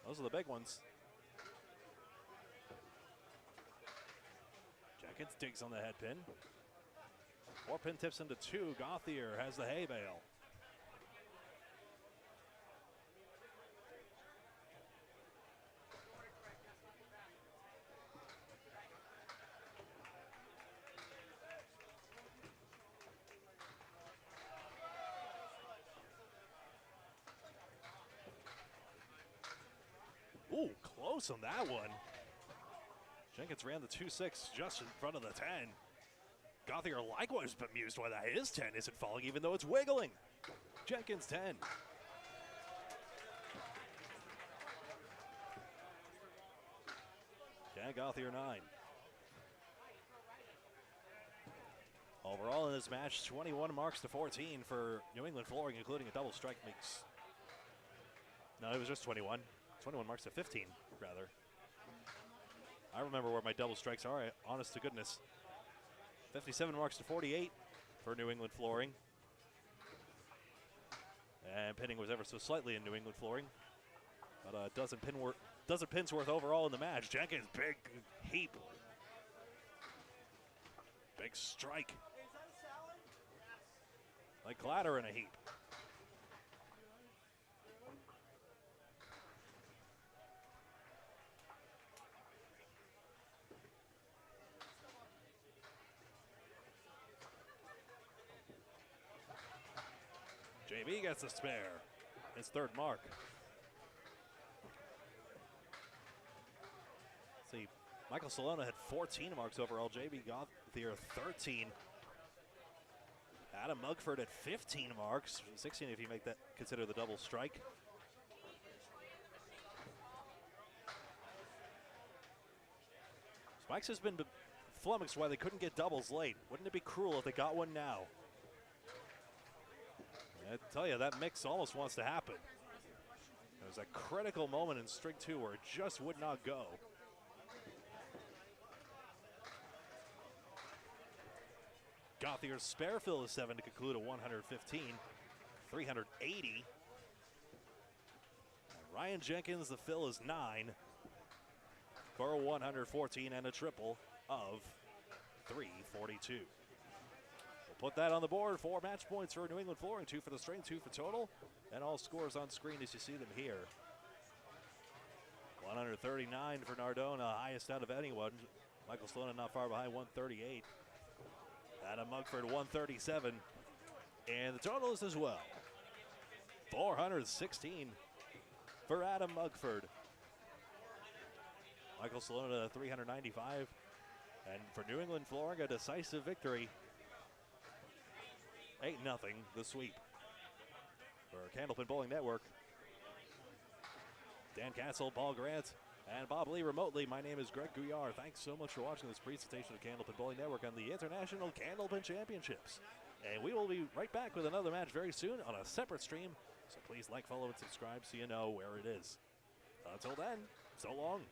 A: Those are the big ones. Jenkins digs on the head pin. 4 pin tips into 2. Gouillart has the hay bale. Ooh, close on that one. Jenkins ran the 2-6 just in front of the 10. Gouillart likewise bemused why his 10 isn't falling even though it's wiggling. Jenkins 10. Yeah, Gouillart 9. Overall in this match, 21 marks to 14 for New England Flooring, including a double strike mix. No, it was just 21. 21 marks to 15, rather. I remember where my double strikes are, honest to goodness. 57 marks to 48 for New England Flooring. And pinning was ever so slightly in New England Flooring. But a dozen pins worth overall in the match. Jenkins, big heap. Big strike. Like clatter in a heap. JB gets a spare. His 3rd mark. See, Michael Solona had 14 marks overall. JB Gouillart 13. Adam Mugford at 15 marks. 16 if you make that consider the double strike. Spikes has been flummoxed why they couldn't get doubles late. Wouldn't it be cruel if they got one now? I tell you, that mix almost wants to happen. There was a critical moment in string 2 where it just would not go. Gouillart's spare fill is 7 to conclude a 115, 380. And Ryan Jenkins, the fill is 9 for a 114 and a triple of 342. Put that on the board. 4 match points for New England Flooring, 2 for the string, 2 for total, and all scores on screen as you see them here. 139 for Nardone, highest out of anyone. Michael Solona not far behind, 138. Adam Mugford, 137, and the total is as well. 416 for Adam Mugford. Michael Solona, 395, and for New England Flooring, a decisive victory. 8-0, the sweep. For Candlepin Bowling Network, Dan Castle, Paul Grant, and Bob Lee remotely. My name is Greg Gouillart. Thanks so much for watching this presentation of Candlepin Bowling Network on the International Candlepin Championships. And we will be right back with another match very soon on a separate stream. So please like, follow, and subscribe so you know where it is. Until then, so long.